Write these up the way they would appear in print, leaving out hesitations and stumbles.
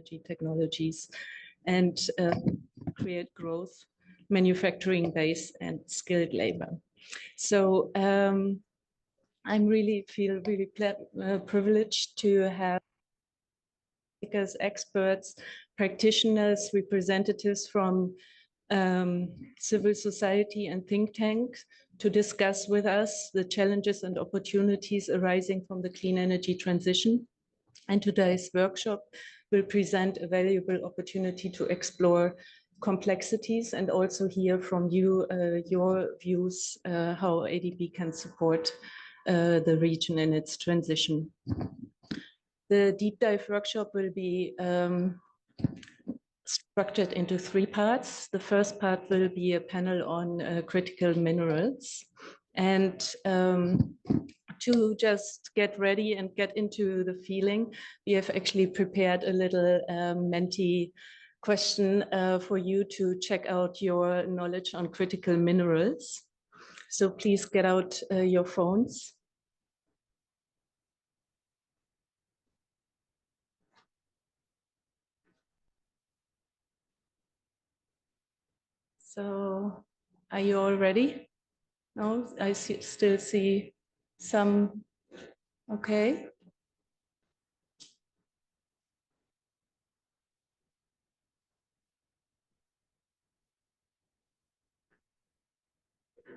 energy technologies and create growth, manufacturing base, and skilled labor. So I really feel really privileged to have experts, practitioners, representatives from civil society and think tanks to discuss with us the challenges and opportunities arising from the clean energy transition. And today's workshop will present a valuable opportunity to explore complexities and also hear from you your views how ADB can support the region in its transition. The deep dive workshop will be structured into 3 parts. The first part will be a panel on critical minerals. And to just get ready and get into the feeling, we have actually prepared a little Menti question for you to check out your knowledge on critical minerals. So please get out your phones. So are you all ready? No, I still see some. Okay.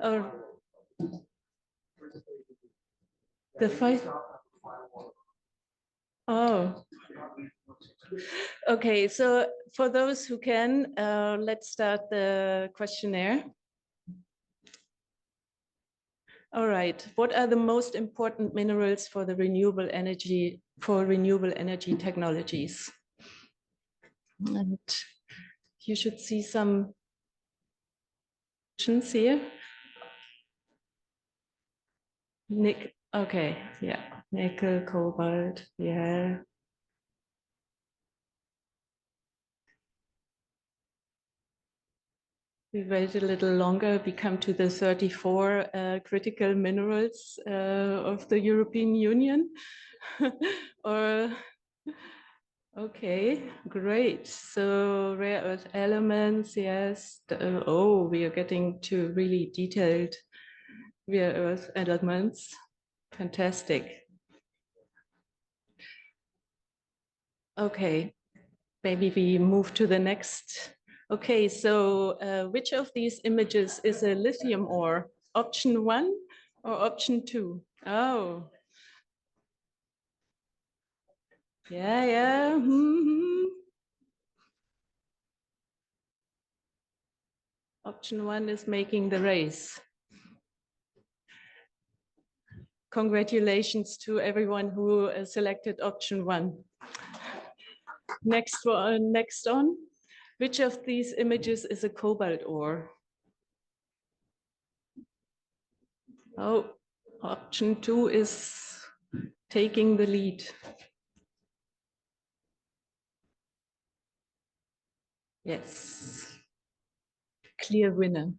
Or the five. Oh. Okay, so for those who can, let's start the questionnaire. All right, what are the most important minerals for the renewable energy technologies? And you should see some options here. Okay, yeah, nickel, cobalt, yeah. We wait a little longer, we come to the 34 critical minerals of the European Union. Or, okay, great. So rare earth elements, yes. Oh, we are getting to really detailed rare earth elements. Fantastic. Okay, maybe we move to the next. Okay, so which of these images is a lithium ore? Option 1 or option 2? Oh. Yeah, yeah. Mm-hmm. Option 1 is making the race. Congratulations to everyone who selected option 1. Next on. Which of these images is a cobalt ore? Oh, option 2 is taking the lead. Yes, clear winner.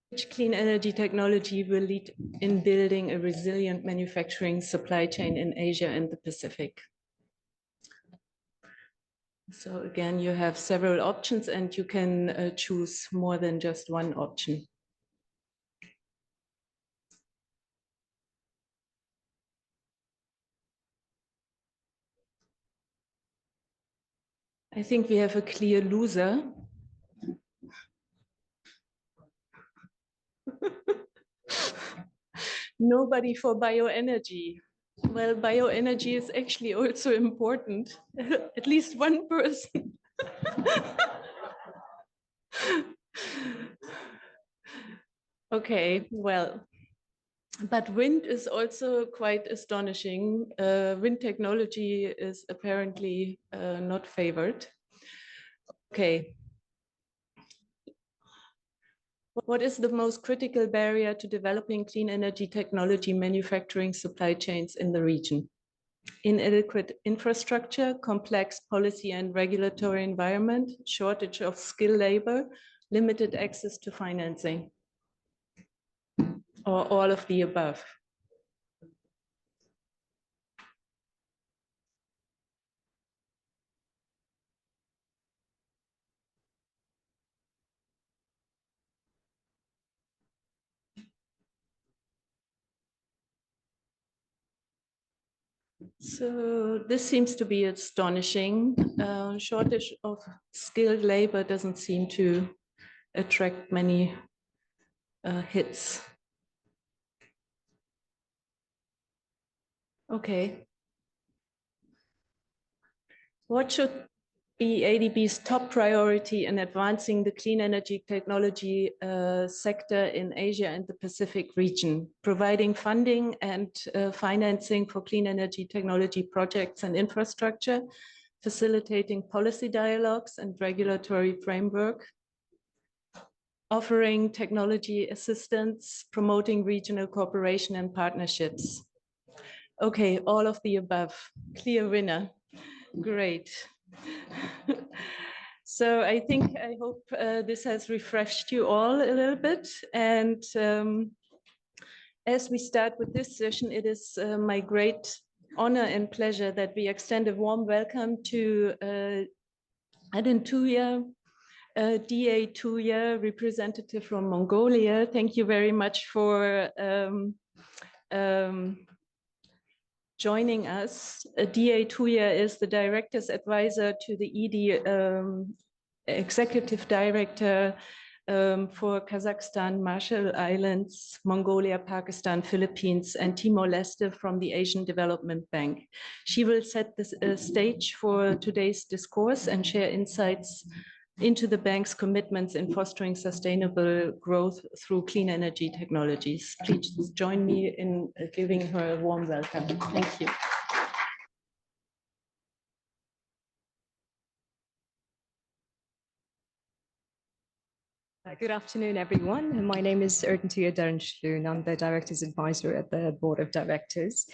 Which clean energy technology will lead in building a resilient manufacturing supply chain in Asia and the Pacific? So again, you have several options and you can choose more than just one option. I think we have a clear loser. Nobody for bioenergy. Well, bioenergy is actually also important. At least one person. Okay, well, but wind is also quite astonishing. Wind technology is apparently not favored. Okay. What is the most critical barrier to developing clean energy technology manufacturing supply chains in the region? Inadequate infrastructure, complex policy and regulatory environment, shortage of skilled labor, limited access to financing, or all of the above? So this seems to be astonishing. Shortage of skilled labor doesn't seem to attract many hits. Okay. What should be ADB's top priority in advancing the clean energy technology sector in Asia and the Pacific region? Providing funding and financing for clean energy technology projects and infrastructure, facilitating policy dialogues and regulatory framework, offering technology assistance, promoting regional cooperation and partnerships. Okay, all of the above. Clear winner. Great. So I hope this has refreshed you all a little bit. And as we start with this session, it is my great honor and pleasure that we extend a warm welcome to Adin Tuya, DA Tuya, representative from Mongolia. Thank you very much for joining us. DA Tuya is the director's advisor to the ED executive director for Kazakhstan, Marshall Islands, Mongolia, Pakistan, Philippines, and Timor-Leste from the Asian Development Bank. She will set the stage for today's discourse and share insights into the bank's commitments in fostering sustainable growth through clean energy technologies. Please join me in giving her a warm welcome. Thank you. Good afternoon, everyone. My name is Erden Tuya Darnschloon. I'm the Director's Advisor at the Board of Directors.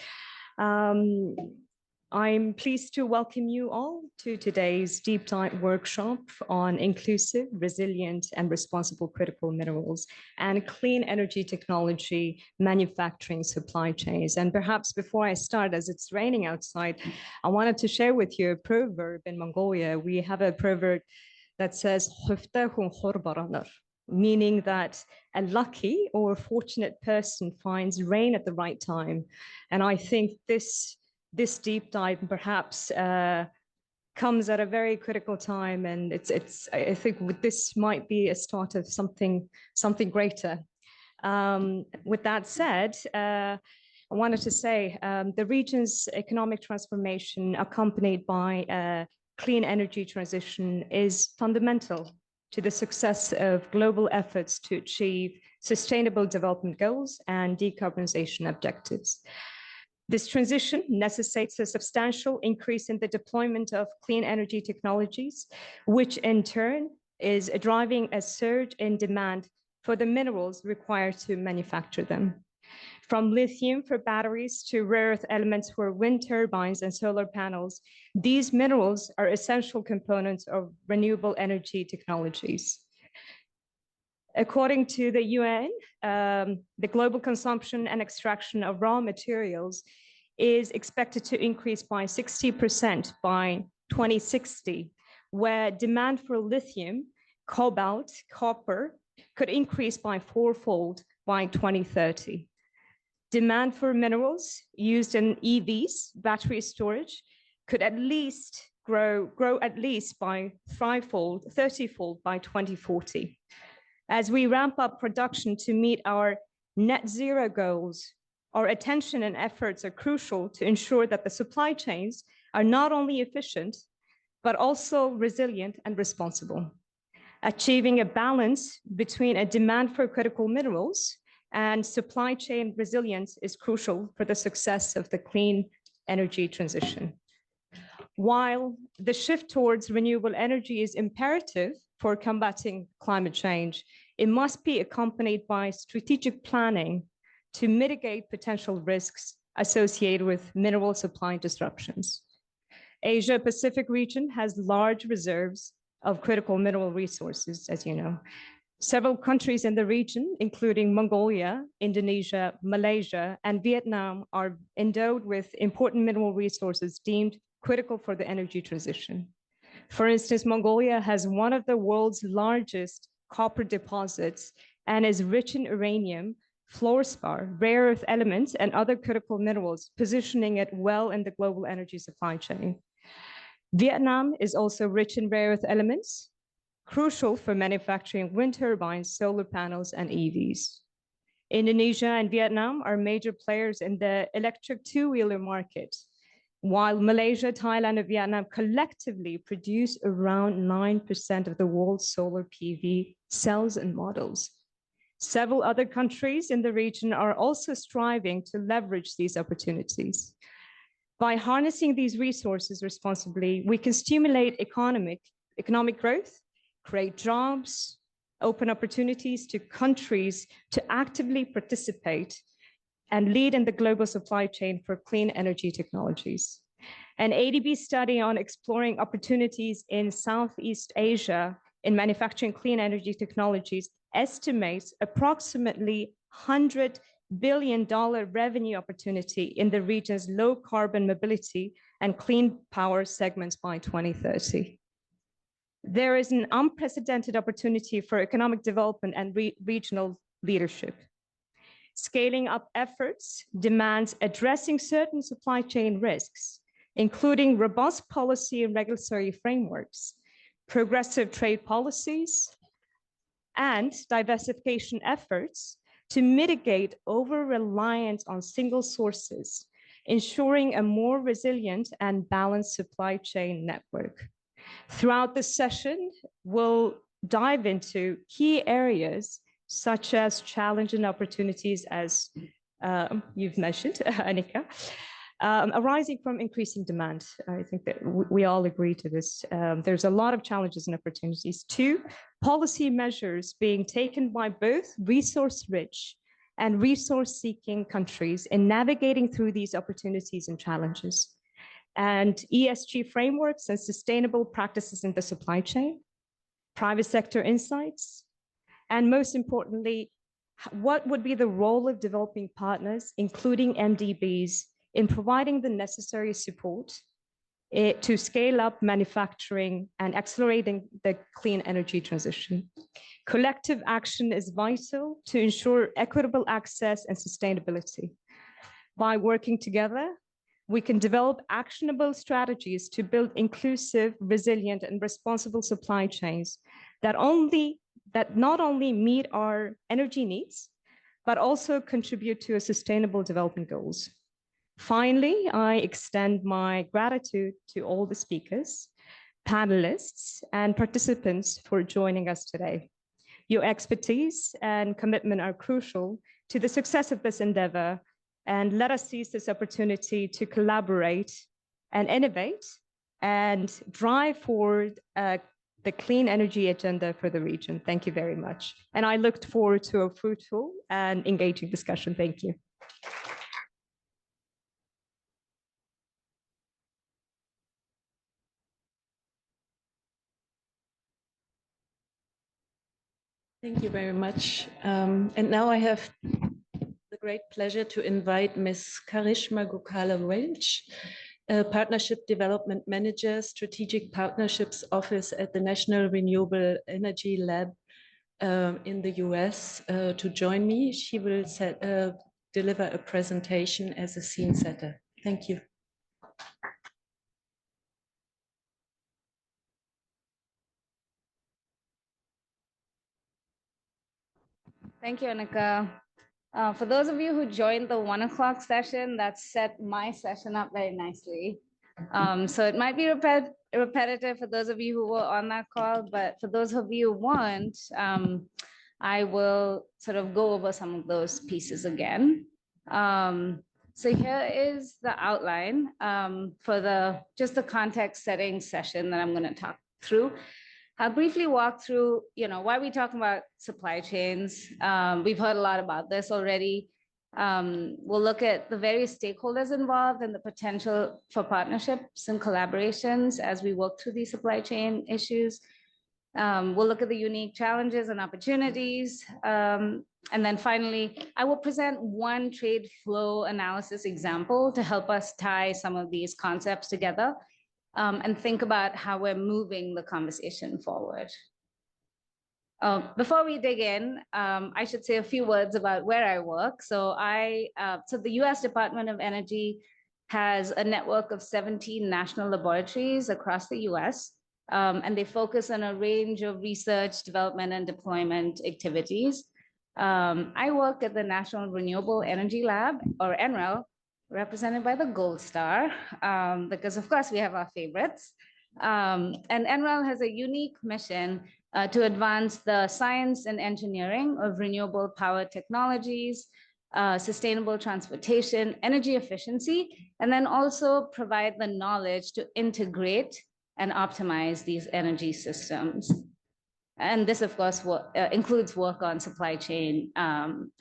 I'm pleased to welcome you all to today's deep dive workshop on inclusive, resilient, and responsible critical minerals and clean energy technology manufacturing supply chains. And perhaps before I start, as it's raining outside, I wanted to share with you a proverb in Mongolia. We have a proverb that says, meaning that a lucky or fortunate person finds rain at the right time. And I think this deep dive perhaps comes at a very critical time, and I think this might be a start of something greater. With that said, I wanted to say the region's economic transformation accompanied by a clean energy transition is fundamental to the success of global efforts to achieve sustainable development goals and decarbonization objectives. This transition necessitates a substantial increase in the deployment of clean energy technologies, which in turn is driving a surge in demand for the minerals required to manufacture them. From lithium for batteries to rare earth elements for wind turbines and solar panels, these minerals are essential components of renewable energy technologies. According to the UN, the global consumption and extraction of raw materials is expected to increase by 60% by 2060, where demand for lithium, cobalt, copper could increase by fourfold by 2030. Demand for minerals used in EVs, battery storage, could at least grow at least by 30-fold by 2040. As we ramp up production to meet our net zero goals, our attention and efforts are crucial to ensure that the supply chains are not only efficient, but also resilient and responsible. Achieving a balance between a demand for critical minerals and supply chain resilience is crucial for the success of the clean energy transition. While the shift towards renewable energy is imperative for combating climate change, it must be accompanied by strategic planning to mitigate potential risks associated with mineral supply disruptions. Asia-Pacific region has large reserves of critical mineral resources, as you know. Several countries in the region, including Mongolia, Indonesia, Malaysia, and Vietnam, are endowed with important mineral resources deemed critical for the energy transition. For instance, Mongolia has one of the world's largest copper deposits and is rich in uranium, fluorspar, rare earth elements, and other critical minerals, positioning it well in the global energy supply chain. Vietnam is also rich in rare earth elements, crucial for manufacturing wind turbines, solar panels, and EVs. Indonesia and Vietnam are major players in the electric two-wheeler market, while Malaysia, Thailand, and Vietnam collectively produce around 9% of the world's solar PV cells and models. Several other countries in the region are also striving to leverage these opportunities. By harnessing these resources responsibly, we can stimulate economic growth, create jobs, open opportunities to countries to actively participate and lead in the global supply chain for clean energy technologies. An ADB study on exploring opportunities in Southeast Asia in manufacturing clean energy technologies estimates approximately $100 billion revenue opportunity in the region's low carbon mobility and clean power segments by 2030. There is an unprecedented opportunity for economic development and regional leadership. Scaling up efforts demands addressing certain supply chain risks, including robust policy and regulatory frameworks, progressive trade policies, and diversification efforts to mitigate over-reliance on single sources, ensuring a more resilient and balanced supply chain network. Throughout this session, we'll dive into key areas such as challenge and opportunities, as you've mentioned, Annika, arising from increasing demand. I think that we all agree to this. There's a lot of challenges and opportunities. Two, policy measures being taken by both resource-rich and resource-seeking countries in navigating through these opportunities and challenges. And ESG frameworks and sustainable practices in the supply chain, private sector insights, and most importantly, what would be the role of developing partners, including MDBs, in providing the necessary support to scale up manufacturing and accelerating the clean energy transition. Collective action is vital to ensure equitable access and sustainability. By working together, we can develop actionable strategies to build inclusive, resilient, and responsible supply chains that not only meet our energy needs, but also contribute to sustainable development goals. Finally, I extend my gratitude to all the speakers, panelists, and participants for joining us today. Your expertise and commitment are crucial to the success of this endeavor, and let us seize this opportunity to collaborate and innovate and drive forward the clean energy agenda for the region. Thank you very much. And I look forward to a fruitful and engaging discussion. Thank you. Thank you very much. And now I have the great pleasure to invite Ms. Karishma Gokala-Welch, Partnership Development Manager, Strategic Partnerships Office at the National Renewable Energy Lab in the US to join me. She will deliver a presentation as a scene setter. Thank you. Thank you, Annika. For those of you who joined the 1 o'clock session, that set my session up very nicely. So it might be repetitive for those of you who were on that call, but for those of you who weren't, I will sort of go over some of those pieces again. So here is the outline for just the context setting session that I'm going to talk through. I'll briefly walk through, why we talking about supply chains. We've heard a lot about this already. We'll look at the various stakeholders involved and the potential for partnerships and collaborations as we work through these supply chain issues. We'll look at the unique challenges and opportunities. And then finally, I will present one trade flow analysis example to help us tie some of these concepts together. And think about how we're moving the conversation forward. Before we dig in, I should say a few words about where I work. So the U.S. Department of Energy has a network of 17 national laboratories across the U.S., and they focus on a range of research, development, and deployment activities. I work at the National Renewable Energy Lab, or NREL, represented by the gold star, because of course we have our favorites. And NREL has a unique mission to advance the science and engineering of renewable power technologies, sustainable transportation, energy efficiency, and then also provide the knowledge to integrate and optimize these energy systems. And this, of course, includes work on supply chain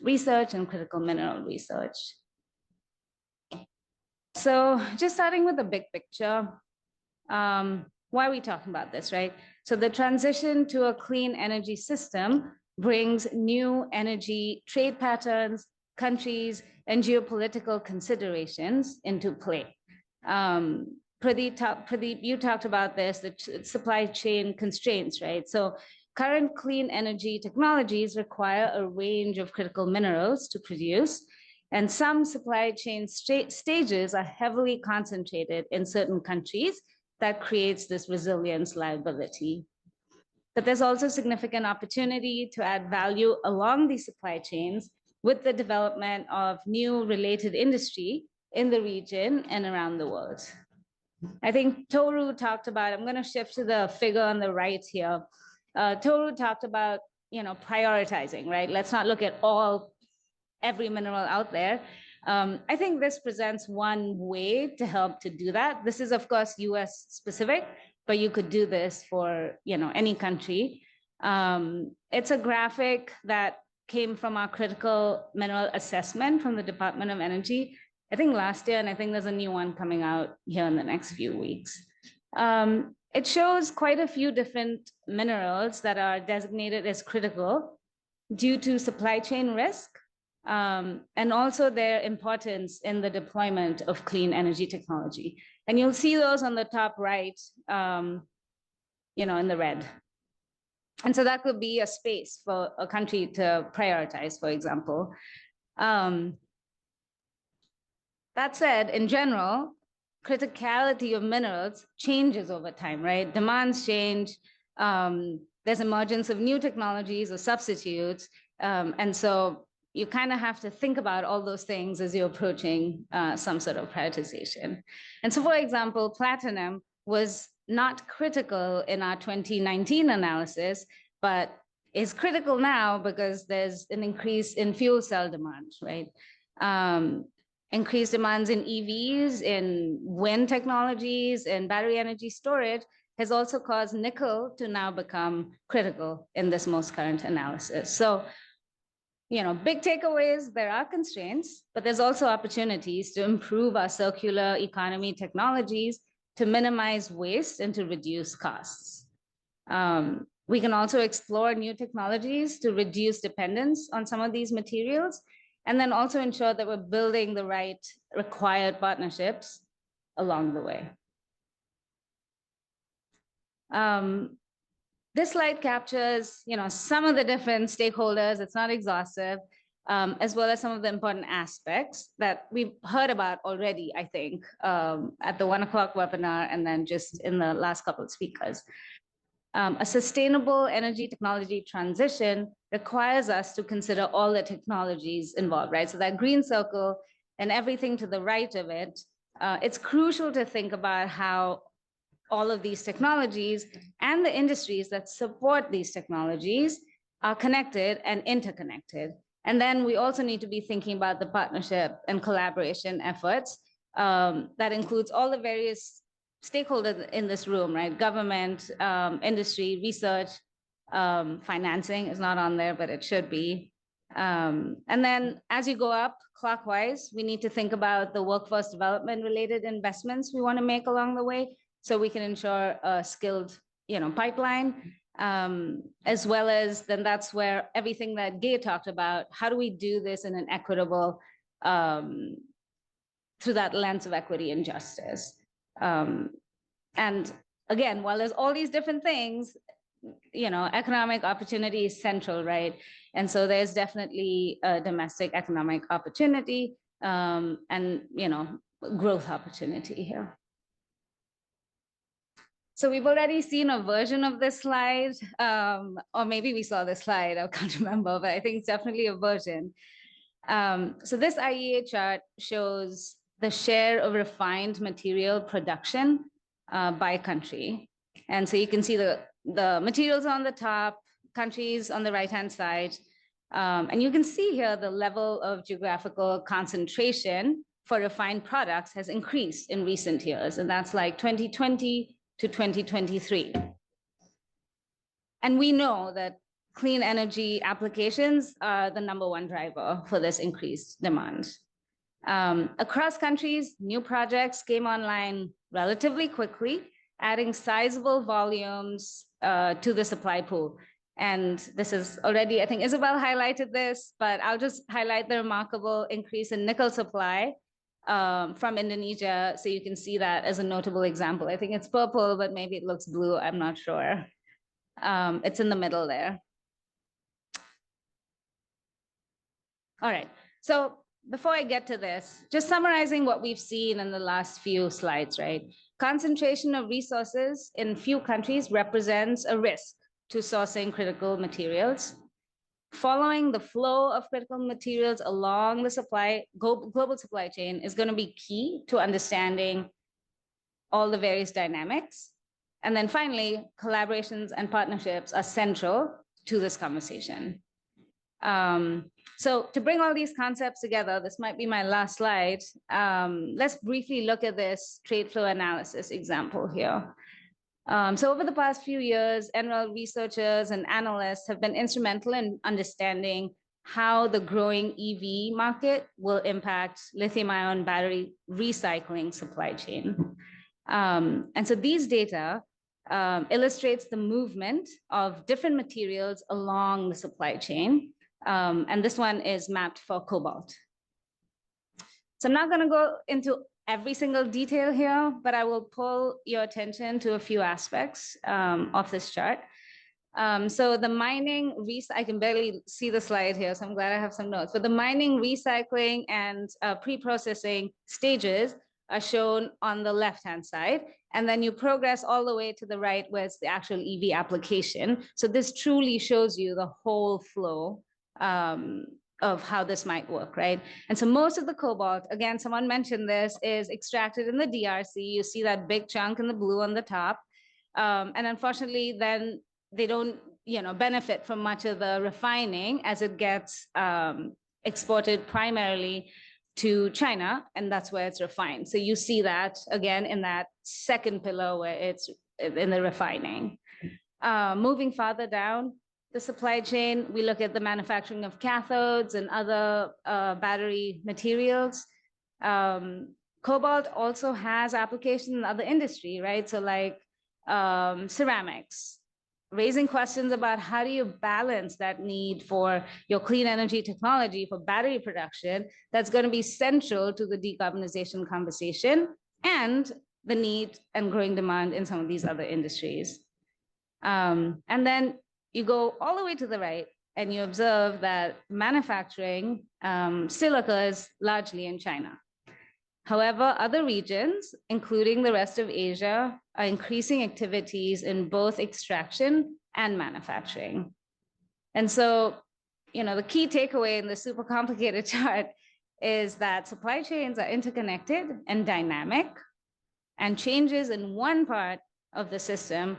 research and critical mineral research. So just starting with the big picture, why are we talking about this, right? So the transition to a clean energy system brings new energy trade patterns, countries, and geopolitical considerations into play. Pradeep, you talked about this, the supply chain constraints, right? So current clean energy technologies require a range of critical minerals to produce, and some supply chain stages are heavily concentrated in certain countries. That creates this resilience liability. But there's also significant opportunity to add value along these supply chains with the development of new related industry in the region and around the world. I think Toru talked about, I'm going to shift to the figure on the right here. Toru talked about, prioritizing, right? Let's not look at every mineral out there. I think this presents one way to help to do that. This is, of course, US specific, but you could do this for any country. It's a graphic that came from our critical mineral assessment from the Department of Energy, I think last year, and I think there's a new one coming out here in the next few weeks. It shows quite a few different minerals that are designated as critical due to supply chain risk, and also their importance in the deployment of clean energy technology. And you'll see those on the top right, in the red. And so that could be a space for a country to prioritize, for example. That said, in general, criticality of minerals changes over time, right? Demands change. There's emergence of new technologies or substitutes. And so you kind of have to think about all those things as you're approaching some sort of prioritization. And so, for example, platinum was not critical in our 2019 analysis, but is critical now because there's an increase in fuel cell demand, right? Increased demands in EVs, in wind technologies, and battery energy storage has also caused nickel to now become critical in this most current analysis. So, big takeaways, there are constraints, but there's also opportunities to improve our circular economy technologies to minimize waste and to reduce costs. We can also explore new technologies to reduce dependence on some of these materials, and then also ensure that we're building the right required partnerships along the way. This slide captures, some of the different stakeholders. It's not exhaustive, as well as some of the important aspects that we've heard about already, I think, at the 1 o'clock webinar, and then just in the last couple of speakers. A sustainable energy technology transition requires us to consider all the technologies involved, right? So that green circle and everything to the right of it, it's crucial to think about how all of these technologies and the industries that support these technologies are connected and interconnected. And then we also need to be thinking about the partnership and collaboration efforts that includes all the various stakeholders in this room, right? Government, industry, research, financing is not on there, but it should be. And then as you go up clockwise, we need to think about the workforce development related investments we want to make along the way, so we can ensure a skilled, pipeline, as well as then that's where everything that Gay talked about, how do we do this in an equitable, through that lens of equity and justice. And again, while there's all these different things, economic opportunity is central, right? And so there's definitely a domestic economic opportunity and growth opportunity here. So we've already seen a version of this slide, or maybe we saw this slide, I can't remember, but I think it's definitely a version. So this IEA chart shows the share of refined material production by country. And so you can see the materials on the top, countries on the right-hand side. And you can see here the level of geographical concentration for refined products has increased in recent years. And that's like 2020 to 2023. And we know that clean energy applications are the #1 driver for this increased demand. Across countries, new projects came online relatively quickly, adding sizable volumes to the supply pool. And this is already, I think Isabel highlighted this, but I'll just highlight the remarkable increase in nickel supply from Indonesia. So you can see that as a notable example. I think it's purple, but maybe it looks blue, I'm not sure. It's in the middle there. All right, so before I get to this, just summarizing what we've seen in the last few slides, right? Concentration of resources in few countries represents a risk to sourcing critical materials. Following the flow of critical materials along the global supply chain is going to be key to understanding all the various dynamics. And then finally, collaborations and partnerships are central to this conversation. So to bring all these concepts together, this might be my last slide. Let's briefly look at this trade flow analysis example here. So over the past few years, NREL researchers and analysts have been instrumental in understanding how the growing EV market will impact lithium-ion battery recycling supply chain. And so these data illustrates the movement of different materials along the supply chain. And this one is mapped for cobalt. So I'm not going to go into every single detail here, but I will pull your attention to a few aspects of this chart. So the mining, I can barely see the slide here, so I'm glad I have some notes. But the mining, recycling, and pre-processing stages are shown on the left-hand side. And then you progress all the way to the right where it's the actual EV application. So this truly shows you the whole flow of how this might work, right? And so most of the cobalt, again, someone mentioned this, is extracted in the DRC. You see that big chunk in the blue on the top. And unfortunately, then they don't benefit from much of the refining as it gets exported primarily to China, and that's where it's refined. So you see that again in that second pillar where it's in the refining. Moving farther down the supply chain, we look at the manufacturing of cathodes and other battery materials. Cobalt also has applications in other industry, right? So like ceramics, raising questions about how do you balance that need for your clean energy technology for battery production that's going to be central to the decarbonization conversation and the need and growing demand in some of these other industries. And then you go all the way to the right and you observe that manufacturing still occurs largely in China. However, other regions, including the rest of Asia, are increasing activities in both extraction and manufacturing. And so, the key takeaway in the super complicated chart is that supply chains are interconnected and dynamic, and changes in one part of the system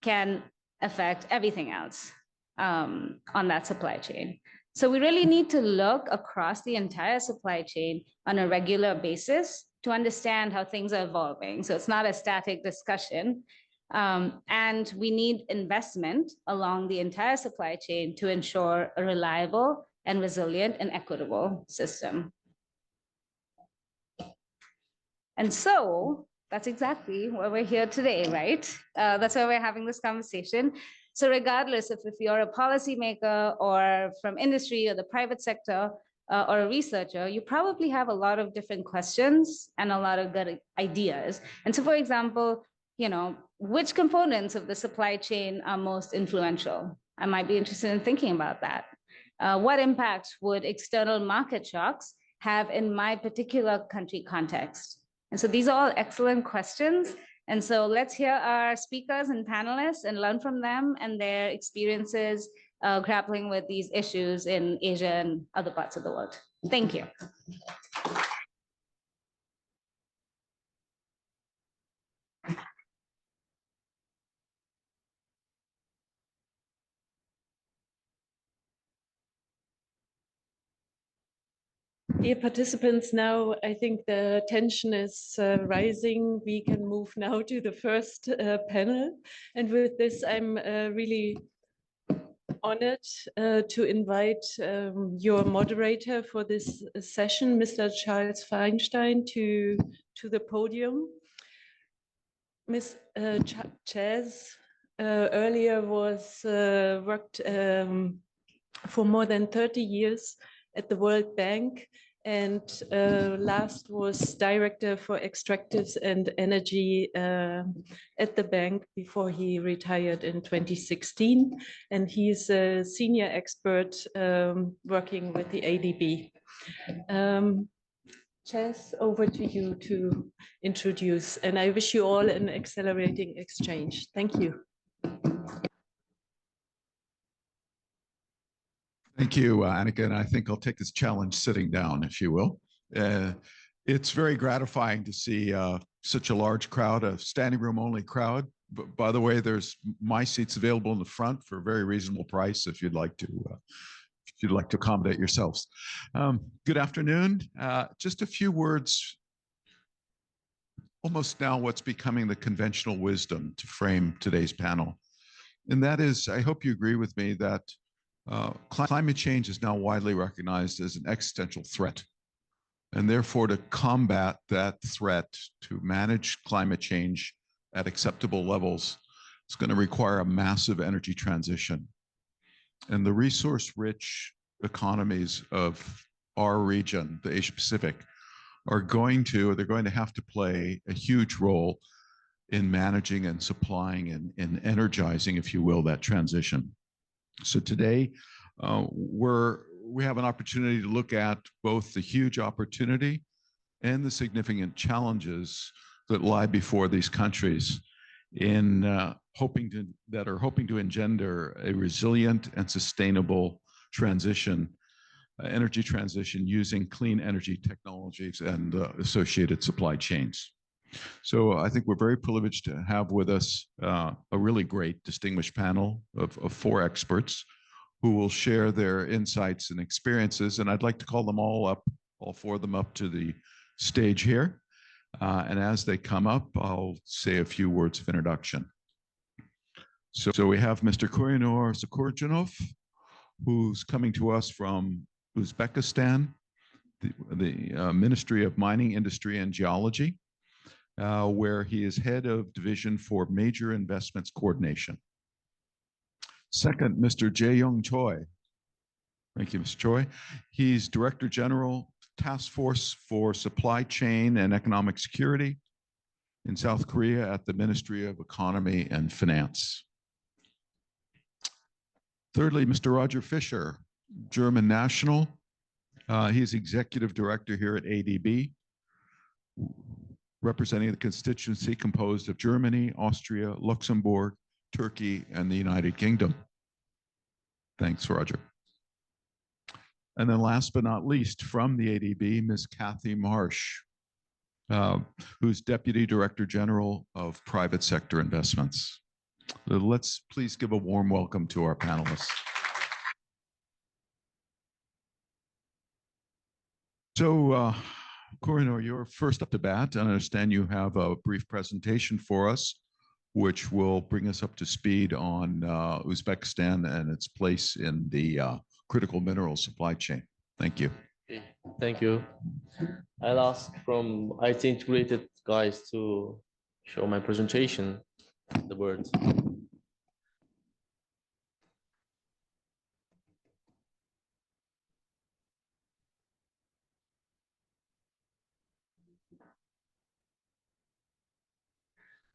can affect everything else on that supply chain. So we really need to look across the entire supply chain on a regular basis to understand how things are evolving. So it's not a static discussion. And we need investment along the entire supply chain to ensure a reliable and resilient and equitable system. And so that's exactly why we're here today, right? That's why we're having this conversation. So regardless if you're a policymaker or from industry or the private sector or a researcher, you probably have a lot of different questions and a lot of good ideas. And so, for example, which components of the supply chain are most influential? I might be interested in thinking about that. What impact would external market shocks have in my particular country context? And so these are all excellent questions. And so let's hear our speakers and panelists and learn from them and their experiences grappling with these issues in Asia and other parts of the world. Thank you. Dear participants, now I think the tension is rising. We can move now to the first panel. And with this, I'm really honored to invite your moderator for this session, Mr. Charles Feinstein, to the podium. Ms. Chaz earlier worked for more than 30 years at the World Bank, and last was director for extractives and energy at the bank before he retired in 2016. And he's a senior expert working with the ADB. Chaz, over to you to introduce, and I wish you all an accelerating exchange. Thank you. Thank you, Annika, and I think I'll take this challenge sitting down, if you will. It's very gratifying to see such a large crowd, a standing room only crowd. But by the way, there's my seats available in the front for a very reasonable price if you'd like to accommodate yourselves. Good afternoon. Just a few words, almost now what's becoming the conventional wisdom to frame today's panel. And that is, I hope you agree with me that climate change is now widely recognized as an existential threat. And therefore, to combat that threat, to manage climate change at acceptable levels, it's going to require a massive energy transition. And the resource-rich economies of our region, the Asia Pacific, they're going to have to play a huge role in managing and supplying and energizing, if you will, that transition. So today, we have an opportunity to look at both the huge opportunity and the significant challenges that lie before these countries in hoping to engender a resilient and sustainable transition, energy transition using clean energy technologies and associated supply chains. So I think we're very privileged to have with us a really great distinguished panel of 4 experts who will share their insights and experiences. And I'd like to call them all 4 of them up to the stage here. And as they come up, I'll say a few words of introduction. So we have Mr. Koyunur Sakurjanov, who's coming to us from Uzbekistan, the Ministry of Mining, Industry, and Geology, where he is head of Division for Major Investments Coordination. Second, Mr. Jae-Young Choi. Thank you, Mr. Choi. He's Director General, Task Force for Supply Chain and Economic Security in South Korea at the Ministry of Economy and Finance. Thirdly, Mr. Roger Fischer, German national. He's Executive Director here at ADB, representing the constituency composed of Germany, Austria, Luxembourg, Turkey, and the United Kingdom. Thanks, Roger. And then last but not least, from the ADB, Ms. Kathy Marsh, who's Deputy Director General of Private Sector Investments. Let's please give a warm welcome to our panelists. So, Koyunur, you're first up to bat. I understand you have a brief presentation for us, which will bring us up to speed on Uzbekistan and its place in the critical mineral supply chain. Thank you. Okay, thank you. I'll ask from IT integrated guys to show my presentation, the words.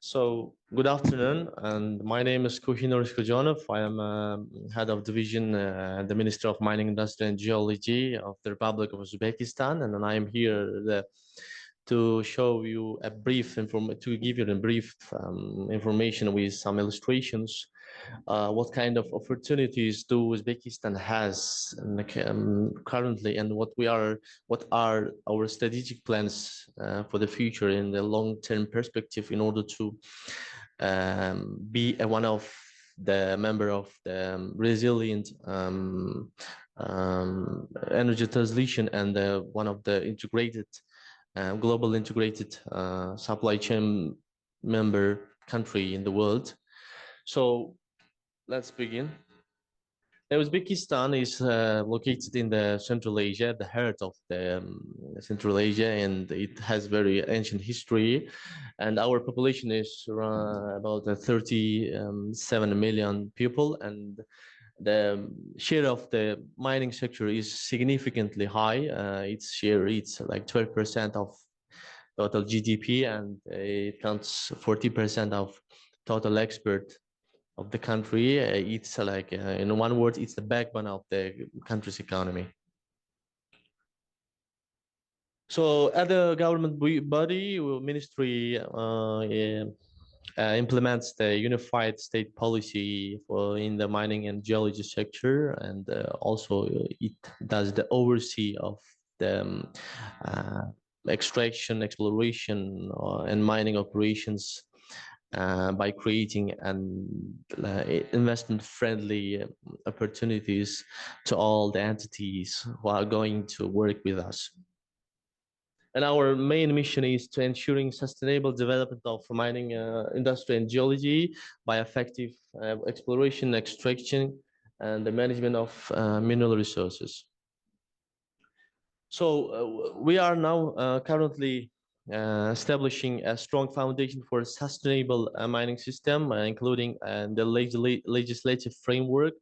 So good afternoon, and my name is Kuhinur Skhojonov. I am head of division at the Ministry of Mining Industry and Geology of the Republic of Uzbekistan, and I am here to show you a brief to give you a brief information with some illustrations. What kind of opportunities do Uzbekistan has currently, and what are our strategic plans for the future in the long-term perspective in order to be one of the member of the resilient energy transition and one of the integrated global integrated supply chain member country in the world. So let's begin. Uzbekistan is located in the Central Asia, the heart of the Central Asia, and it has very ancient history. And our population is about 37 million people, and the share of the mining sector is significantly high. Its share, it's like 12% of total GDP, and it counts 40% of total export of the country. It's like, in one word, it's the backbone of the country's economy. So at the government body, ministry implements the unified state policy in the mining and geology sector, and also it does the oversee of the extraction, exploration, and mining operations by creating investment-friendly opportunities to all the entities who are going to work with us. And our main mission is to ensuring sustainable development of mining industry and geology by effective exploration, extraction, and the management of mineral resources. So we are now currently establishing a strong foundation for a sustainable mining system, including the legislative framework.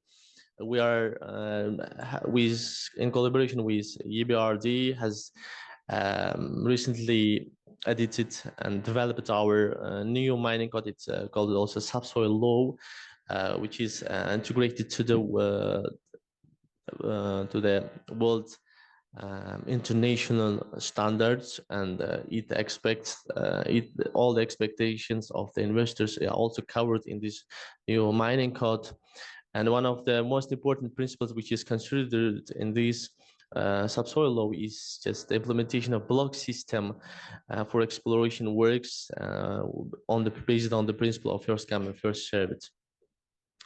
We are, in collaboration with EBRD, has recently edited and developed our new mining code. It's called also subsoil law, which is integrated to the world international standards, and it expects all the expectations of the investors are also covered in this new mining code. And one of the most important principles which is considered in this subsoil law is just the implementation of block system for exploration works based on the principle of first come and first served.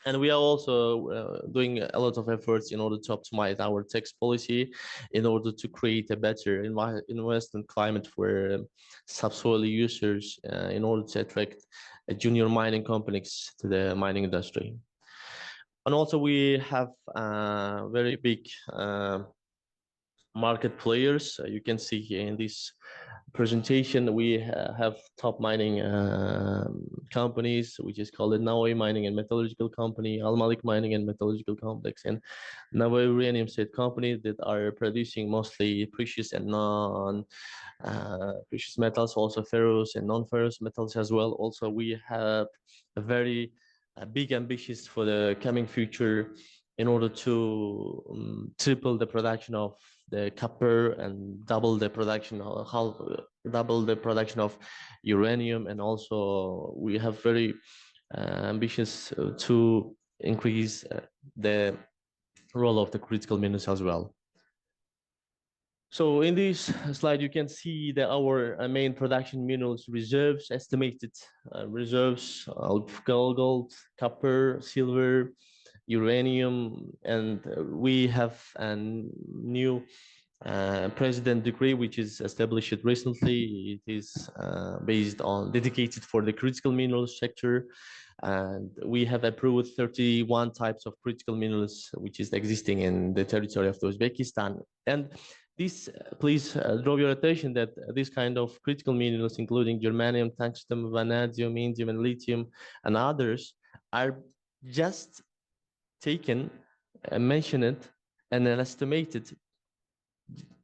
And we are also doing a lot of efforts in order to optimize our tax policy in order to create a better investment climate for subsoil users in order to attract junior mining companies to the mining industry. And also we have very big market players. You can see here in this presentation, we have top mining companies, which is called the Nawawi Mining and Metallurgical Company, Al Malik Mining and Metallurgical Complex, and Nawawi Uranium State Company that are producing mostly precious and non-precious metals, also ferrous and non-ferrous metals as well. Also, we have a very big ambitions for the coming future in order to triple the production of the copper and double the production of uranium. And also we have very ambitious to increase the role of the critical minerals as well. So in this slide, you can see that our main production minerals reserves, estimated reserves of gold, copper, silver, uranium, and we have a new president decree which is established recently. It is based on dedicated for the critical minerals sector, and we have approved 31 types of critical minerals which is existing in the territory of Uzbekistan. And this, please draw your attention that this kind of critical minerals, including germanium, tungsten, vanadium, indium, and lithium, and others, are just taken, mentioned, and then estimated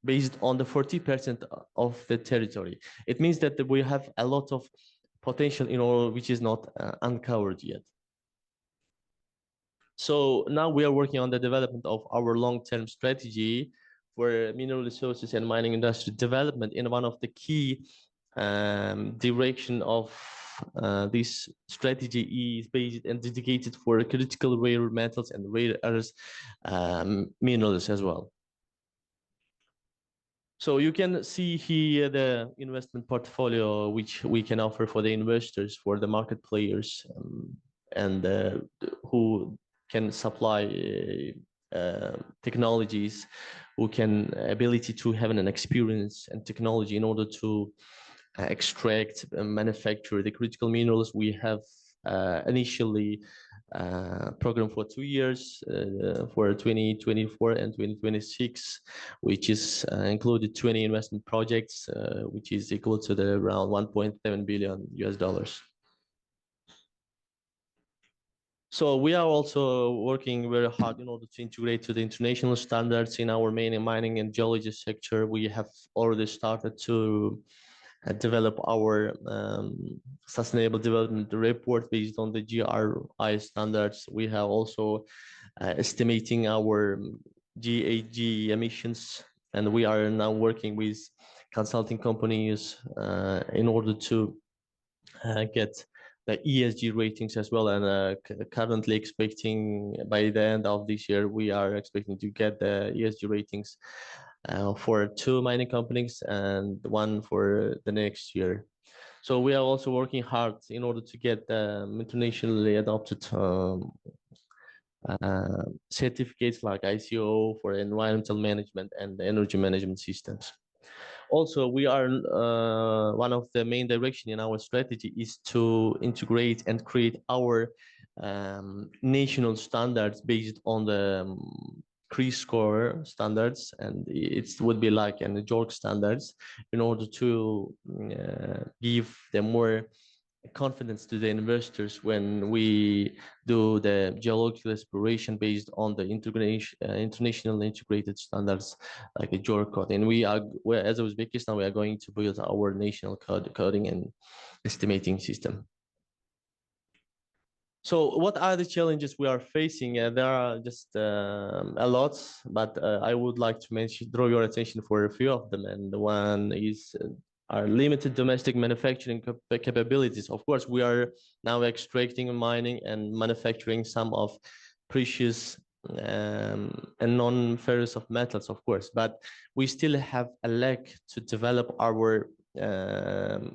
based on the 40% of the territory. It means that we have a lot of potential in all which is not uncovered yet. So now we are working on the development of our long-term strategy for mineral resources and mining industry development. In one of the key direction of this strategy is based and dedicated for critical rare metals and rare earth minerals as well. So you can see here the investment portfolio which we can offer for the investors, for the market players, and who can supply technologies, who can ability to have an experience and technology in order to extract and manufacture the critical minerals. We have initially program for 2 years for 2024 and 2026, which is included 20 investment projects, which is equal to the around $1.7 billion US. So we are also working very hard in order to integrate to the international standards in our main mining and geology sector. We have already started to develop our sustainable development report based on the GRI standards. We have also estimating our GHG emissions, and we are now working with consulting companies in order to get the ESG ratings as well, and currently expecting by the end of this year, we are expecting to get the ESG ratings for 2 mining companies and 1 for the next year. So we are also working hard in order to get internationally adopted certificates like ICO for environmental management and energy management systems. Also, we are one of the main direction in our strategy is to integrate and create our national standards based on the Score standards, and it would be like an JORC standards, in order to give them more confidence to the investors when we do the geological exploration based on the international integrated standards like a JORC code. And as Uzbekistan, we are going to build our national coding and estimating system. So what are the challenges we are facing? There are just a lot, but I would like to draw your attention for a few of them. And the one is our limited domestic manufacturing capabilities. Of course, we are now extracting, mining, and manufacturing some of precious and non-ferrous of metals, of course, but we still have a lack to develop our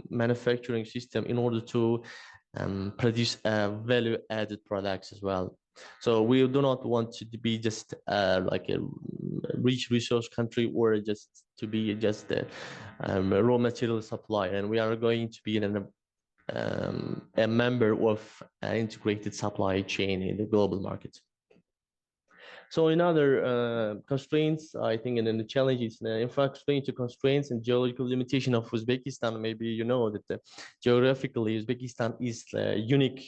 manufacturing system in order to produce value-added products as well. So we do not want to be just like a rich resource country, or just to be just a raw material supplier, and we are going to be a member of an integrated supply chain in the global market. So in other constraints, I think, and then the challenges, infrastructure constraints and geological limitation of Uzbekistan. Maybe you know that geographically, Uzbekistan is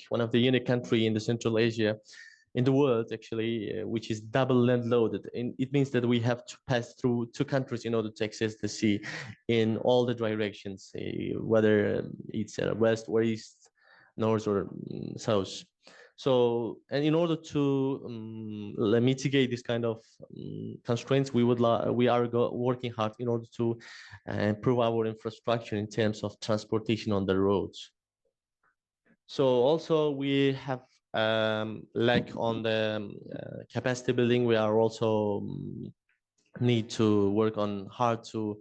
one of the unique country in the Central Asia, in the world actually, which is double land loaded. And it means that we have to pass through 2 countries in order to access the sea in all the directions, whether it's west or east, north or south. So, and in order to mitigate this kind of constraints, we are working hard in order to improve our infrastructure in terms of transportation on the roads. So also we have lack on the capacity building. We are also need to work on hard to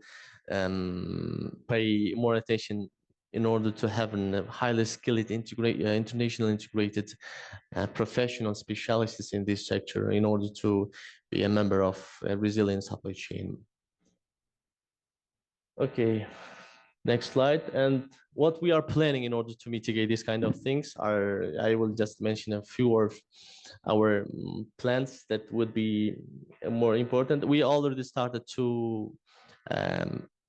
pay more attention in order to have a highly skilled international integrated professional specialists in this sector in order to be a member of a resilient supply chain. Okay, next slide. And what we are planning in order to mitigate these kind of things are, I will just mention a few of our plans that would be more important. We already started to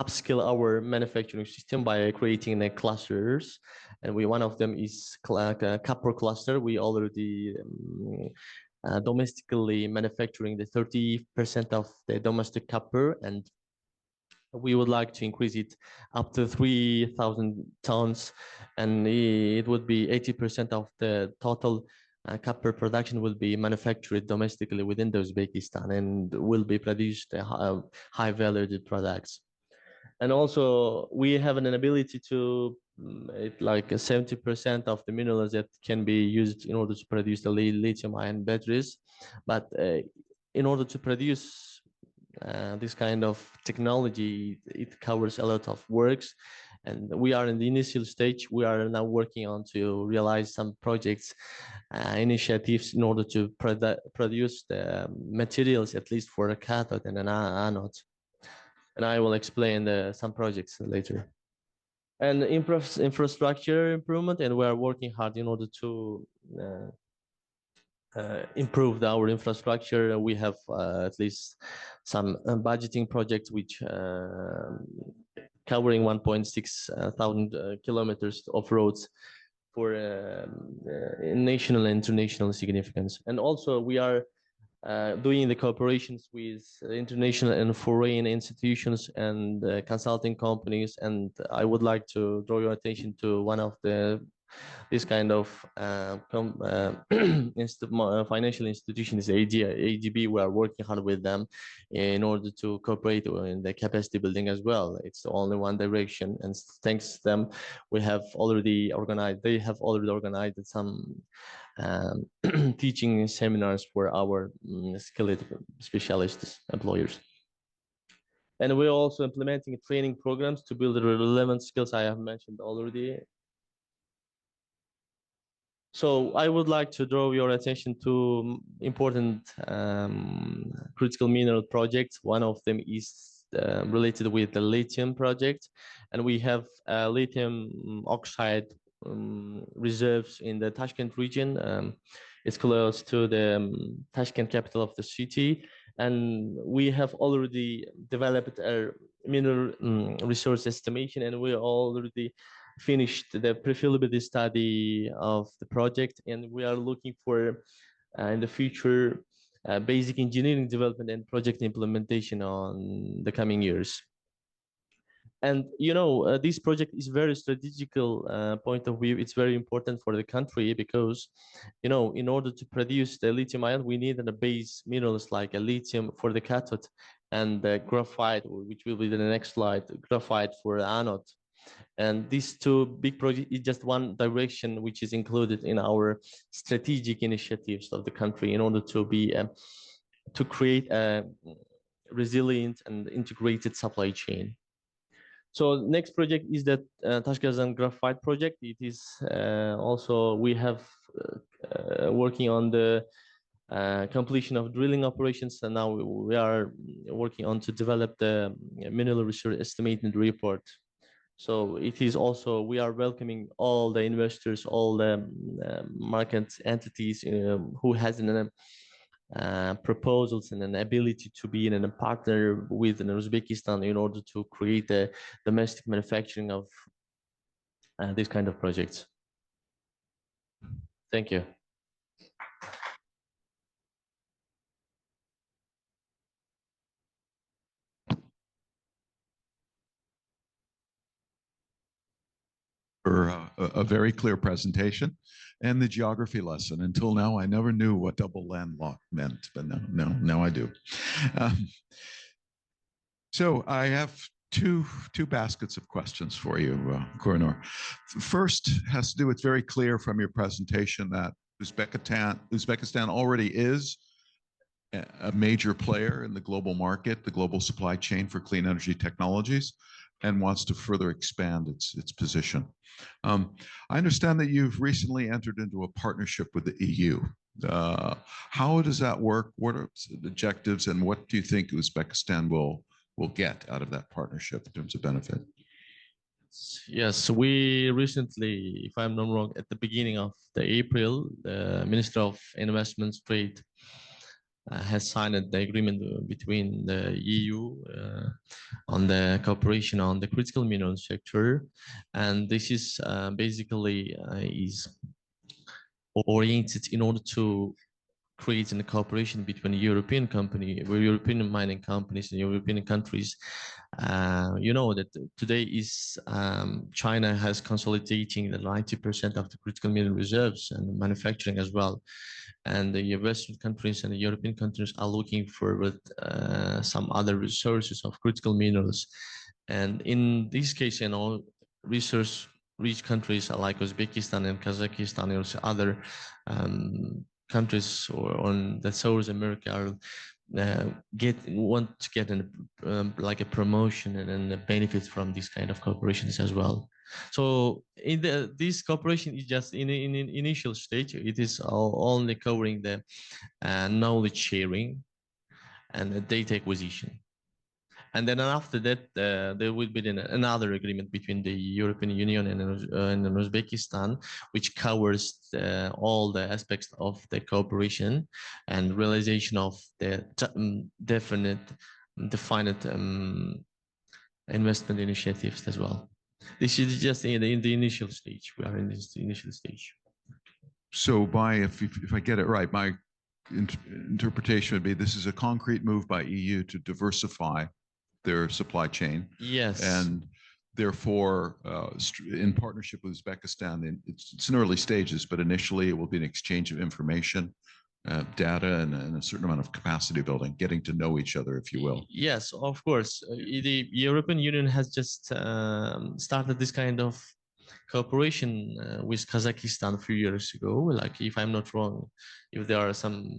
upskill our manufacturing system by creating clusters, and one of them is copper cluster. We already domestically manufacturing the 30% of the domestic copper, and We would like to increase it up to 3,000 tons, and it would be 80% of the total copper production will be manufactured domestically within Uzbekistan and will be produced high valued products. And also we have an ability to like 70% of the minerals that can be used in order to produce the lithium ion batteries. But in order to produce this kind of technology, it covers a lot of works, and we are in the initial stage. We are now working on to realize some projects, initiatives in order to produce the materials, at least for a cathode and an anode. And I will explain some projects later. And infrastructure improvement, and we are working hard in order to improve our infrastructure. We have at least some budgeting projects which covering 1.6 thousand kilometers of roads for national and international significance. And also we are doing the cooperations with international and foreign institutions and consulting companies. And I would like to draw your attention to one of this kind of financial institutions, ADB. We are working hard with them in order to cooperate in the capacity building as well. It's only one direction, and thanks to them, they have already organized some teaching seminars for our skilled specialists, employers. And we're also implementing training programs to build the relevant skills I have mentioned already. So I would like to draw your attention to important critical mineral projects. One of them is related with the lithium project, and we have lithium oxide reserves in the Tashkent region. It's close to the Tashkent, capital of the city, and we have already developed a mineral resource estimation, and we already finished the pre-feasibility study of the project, and we are looking for in the future basic engineering development and project implementation on the coming years. And you know, this project is very strategical point of view. It's very important for the country because, you know, in order to produce the lithium ion, we need a base minerals like a lithium for the cathode and the graphite, which will be the next slide, graphite for the anode. And these two big projects is just one direction which is included in our strategic initiatives of the country in order to be to create a resilient and integrated supply chain. So next project is that Tashkazan graphite project. It is also we have working on the completion of drilling operations, and now we are working on to develop the mineral resource estimated report. So it is also, we are welcoming all the investors, all the market entities who has proposals and an ability to be in a partner with Uzbekistan in order to create a domestic manufacturing of this kind of projects. Thank you. For a very clear presentation and the geography lesson. Until now, I never knew what double landlocked meant, but now I do. So I have two baskets of questions for you, Koronur. First has to do with very clear from your presentation that Uzbekistan already is a major player in the global market, the global supply chain for clean energy technologies, and wants to further expand its position. I understand that you've recently entered into a partnership with the EU. How does that work? What are the objectives, and what do you think Uzbekistan will get out of that partnership in terms of benefit? Yes, we recently, if I'm not wrong, at the beginning of April, the Minister of Investment Trade has signed the agreement between the EU on the cooperation on the critical minerals sector, and this is basically is oriented in order to creating a cooperation between European European mining companies and European countries. You know that today is China has consolidating the 90% of the critical mineral reserves and manufacturing as well. And the Western countries and the European countries are looking for some other resources of critical minerals. And in this case, you know, resource-rich countries like Uzbekistan and Kazakhstan and also other countries or on the South America are want to get like a promotion and a benefit from this kind of corporations as well. So this cooperation is just in initial stage. It is only covering the knowledge sharing and the data acquisition. And then after that, there will be another agreement between the European Union and Uzbekistan, which covers all the aspects of the cooperation and realization of the definite, defined investment initiatives as well. This is just in the initial stage. We are in this initial stage. So if I get it right, my interpretation would be this is a concrete move by EU to diversify their supply chain. Yes. And therefore, in partnership with Uzbekistan, it's in early stages, but initially it will be an exchange of information, data, and a certain amount of capacity building, getting to know each other, if you will. Yes, of course. The European Union has just started this kind of cooperation with Kazakhstan a few years ago. Like, if I'm not wrong, if there are some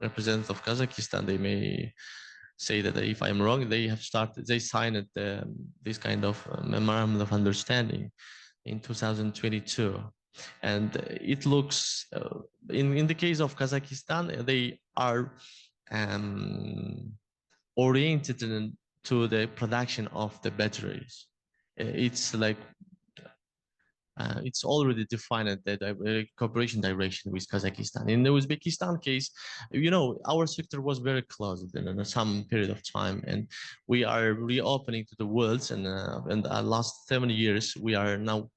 representatives of Kazakhstan, they may say that if I'm wrong, they signed this kind of memorandum of understanding in 2022. And it looks, in the case of Kazakhstan, they are oriented to the production of the batteries. It's like, it's already defined that cooperation direction with Kazakhstan. In the Uzbekistan case, you know, our sector was very closed in some period of time, and we are reopening to the world. And in the last 7 years, we are now,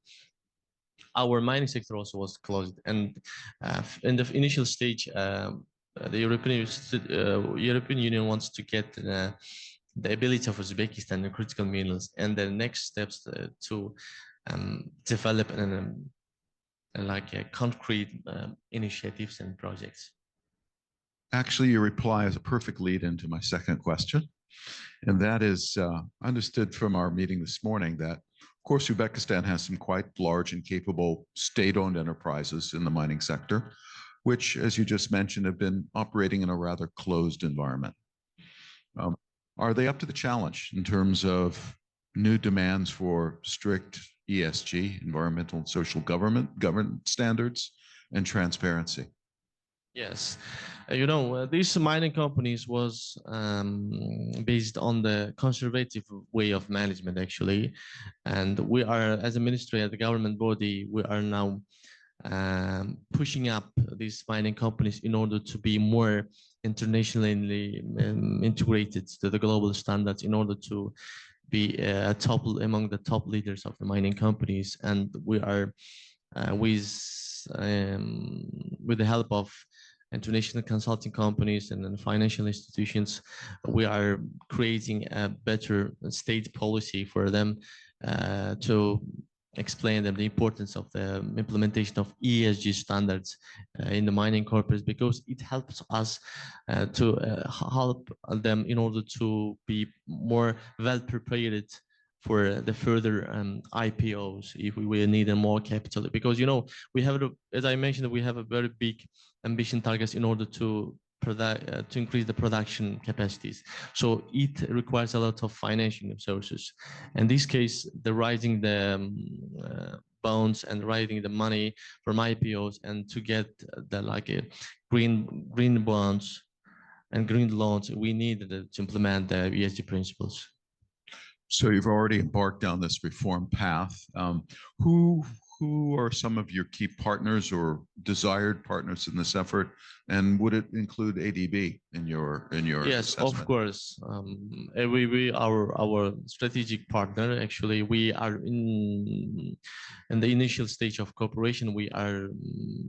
our mining sector also was closed. And in the initial stage, the European Union wants to get the ability of Uzbekistan in critical minerals, and the next steps to develop like concrete initiatives and projects. Actually, your reply is a perfect lead into my second question. And that is, understood from our meeting this morning that, of course, Uzbekistan has some quite large and capable state-owned enterprises in the mining sector, which, as you just mentioned, have been operating in a rather closed environment. Are they up to the challenge in terms of new demands for strict ESG, environmental and social governance standards, and transparency? Yes, you know, these mining companies was based on the conservative way of management, actually. And we are, as a ministry, as a government body, we are now pushing up these mining companies in order to be more internationally integrated to the global standards, in order to be among the top leaders of the mining companies. And we are with the help of international consulting companies and financial institutions, we are creating a better state policy for them to explain them the importance of the implementation of ESG standards in the mining corporates, because it helps us to help them in order to be more well prepared for the further IPOs if we will need more capital. Because, you know, we have, as I mentioned, we have a very big ambition targets in order to increase the production capacities. So it requires a lot of financial sources. In this case, the rising the bonds and raising the money from IPOs, and to get the green bonds and green loans, we need to implement the ESG principles. So you've already embarked down this reform path. Who are some of your key partners or desired partners in this effort? And would it include ADB in your Yes, assessment? of course. We our strategic partner. Actually, we are in the initial stage of cooperation. We are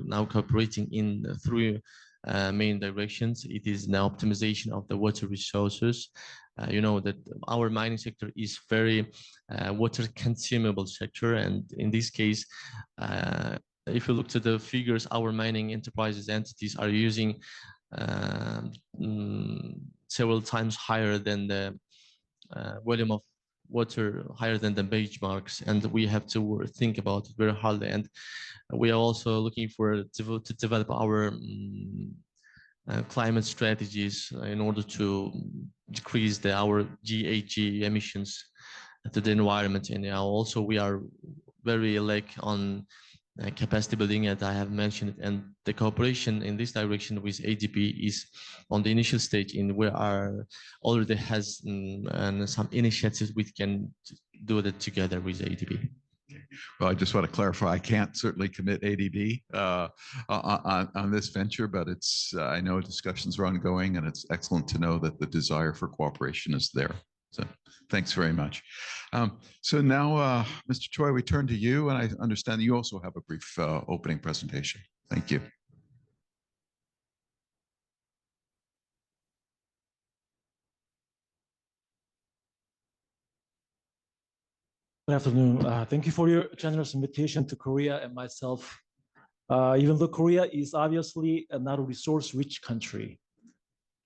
now cooperating in through main directions. It is the optimization of the water resources. You know that our mining sector is very water consumable sector, and in this case, if you look to the figures, our mining enterprises entities are using several times higher than the volume of water, higher than the benchmarks, and we have to think about it very hard. And we are also looking for to develop our climate strategies in order to decrease our GHG emissions to the environment. And also we are very on capacity building, as I have mentioned, and the cooperation in this direction with ADB is on the initial stage, in where our already has some initiatives we can do that together with ADB. Well, I just want to clarify, I can't certainly commit ADB on this venture, but I know discussions are ongoing, and it's excellent to know that the desire for cooperation is there. So thanks very much. So now, Mr. Choi, we turn to you, and I understand you also have a brief opening presentation. Thank you. Good afternoon. Thank you for your generous invitation to Korea and myself. Even though Korea is obviously not a resource-rich country,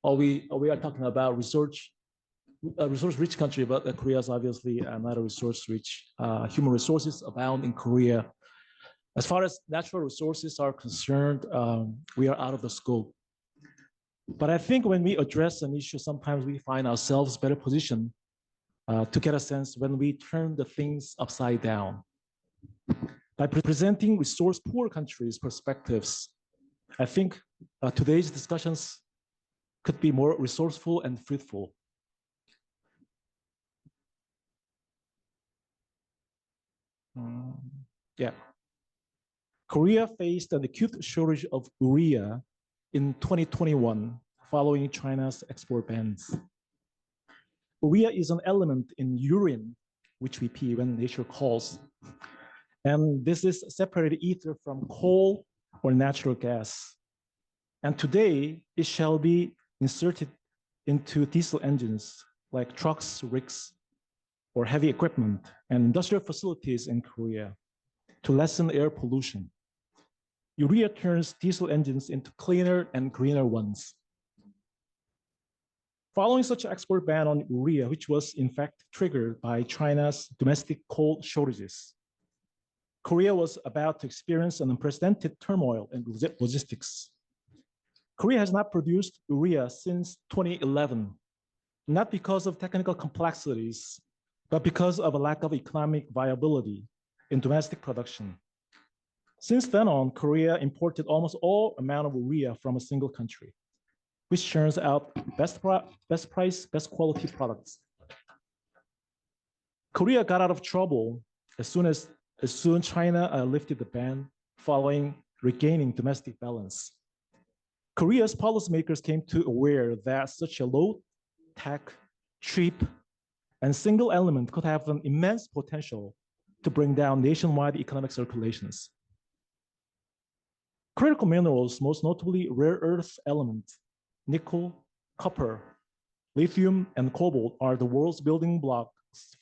we are talking about resource-rich country, but Korea is obviously not a resource-rich. Human resources abound in Korea. As far as natural resources are concerned, we are out of the scope. But I think when we address an issue, sometimes we find ourselves better positioned to get a sense when we turn the things upside down. By presenting resource-poor countries' perspectives, I think today's discussions could be more resourceful and fruitful. Korea faced an acute shortage of urea in 2021 following China's export bans. Urea is an element in urine, which we pee when nature calls. And this is separated ether from coal or natural gas. And today, it shall be inserted into diesel engines like trucks, rigs, or heavy equipment and industrial facilities in Korea to lessen air pollution. Urea turns diesel engines into cleaner and greener ones. Following such an export ban on urea, which was in fact triggered by China's domestic coal shortages, Korea was about to experience an unprecedented turmoil in logistics. Korea has not produced urea since 2011, not because of technical complexities, but because of a lack of economic viability in domestic production. Since then on, Korea imported almost all amount of urea from a single country, which churns out best price, best quality products. Korea got out of trouble as soon China lifted the ban following regaining domestic balance. Korea's policymakers came to aware that such a low-tech, cheap, and single element could have an immense potential to bring down nationwide economic circulations. Critical minerals, most notably rare earth elements, nickel, copper, lithium, and cobalt are the world's building blocks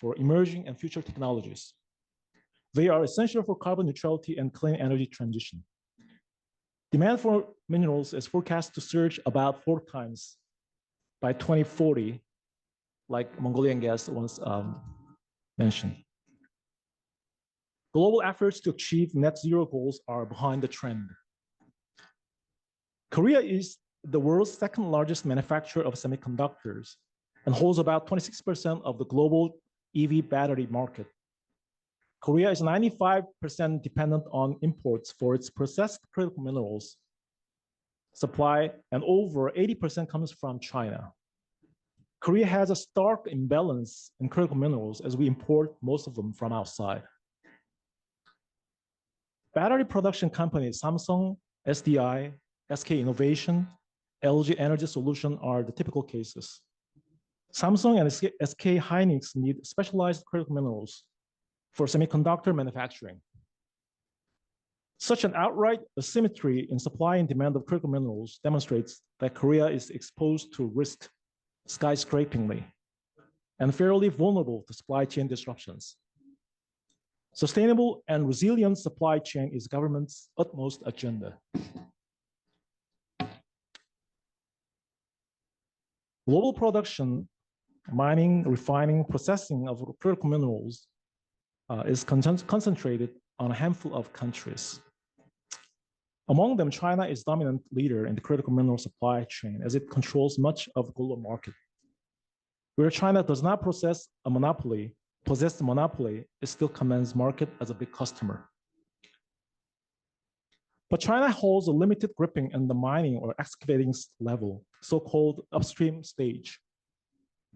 for emerging and future technologies. They are essential for carbon neutrality and clean energy transition. Demand for minerals is forecast to surge about 4 times by 2040, like Mongolian gas once mentioned. Global efforts to achieve net zero goals are behind the trend. Korea is the world's second largest manufacturer of semiconductors and holds about 26% of the global EV battery market. Korea is 95% dependent on imports for its processed critical minerals supply, and over 80% comes from China. Korea has a stark imbalance in critical minerals as we import most of them from outside. Battery production companies Samsung, SDI, SK Innovation, LG Energy Solution are the typical cases. Samsung and SK Hynix need specialized critical minerals for semiconductor manufacturing. Such an outright asymmetry in supply and demand of critical minerals demonstrates that Korea is exposed to risk skyscrapingly and fairly vulnerable to supply chain disruptions. Sustainable and resilient supply chain is government's utmost agenda. Global production, mining, refining, processing of critical minerals is concentrated on a handful of countries. Among them, China is dominant leader in the critical mineral supply chain as it controls much of the global market. Where China does not possess the monopoly, it still commands market as a big customer. But China holds a limited gripping in the mining or excavating level, so-called upstream stage.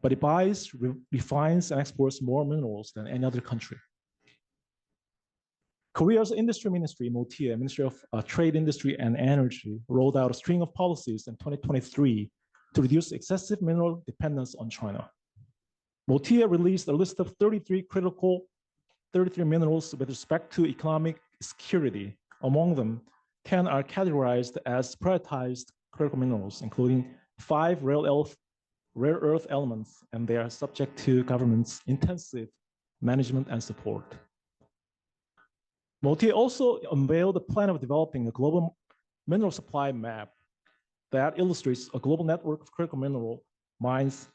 But it buys, refines, and exports more minerals than any other country. Korea's industry ministry, MOTIE, Ministry of Trade, Industry, and Energy, rolled out a string of policies in 2023 to reduce excessive mineral dependence on China. MOTIE released a list of 33 minerals with respect to economic security. Among them, 10 are categorized as prioritized critical minerals, including 5 rare earth elements, and they are subject to government's intensive management and support. MOTIE also unveiled a plan of developing a global mineral supply map that illustrates a global network of critical mineral mines,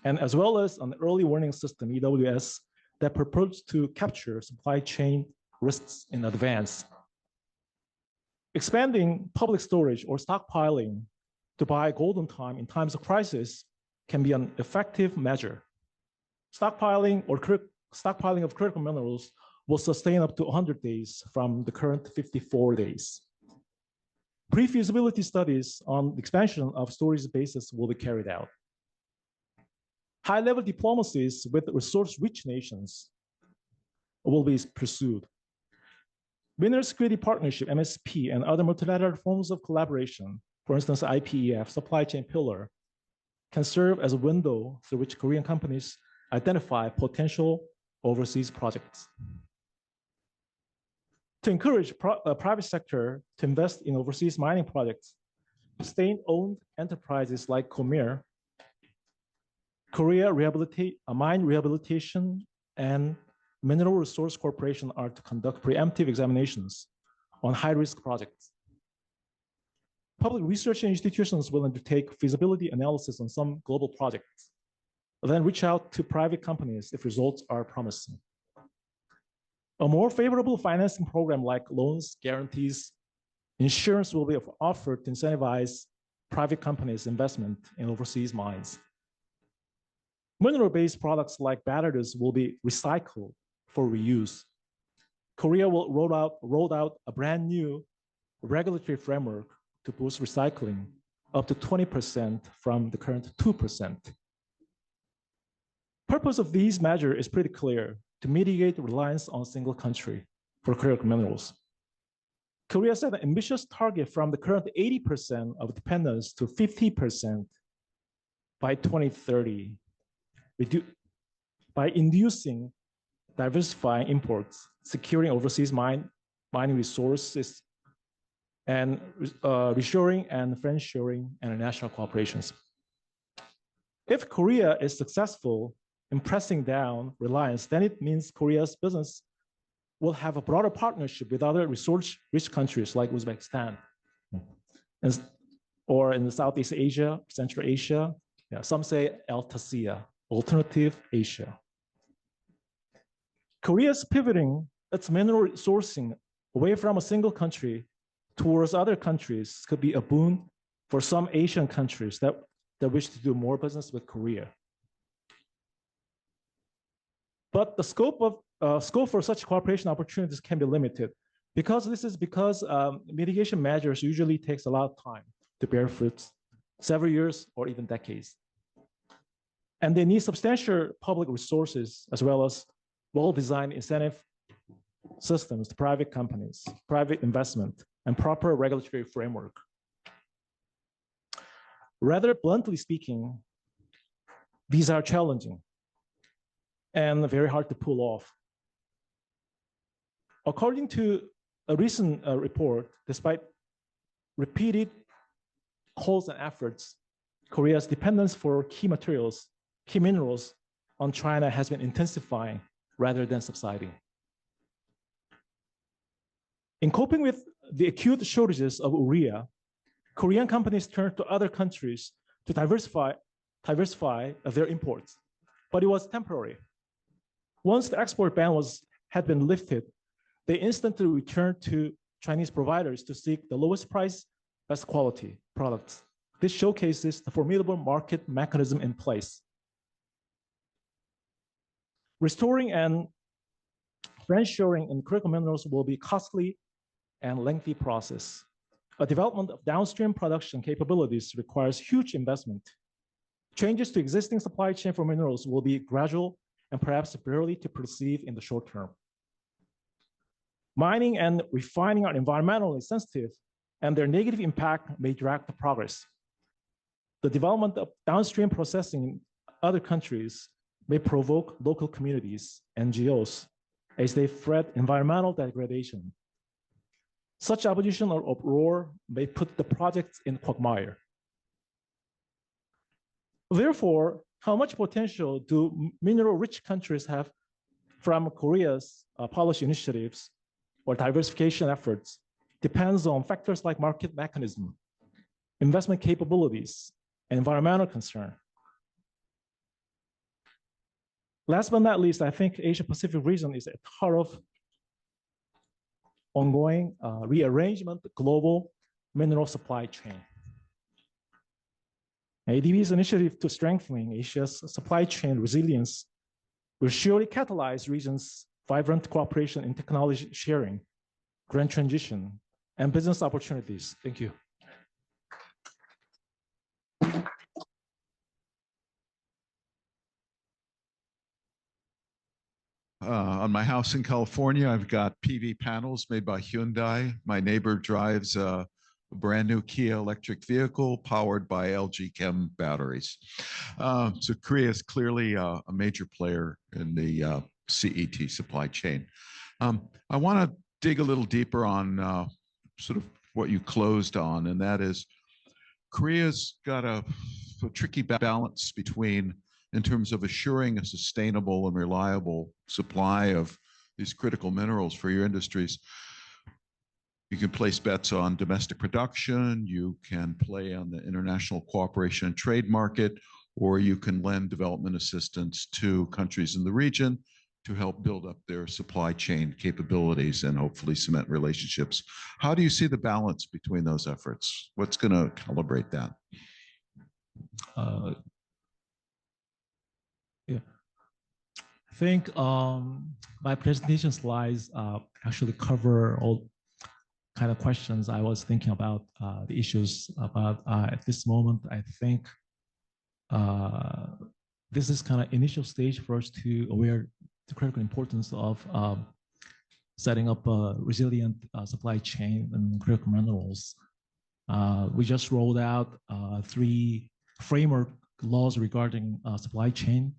and as well as an early warning system, EWS, that purports to capture supply chain risks in advance. Expanding public storage or stockpiling to buy golden time in times of crisis can be an effective measure. Stockpiling of critical minerals will sustain up to 100 days from the current 54 days. Pre-feasibility studies on the expansion of storage bases will be carried out. High-level diplomacies with resource-rich nations will be pursued. Mineral Security Partnership, MSP, and other multilateral forms of collaboration, for instance, IPEF, supply chain pillar, can serve as a window through which Korean companies identify potential overseas projects. To encourage private sector to invest in overseas mining projects, state-owned enterprises like Comer, Korea Mine Rehabilitation and Mineral Resource Corporation are to conduct preemptive examinations on high-risk projects. Public research institutions will undertake feasibility analysis on some global projects, then reach out to private companies if results are promising. A more favorable financing program like loans, guarantees, insurance will be offered to incentivize private companies' investment in overseas mines. Mineral-based products like batteries will be recycled for reuse. Korea will roll out a brand new regulatory framework to boost recycling up to 20% from the current 2%. Purpose of these measures is pretty clear: to mitigate reliance on a single country for critical minerals. Korea set an ambitious target from the current 80% of dependence to 50% by 2030, by inducing diversifying imports, securing overseas mining resources, and reshoring and friendshoring international cooperations. If Korea is successful in pressing down reliance, then it means Korea's business will have a broader partnership with other resource-rich countries like Uzbekistan, or in Southeast Asia, Central Asia. Yeah, some say Altasia, Alternative Asia. Korea's pivoting its mineral sourcing away from a single country towards other countries could be a boon for some Asian countries that wish to do more business with Korea. But the scope for such cooperation opportunities can be limited because mitigation measures usually takes a lot of time to bear fruits, several years or even decades. And they need substantial public resources as well as well-designed incentive systems to private companies, private investment, and proper regulatory framework. Rather bluntly speaking, these are challenging and very hard to pull off. According to a recent report, despite repeated calls and efforts, Korea's dependence for key materials, key minerals on China has been intensifying rather than subsiding. In coping with the acute shortages of urea, Korean companies turned to other countries to diversify their imports, but it was temporary. Once the export ban had been lifted, they instantly returned to Chinese providers to seek the lowest price, best quality products. This showcases the formidable market mechanism in place. Restoring and friendshoring in critical minerals will be costly and lengthy process. A development of downstream production capabilities requires huge investment. Changes to existing supply chain for minerals will be gradual and perhaps barely to perceive in the short term. Mining and refining are environmentally sensitive, and their negative impact may drag the progress. The development of downstream processing in other countries may provoke local communities, NGOs, as they fret environmental degradation. Such opposition or uproar may put the projects in quagmire. Therefore, how much potential do mineral-rich countries have from Korea's policy initiatives or diversification efforts depends on factors like market mechanism, investment capabilities, and environmental concern. Last but not least, I think Asia-Pacific region is at the heart of ongoing rearrangement of the global mineral supply chain. ADB's initiative to strengthening Asia's supply chain resilience will surely catalyze regions' vibrant cooperation in technology sharing, green transition, and business opportunities. Thank you. On my house in California, I've got PV panels made by Hyundai. My neighbor drives a brand new Kia electric vehicle powered by LG Chem batteries. So Korea is clearly a major player in the CET supply chain. I want to dig a little deeper on sort of what you closed on, and that is Korea's got a tricky balance between, in terms of assuring a sustainable and reliable supply of these critical minerals for your industries. You can place bets on domestic production, you can play on the international cooperation and trade market, or you can lend development assistance to countries in the region to help build up their supply chain capabilities and hopefully cement relationships. How do you see the balance between those efforts? What's going to calibrate that? Yeah, I think my presentation slides actually cover all kind of questions I was thinking about, the issues about at this moment. I think this is kind of initial stage for us to aware the critical importance of setting up a resilient supply chain and critical minerals. We just rolled out 3 framework laws regarding supply chain.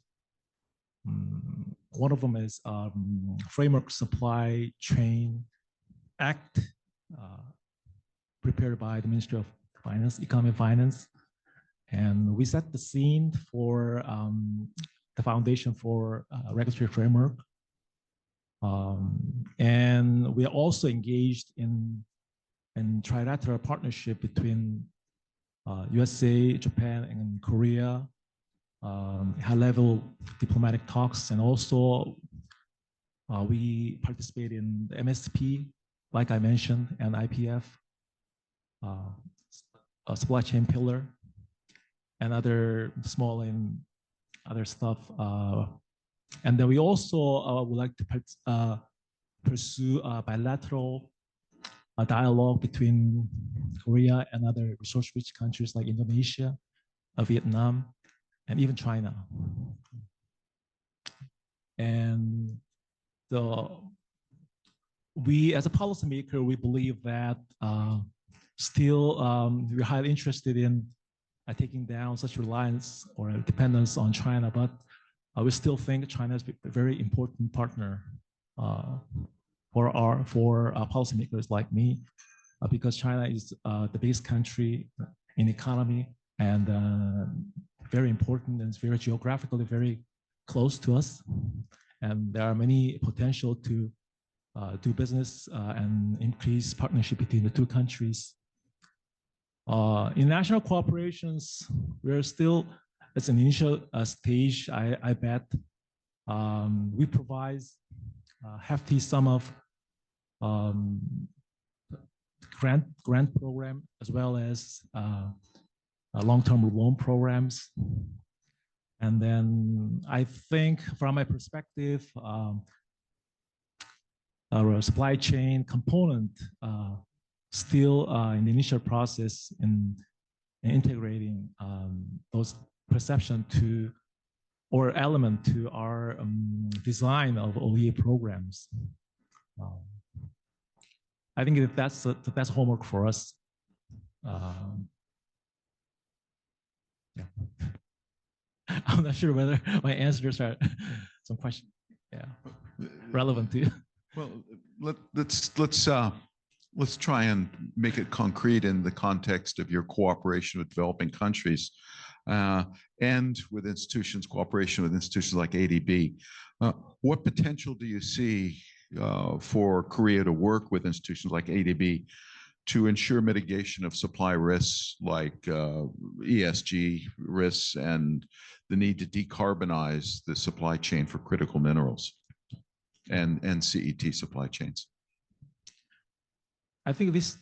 One of them is Framework Supply Chain Act, prepared by the Ministry of Finance, Economy and Finance. And we set the scene for the foundation for regulatory framework. And we are also engaged in trilateral partnership between USA, Japan, and Korea, high-level diplomatic talks, and also we participate in the MSP, like I mentioned, and IPF, a supply chain pillar, and other small and other stuff. And then we also would like to pursue a bilateral dialogue between Korea and other resource-rich countries like Indonesia, Vietnam, and even China. And we, as a policymaker, we believe that still we're highly interested in taking down such reliance or dependence on China, but we still think China is a very important partner for policymakers like me, because China is the biggest country in economy and very important, and it's very geographically very close to us. And there are many potential to do business and increase partnership between the two countries. International cooperations, we're still, it's an initial stage, I bet. We provide a hefty sum of grant program, as well as long-term loan programs. And then I think from my perspective, our supply chain component still in the initial process in integrating those perception to or element to our design of ODA programs. I think that's homework for us. Yeah. I'm not sure whether my answers are some question, yeah, relevant to you. Well, let's try and make it concrete in the context of your cooperation with developing countries and with institutions, cooperation with institutions like ADB. What potential do you see for Korea to work with institutions like ADB to ensure mitigation of supply risks like ESG risks and the need to decarbonize the supply chain for critical minerals and CET supply chains? I think this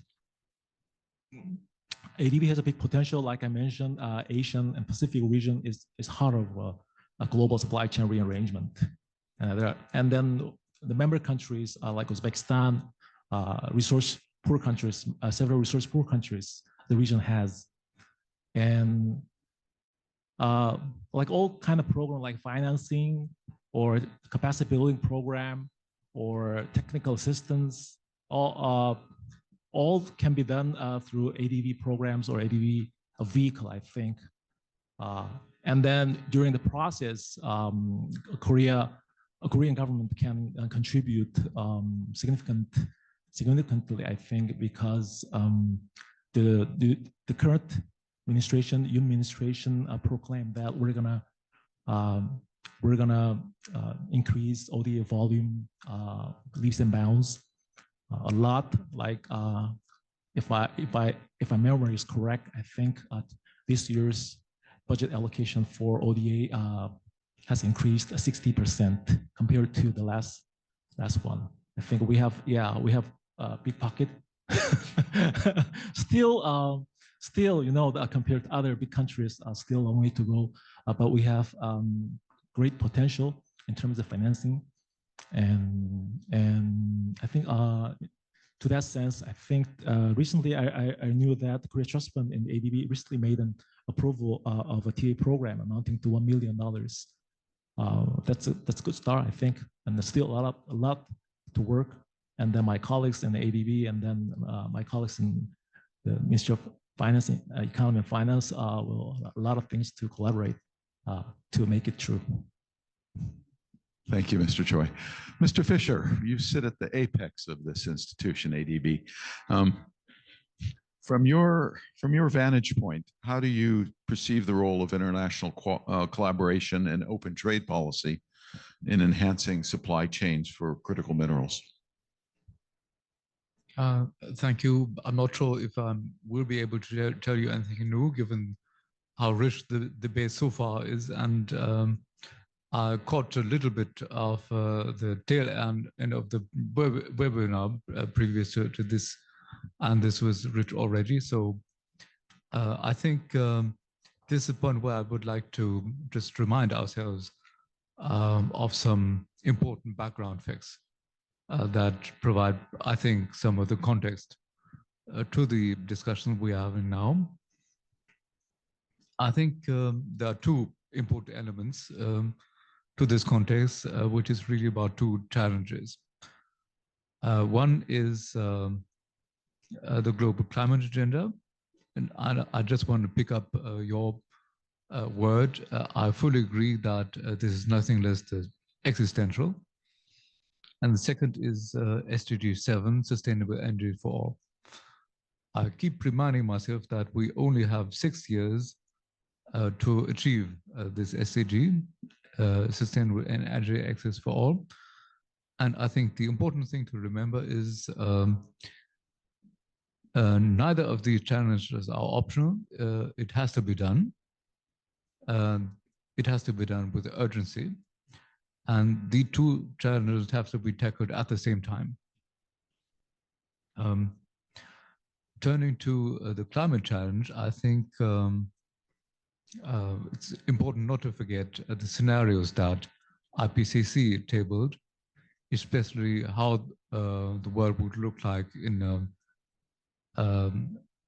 ADB has a big potential. Like I mentioned, Asian and Pacific region is heart of a global supply chain rearrangement. And then the member countries like Uzbekistan, resource poor countries, several resource poor countries the region has. And like all kind of program like financing or capacity building program or technical assistance, all can be done through ADB programs or ADB vehicle, I think. And then during the process, Korean government can contribute significantly, I think, because the current administration, Yoon administration, proclaimed that we're gonna increase ODA volume leaps and bounds a lot. Like if my memory is correct, I think this year's budget allocation for ODA has increased 60% compared to the last one. I think we have a big pocket. Still, you know, compared to other big countries, still a long way to go. But we have great potential in terms of financing, and I think to that sense, I think recently I knew that Korea Trust Fund and ADB recently made an approval of a TA program amounting to $1 million. That's a good start, I think, and there's still a lot to work. And then my colleagues in the ADB, and then my colleagues in the Ministry of Finance, Economy and Finance, will a lot of things to collaborate to make it true. Thank you, Mr. Choi. Mr. Fisher, you sit at the apex of this institution, ADB. From your vantage point, how do you perceive the role of international collaboration and open trade policy in enhancing supply chains for critical minerals? Thank you. I'm not sure if I will be able to tell you anything new, given how rich the debate so far is. And I caught a little bit of the tail end of the webinar previous to this, and this was rich already. So I think this is a point where I would like to just remind ourselves of some important background facts that provide, I think, some of the context to the discussion we are having now. I think there are two important elements to this context, which is really about two challenges. One is the global climate agenda. And I just want to pick up your word. I fully agree that this is nothing less than existential. And the second is SDG 7, Sustainable Energy for All. I keep reminding myself that we only have 6 years to achieve this SDG, Sustainable Energy Access for All. And I think the important thing to remember is neither of these challenges are optional. It has to be done. It has to be done with urgency. And the two challenges have to be tackled at the same time. Turning to the climate challenge, I think it's important not to forget the scenarios that IPCC tabled, especially how the world would look like in a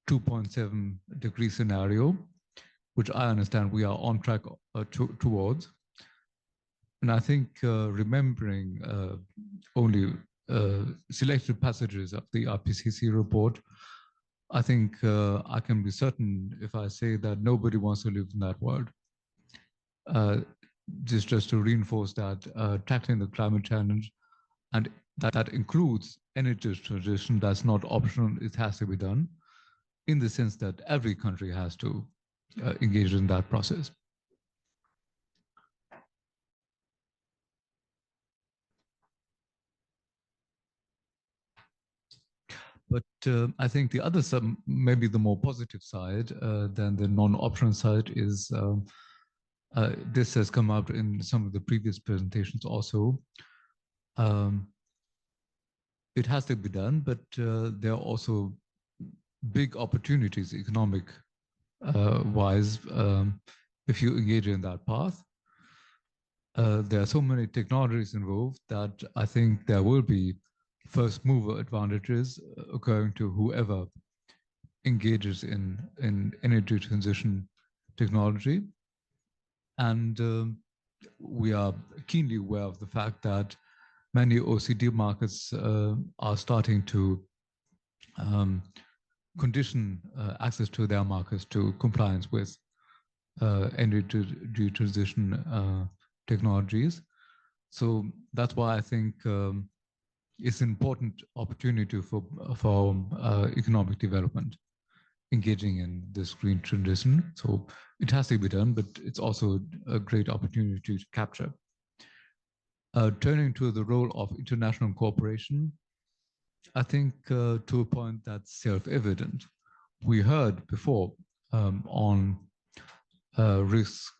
2.7 degree scenario, which I understand we are on track towards. And I think remembering only selected passages of the IPCC report, I think I can be certain if I say that nobody wants to live in that world. Just to reinforce that tackling the climate challenge, and that includes energy transition, that's not optional, it has to be done, in the sense that every country has to engage in that process. But I think the other side, maybe the more positive side than the non-optional side, is this has come out in some of the previous presentations also. It has to be done, but there are also big opportunities economic wise if you engage in that path. There are so many technologies involved that I think there will be first mover advantages occurring to whoever engages in energy transition technology. And we are keenly aware of the fact that many OECD markets are starting to condition access to their markets to compliance with energy transition technologies. So that's why I think it's an important opportunity for economic development, engaging in this green transition. So it has to be done, but it's also a great opportunity to capture. Turning to the role of international cooperation, I think to a point that's self-evident. We heard before on risks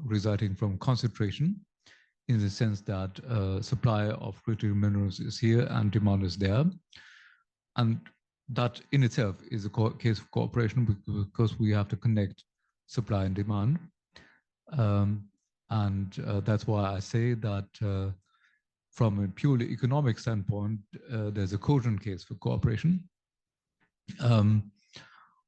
resulting from concentration, in the sense that supply of critical minerals is here and demand is there. And that in itself is a case of cooperation, because we have to connect supply and demand. That's why I say that from a purely economic standpoint, there's a cogent case for cooperation.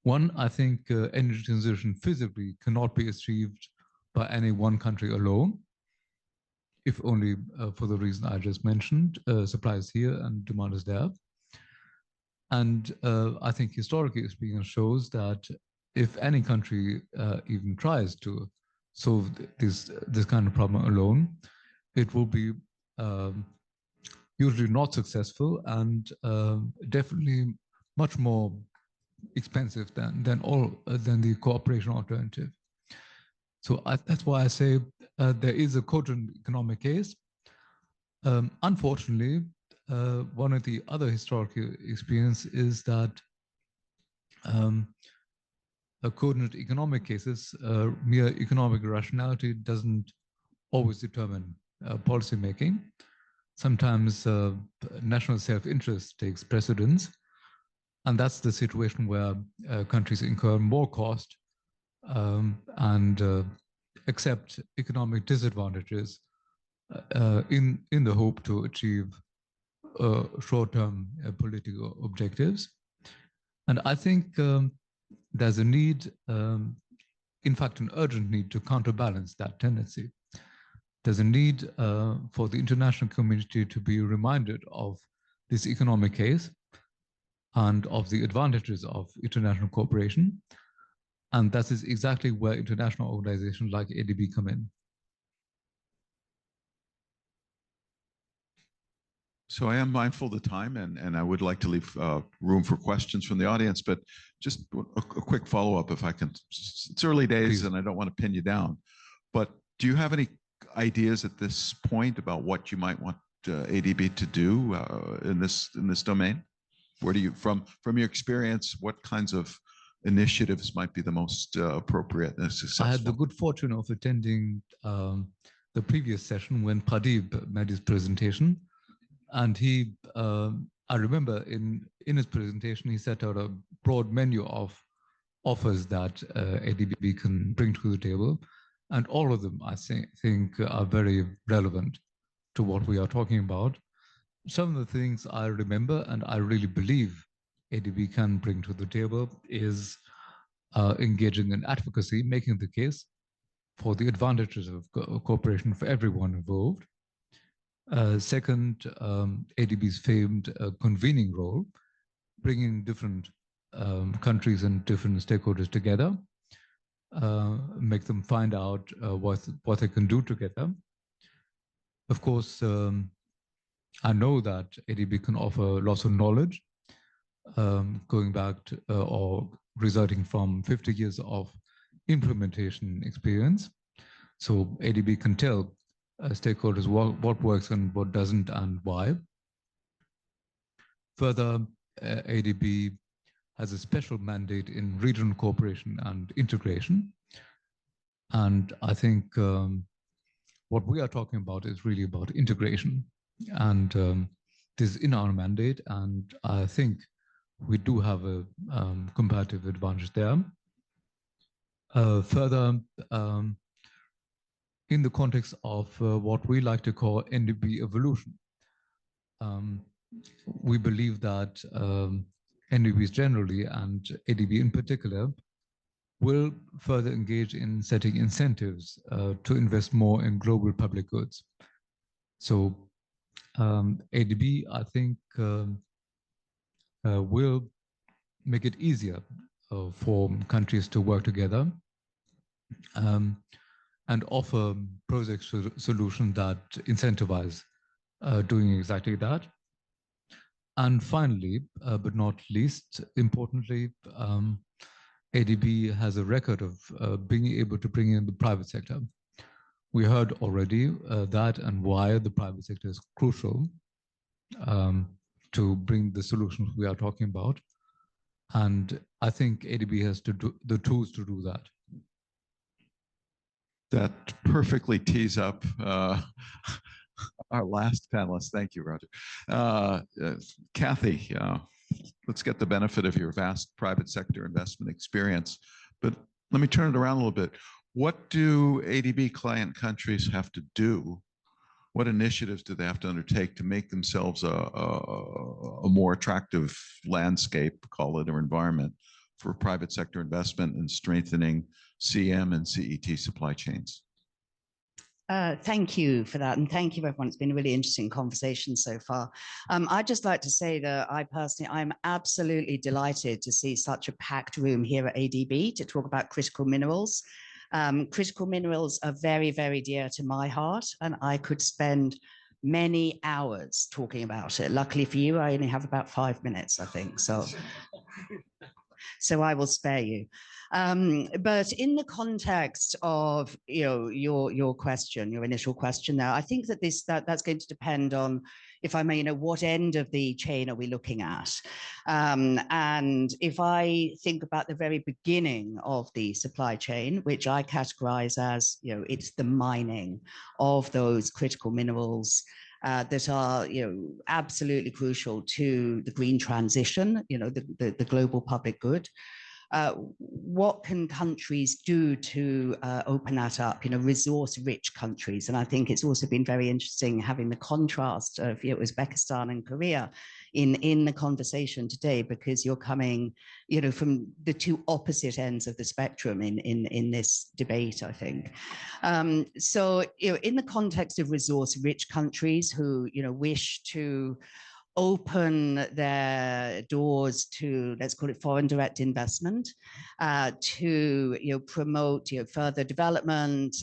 One, I think energy transition physically cannot be achieved by any one country alone, if only for the reason I just mentioned, supply is here and demand is there. And I think historically experience shows that if any country even tries to solve this kind of problem alone, it will be usually not successful and definitely much more expensive than the cooperation alternative. So that's why I say there is a cogent economic case. Unfortunately, one of the other historical experience is that a cogent economic cases, mere economic rationality doesn't always determine policy making. Sometimes national self-interest takes precedence, and that's the situation where countries incur more cost and accept economic disadvantages in the hope to achieve short-term political objectives. And I think there's a need, in fact, an urgent need to counterbalance that tendency. There's a need for the international community to be reminded of this economic case and of the advantages of international cooperation. And that is exactly where international organizations like ADB come in. So I am mindful of the time, and I would like to leave room for questions from the audience, but just a quick follow-up if I can. It's early days Please. and I don't want to pin you down, but do you have any ideas at this point about what you might want ADB to do in this domain? Where do you, from your experience, what kinds of initiatives might be the most appropriate and successful? I had the good fortune of attending the previous session when Pradeep made his presentation. And he, I remember in his presentation, he set out a broad menu of offers that ADB can bring to the table. And all of them, I think are very relevant to what we are talking about. Some of the things I remember and I really believe ADB can bring to the table is engaging in advocacy, making the case for the advantages of cooperation for everyone involved. Second, ADB's famed convening role, bringing different countries and different stakeholders together, make them find out what they can do together. Of course, I know that ADB can offer lots of knowledge, going back to, or resulting from 50 years of implementation experience. So ADB can tell stakeholders what works and what doesn't and why. Further, ADB has a special mandate in regional cooperation and integration. And I think what we are talking about is really about integration. And this is in our mandate, and I think we do have a comparative advantage there. Further, in the context of what we like to call NDB evolution, we believe that NDBs generally and ADB in particular will further engage in setting incentives to invest more in global public goods. So ADB, I think, will make it easier for countries to work together and offer project solutions that incentivize doing exactly that. And finally, but not least importantly, ADB has a record of being able to bring in the private sector. We heard already that and why the private sector is crucial to bring the solutions we are talking about. And I think ADB has to do the tools to do that. That perfectly tees up our last panelist. Thank you, Roger. Kathy, let's get the benefit of your vast private sector investment experience. But let me turn it around a little bit. What do ADB client countries have to do? What initiatives do they have to undertake to make themselves a more attractive landscape, call it, or environment for private sector investment and strengthening CM and CET supply chains? Thank you for that. And thank you, everyone. It's been a really interesting conversation so far. I'd just like to say that I'm absolutely delighted to see such a packed room here at ADB to talk about critical minerals. Critical minerals are very, very dear to my heart, and I could spend many hours talking about it. Luckily for you, I only have about 5 minutes, I think. So I will spare you. But in the context of your question, your initial question now, I think that that's going to depend on, if I may, what end of the chain are we looking at? And if I think about the very beginning of the supply chain, which I categorize as, it's the mining of those critical minerals that are, absolutely crucial to the green transition, the global public good. What can countries do to open that up, resource-rich countries? And I think it's also been very interesting having the contrast of Uzbekistan and Korea in the conversation today, because you're coming, from the two opposite ends of the spectrum in this debate, I think. So, in the context of resource-rich countries who, wish to open their doors to, let's call it foreign direct investment, to promote further development,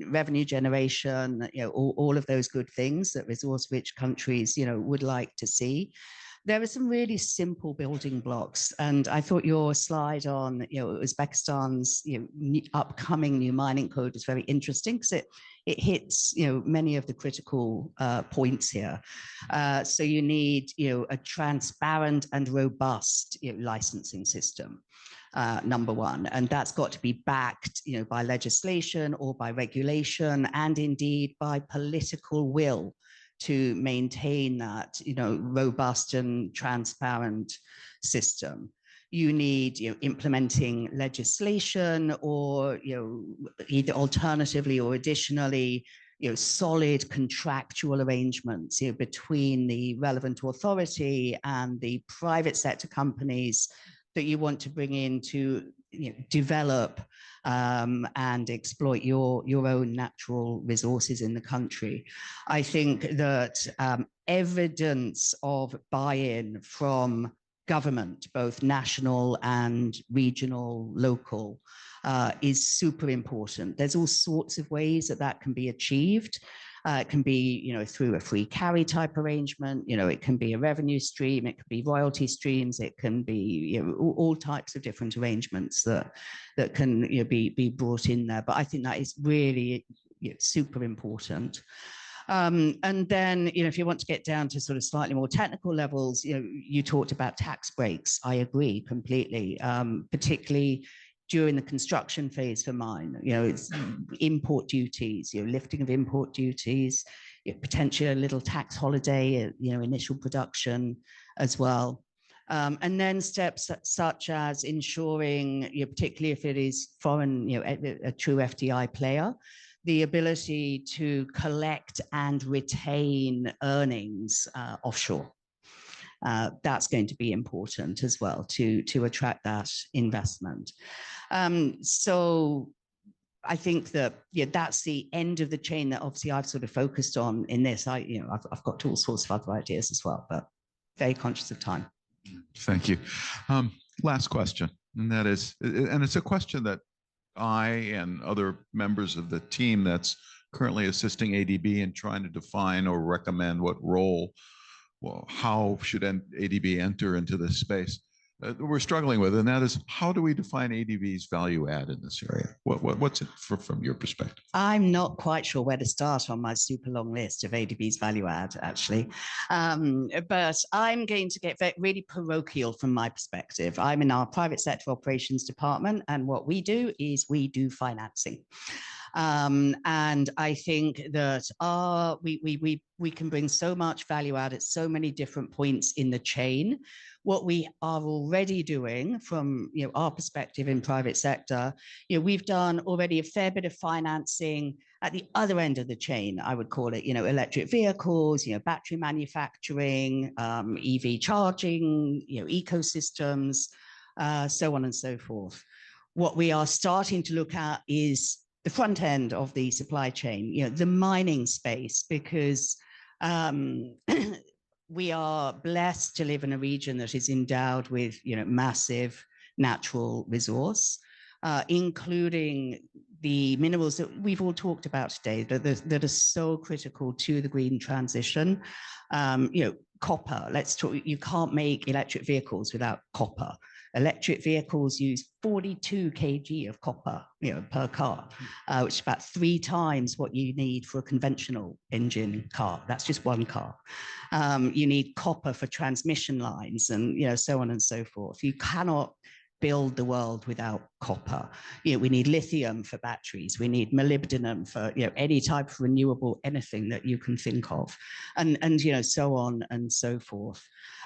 revenue generation, all of those good things that resource-rich countries would like to see. There are some really simple building blocks, and I thought your slide on Uzbekistan's upcoming new mining code is very interesting because it hits many of the critical points here. So you need a transparent and robust licensing system. Number one, and that's got to be backed by legislation or by regulation, and indeed by political will to maintain that robust and transparent system. You need implementing legislation, or either alternatively or additionally solid contractual arrangements between the relevant authority and the private sector companies that you want to bring in to develop and exploit your own natural resources in the country. I think that evidence of buy-in from government, both national and regional, local, is super important. There's all sorts of ways that can be achieved. It can be, through a free carry type arrangement. It can be a revenue stream. It can be royalty streams. It can be, all types of different arrangements that can be brought in there. But I think that is really super important. And then, if you want to get down to sort of slightly more technical levels, you talked about tax breaks. I agree completely, particularly during the construction phase for mine. It's import duties, lifting of import duties, potentially a little tax holiday, initial production as well. And then steps such as ensuring, particularly if it is foreign, a true FDI player, the ability to collect and retain earnings offshore. That's going to be important as well to attract that investment. So I think that that's the end of the chain that obviously I've sort of focused on in this. I've got all sorts of other ideas as well, but very conscious of time. Thank you. Last question, and that is, and it's a question that I and other members of the team that's currently assisting ADB in trying to define or recommend what role, well, how should ADB enter into this space, we're struggling with, and that is, how do we define ADB's value add in this area? What's it from your perspective? I'm not quite sure where to start on my super long list of ADB's value add, actually. But I'm going to get really parochial from my perspective. I'm in our private sector operations department, and what we do is we do financing. And I think that we can bring so much value add at so many different points in the chain. What we are already doing from our perspective in private sector, we've done already a fair bit of financing at the other end of the chain, I would call it, electric vehicles, battery manufacturing, EV charging, ecosystems, so on and so forth. What we are starting to look at is the front end of the supply chain, the mining space, because we are blessed to live in a region that is endowed with, massive natural resource, including the minerals that we've all talked about today that are so critical to the green transition. Copper, let's talk, you can't make electric vehicles without copper. Electric vehicles use 42 kg of copper, per car, which is about 3 times what you need for a conventional engine car. That's just one car. You need copper for transmission lines, and so on and so forth. You cannot build the world without copper. We need lithium for batteries. We need molybdenum for any type of renewable anything that you can think of, and so on and so forth.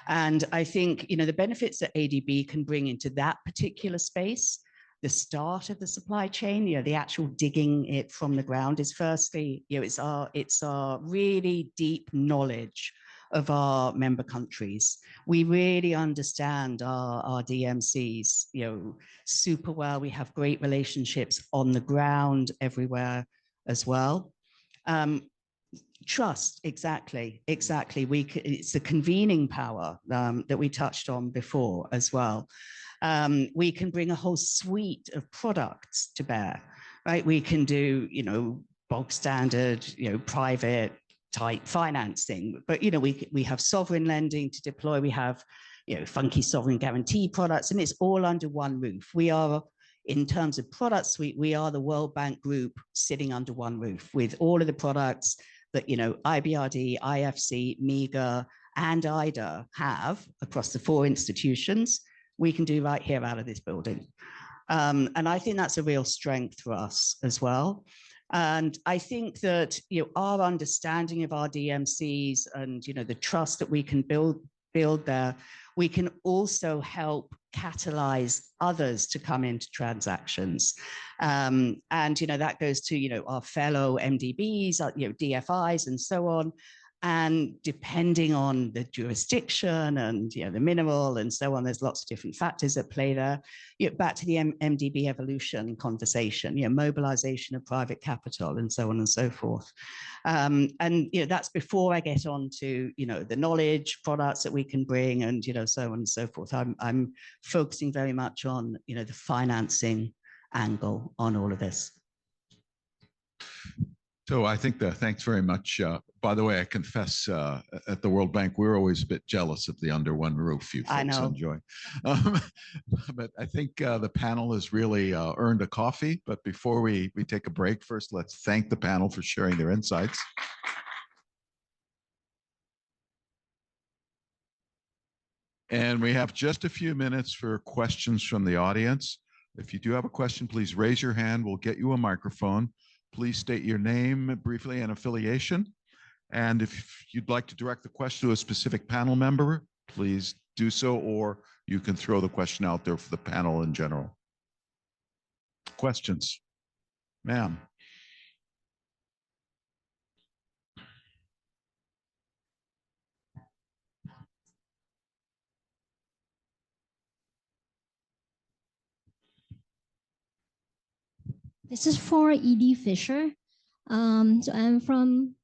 And I think the benefits that ADB can bring into that particular space, the start of the supply chain, the actual digging it from the ground, is firstly, it's our really deep knowledge of our member countries. We really understand our DMCs, super well. We have great relationships on the ground everywhere as well. Trust, exactly. It's the convening power that we touched on before as well. We can bring a whole suite of products to bear, right? We can do, bog standard, private type financing, but we have sovereign lending to deploy. We have, funky sovereign guarantee products, and it's all under one roof. We are, in terms of product suite, we are the World Bank Group sitting under one roof with all of the products that, IBRD, IFC, MEGA, and IDA have across the 4 institutions. We can do right here out of this building. And I think that's a real strength for us as well. And I think that, our understanding of our DMCs and, the trust that we can build there, we can also help catalyze others to come into transactions. And, that goes to, our fellow MDBs, DFIs and so on. And depending on the jurisdiction and the mineral and so on, there's lots of different factors at play there. Back to the MDB evolution conversation, mobilization of private capital and so on and so forth. And that's before I get on to the knowledge products that we can bring and so on and so forth. I'm focusing very much on the financing angle on all of this. So I think that thanks very much. By the way, I confess at the World Bank, we're always a bit jealous of the under one roof you folks enjoy. But I think the panel has really earned a coffee. But before we take a break, first, let's thank the panel for sharing their insights. And we have just a few minutes for questions from the audience. If you do have a question, please raise your hand. We'll get you a microphone. Please state your name briefly and affiliation. And if you'd like to direct the question to a specific panel member, please do so, or you can throw the question out there for the panel in general. Questions? Ma'am. This is for E.D. Fisher. So I'm from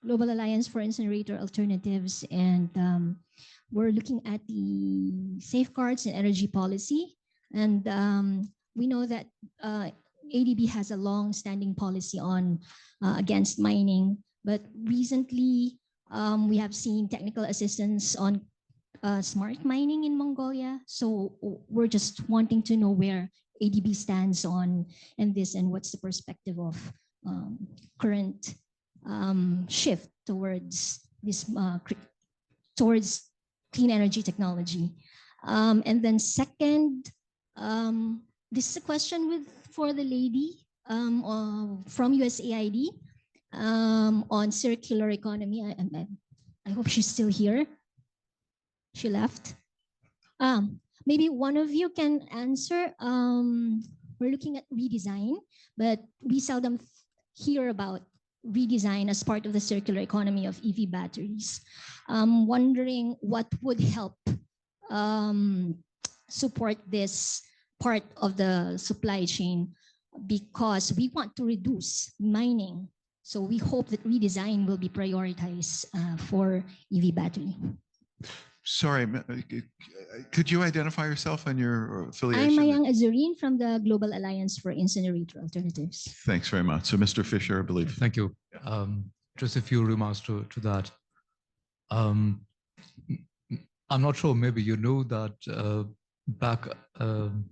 Global Alliance for Incinerator Alternatives, and we're looking at the safeguards and energy policy. And we know that ADB has a long-standing policy on against mining, but recently we have seen technical assistance on smart mining in Mongolia. So we're just wanting to know where ADB stands on and this, and what's the perspective of current shift towards this towards clean energy technology. And then second, this is a question for the lady from USAID on circular economy. I hope she's still here. She left. Maybe one of you can answer. We're looking at redesign, but we seldom hear about redesign as part of the circular economy of EV batteries. Wondering what would help support this part of the supply chain, because we want to reduce mining. So we hope that redesign will be prioritized for EV battery. Sorry, could you identify yourself and your affiliation? I'm Mayang Azurin from the Global Alliance for Incinerator Alternatives. Thanks very much. So Mr. Fisher, I believe. Thank you. Just a few remarks to that. I'm not sure, maybe you know that back,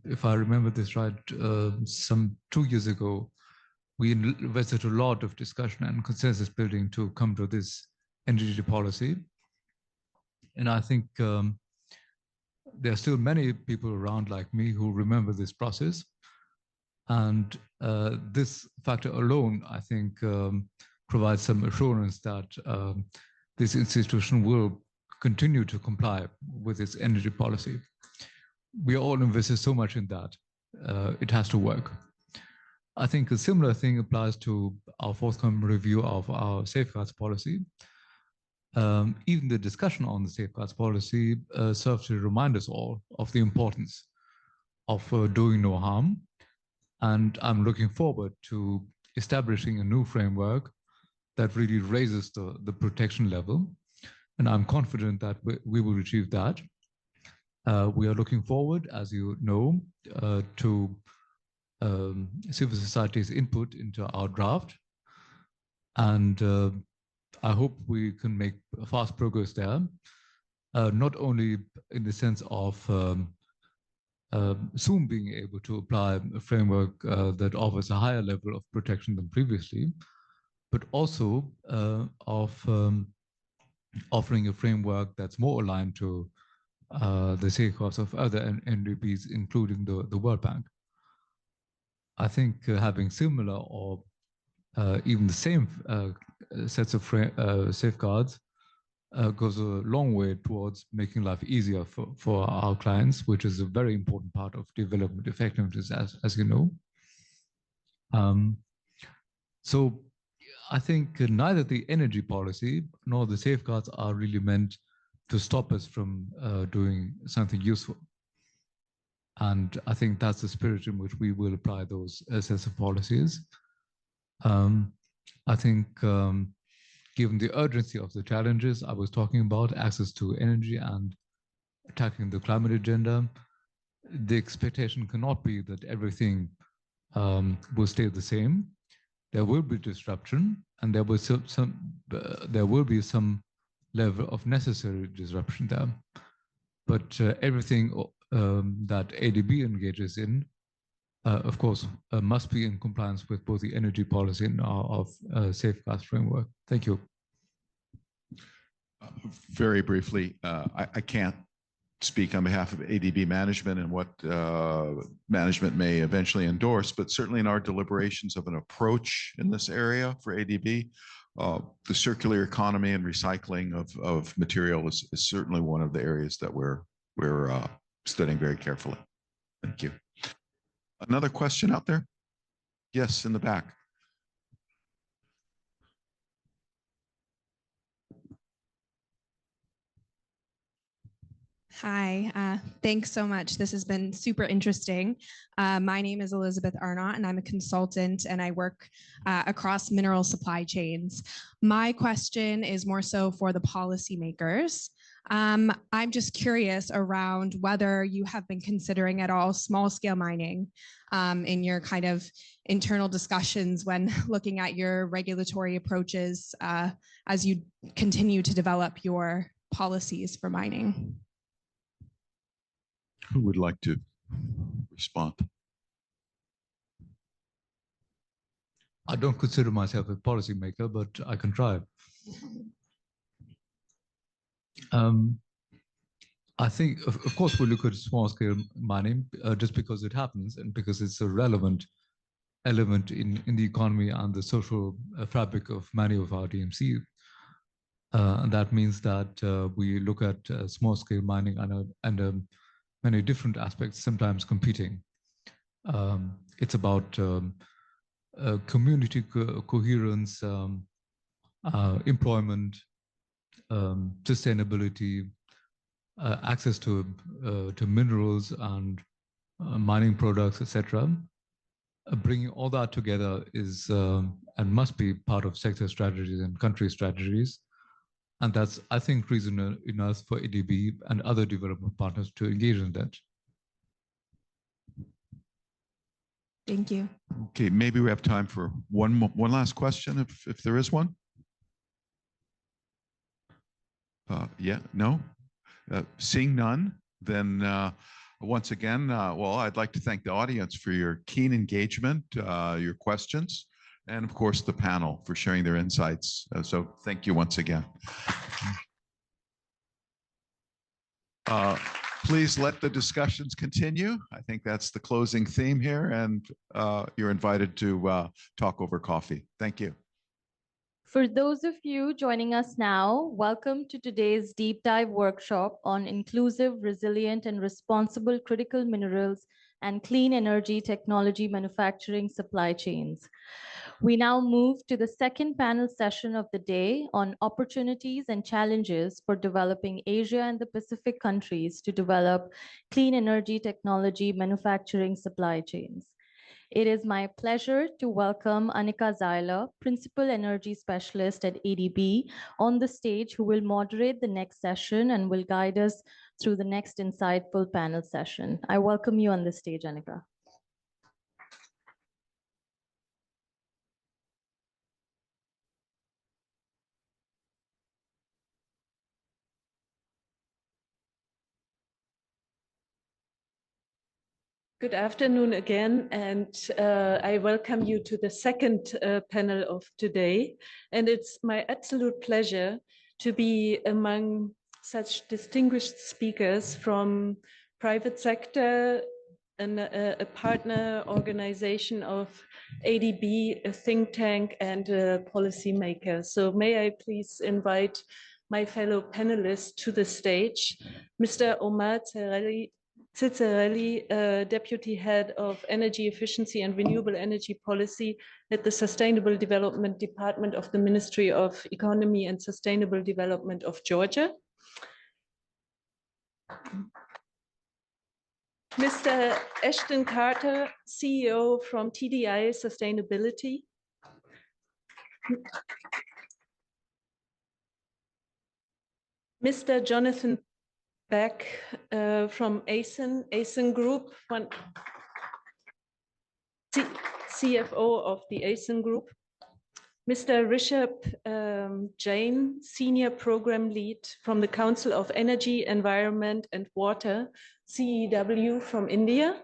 if I remember this right, some 2 years ago, we invested a lot of discussion and consensus building to come to this energy policy. And I think there are still many people around like me who remember this process. And this factor alone, I think, provides some assurance that this institution will continue to comply with its energy policy. We all invested so much in that. It has to work. I think a similar thing applies to our forthcoming review of our safeguards policy. Even the discussion on the safeguards policy serves to remind us all of the importance of doing no harm. And I'm looking forward to establishing a new framework that really raises the protection level. And I'm confident that we will achieve that. We are looking forward, as you know, to civil society's input into our draft. And I hope we can make fast progress there, not only in the sense of soon being able to apply a framework that offers a higher level of protection than previously, but also of offering a framework that's more aligned to the safeguards of other NDPs, including the World Bank. I think having similar or even the same sets of safeguards goes a long way towards making life easier for our clients, which is a very important part of development effectiveness, as you know. So I think neither the energy policy nor the safeguards are really meant to stop us from doing something useful. And I think that's the spirit in which we will apply those sets of policies. I think given the urgency of the challenges I was talking about, access to energy and tackling the climate agenda, the expectation cannot be that everything will stay the same. There will be disruption, and there will be some level of necessary disruption there. But everything that ADB engages in, of course, must be in compliance with both the energy policy and our safeguards framework. Thank you. Very briefly, I can't speak on behalf of ADB management and what management may eventually endorse, but certainly in our deliberations of an approach in this area for ADB, the circular economy and recycling of material is certainly one of the areas that we're studying very carefully. Thank you. Another question out there? Yes, in the back. Hi, thanks so much. This has been super interesting. My name is Elizabeth Arnott, and I'm a consultant, and I work across mineral supply chains. My question is more so for the policymakers. I'm just curious around whether you have been considering at all small-scale mining in your kind of internal discussions when looking at your regulatory approaches as you continue to develop your policies for mining. Who would like to respond? I don't consider myself a policymaker, but I can try. I think, of course, we look at small-scale mining just because it happens and because it's a relevant element in the economy and the social fabric of many of our DMC. And that means that we look at small-scale mining and many different aspects, sometimes competing. It's about community coherence, employment, sustainability, access to minerals and mining products, etc. Bringing all that together is and must be part of sector strategies and country strategies. And that's, I think, reason enough for ADB and other development partners to engage in that. Thank you. Okay, maybe we have time for one last question, if there is one. Yeah, no? Seeing none, then once again, well, I'd like to thank the audience for your keen engagement, your questions, and of course the panel for sharing their insights. So thank you once again. Please let the discussions continue. I think that's the closing theme here, and you're invited to talk over coffee. Thank you. For those of you joining us now, welcome to today's deep dive workshop on inclusive, resilient, and responsible critical minerals and clean energy technology manufacturing supply chains. We now move to the second panel session of the day on opportunities and challenges for developing Asia and the Pacific countries to develop clean energy technology manufacturing supply chains. It is my pleasure to welcome Annika Zeiler, Principal Energy Specialist at ADB, on the stage, who will moderate the next session and will guide us through the next insightful panel session. I welcome you on the stage, Annika. Good afternoon again, and I welcome you to the second panel of today. And it's my absolute pleasure to be among such distinguished speakers from private sector and a partner organization of ADB, a think tank, and a policymaker. So may I please invite my fellow panelists to the stage, Mr. Omar Ciccarelli, Deputy Head of Energy Efficiency and Renewable Energy Policy at the Sustainable Development Department of the Ministry of Economy and Sustainable Development of Georgia. Mr. Ashton Carter, CEO from TDI Sustainability. Mr. Jonathan Beck from ASEN Group, CFO of the ASEN Group. Mr. Rishabh Jain, Senior Program Lead from the Council of Energy, Environment and Water, CEW from India.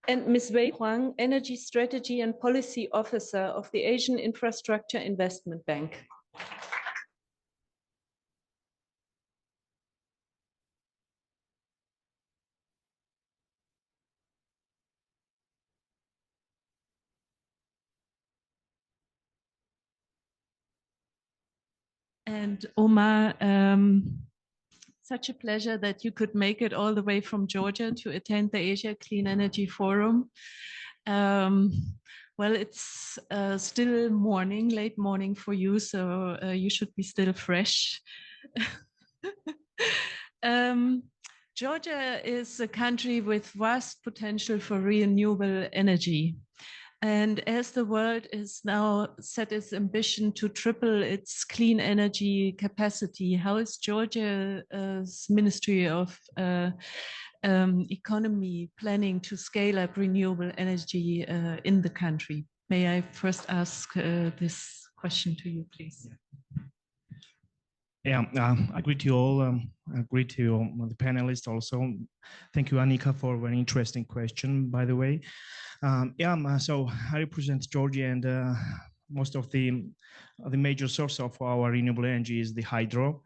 And Ms. Wei Huang, Energy Strategy and Policy Officer of the Asian Infrastructure Investment Bank. And Omar, such a pleasure that you could make it all the way from Georgia to attend the Asia Clean Energy Forum. Well, it's still morning, late morning for you, so you should be still fresh. Georgia is a country with vast potential for renewable energy. And as the world is now set its ambition to triple its clean energy capacity, how is Georgia's Ministry of Economy planning to scale up renewable energy in the country? May I first ask this question to you, please? Yeah, I greet you all. I greet you, the panelists also. Thank you, Annika, for a very interesting question, by the way. So I represent Georgia, and most of the major source of our renewable energy is the hydro.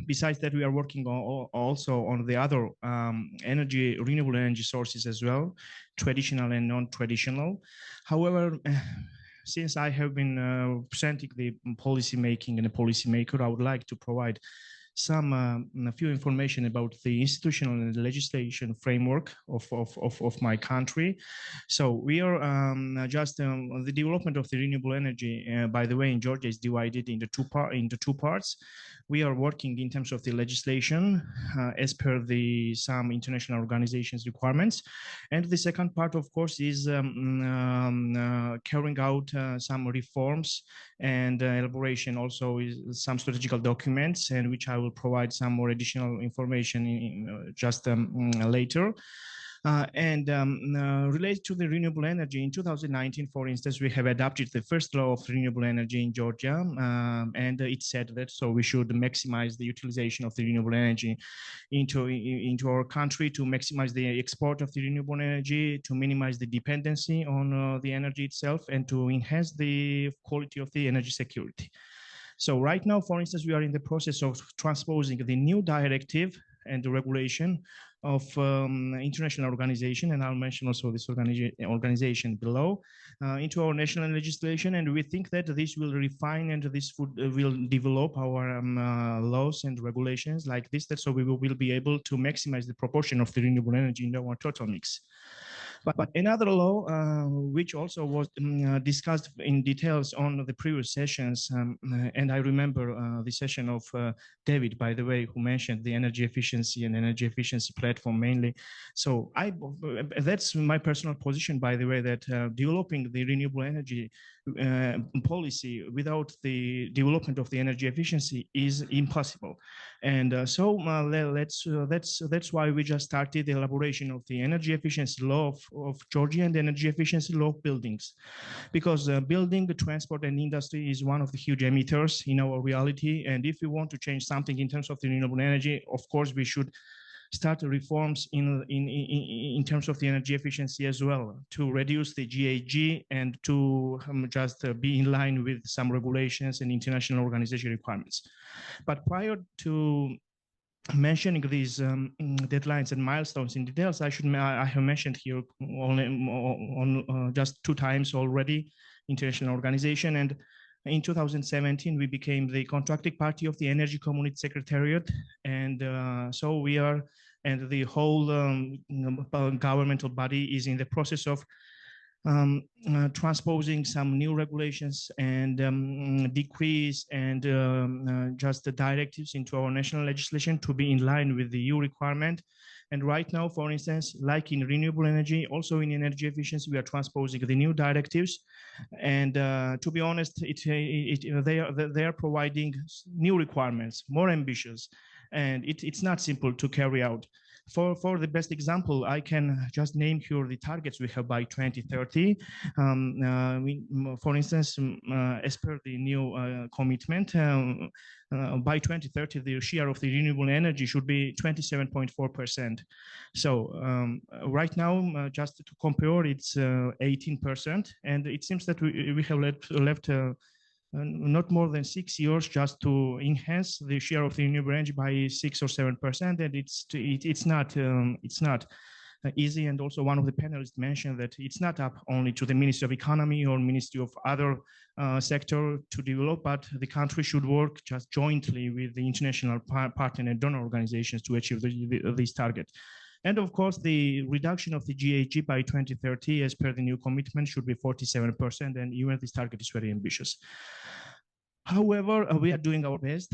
Besides that, we are working also on the other renewable energy sources as well, traditional and non-traditional. However, since I have been presenting the policy making and a policymaker, I would like to provide a few information about the institutional and legislation framework of my country. So we are the development of the renewable energy, by the way, in Georgia is divided into two parts. We are working in terms of the legislation as per some international organizations requirements. And the second part, of course, is carrying out some reforms and elaboration also is some strategical documents, and which I will provide some more additional information just later. Related to the renewable energy, in 2019, for instance, we have adopted the first law of renewable energy in Georgia, and it said that so we should maximize the utilization of the renewable energy into our country, to maximize the export of the renewable energy, to minimize the dependency on the energy itself, and to enhance the quality of the energy security. So right now, for instance, we are in the process of transposing the new directive and the regulation of international organization, and I'll mention also this organization below, into our national legislation. And we think that this will refine and this will develop our laws and regulations like this, that so we will be able to maximize the proportion of the renewable energy in our total mix. But another law, which also was discussed in details on the previous sessions, and I remember the session of David, by the way, who mentioned the energy efficiency and energy efficiency platform mainly. So that's my personal position, by the way, that developing the renewable energy policy without the development of the energy efficiency is impossible. And that's why we just started the elaboration of the energy efficiency law of Georgia and the energy efficiency law of buildings, because building, the transport and industry is one of the huge emitters in our reality. And if we want to change something in terms of the renewable energy, of course, we should start reforms in terms of the energy efficiency as well, to reduce the GHG and to just be in line with some regulations and international organization requirements. But prior to mentioning these deadlines and milestones in details, I have mentioned here on just 2 times already international organization. And in 2017, we became the contracting party of the Energy Community Secretariat. And so we are, and the whole governmental body is in the process of transposing some new regulations and decrees and just the directives into our national legislation to be in line with the EU requirement. And right now, for instance, like in renewable energy, also in energy efficiency, we are transposing the new directives. And to be honest, they are providing new requirements, more ambitious, and it's not simple to carry out. For the best example, I can just name here the targets we have by 2030. For instance, as per the new commitment, by 2030, the share of the renewable energy should be 27.4%. So right now, just to compare, it's 18%. And it seems that we have left not more than 6 years just to enhance the share of the renewable energy by 6 or 7%, and it's not easy. And also, one of the panelists mentioned that it's not up only to the Ministry of Economy or Ministry of other sector to develop, but the country should work just jointly with the international partner and donor organizations to achieve this target. And of course, the reduction of the GHG by 2030, as per the new commitment, should be 47%, and even this target is very ambitious. However, we are doing our best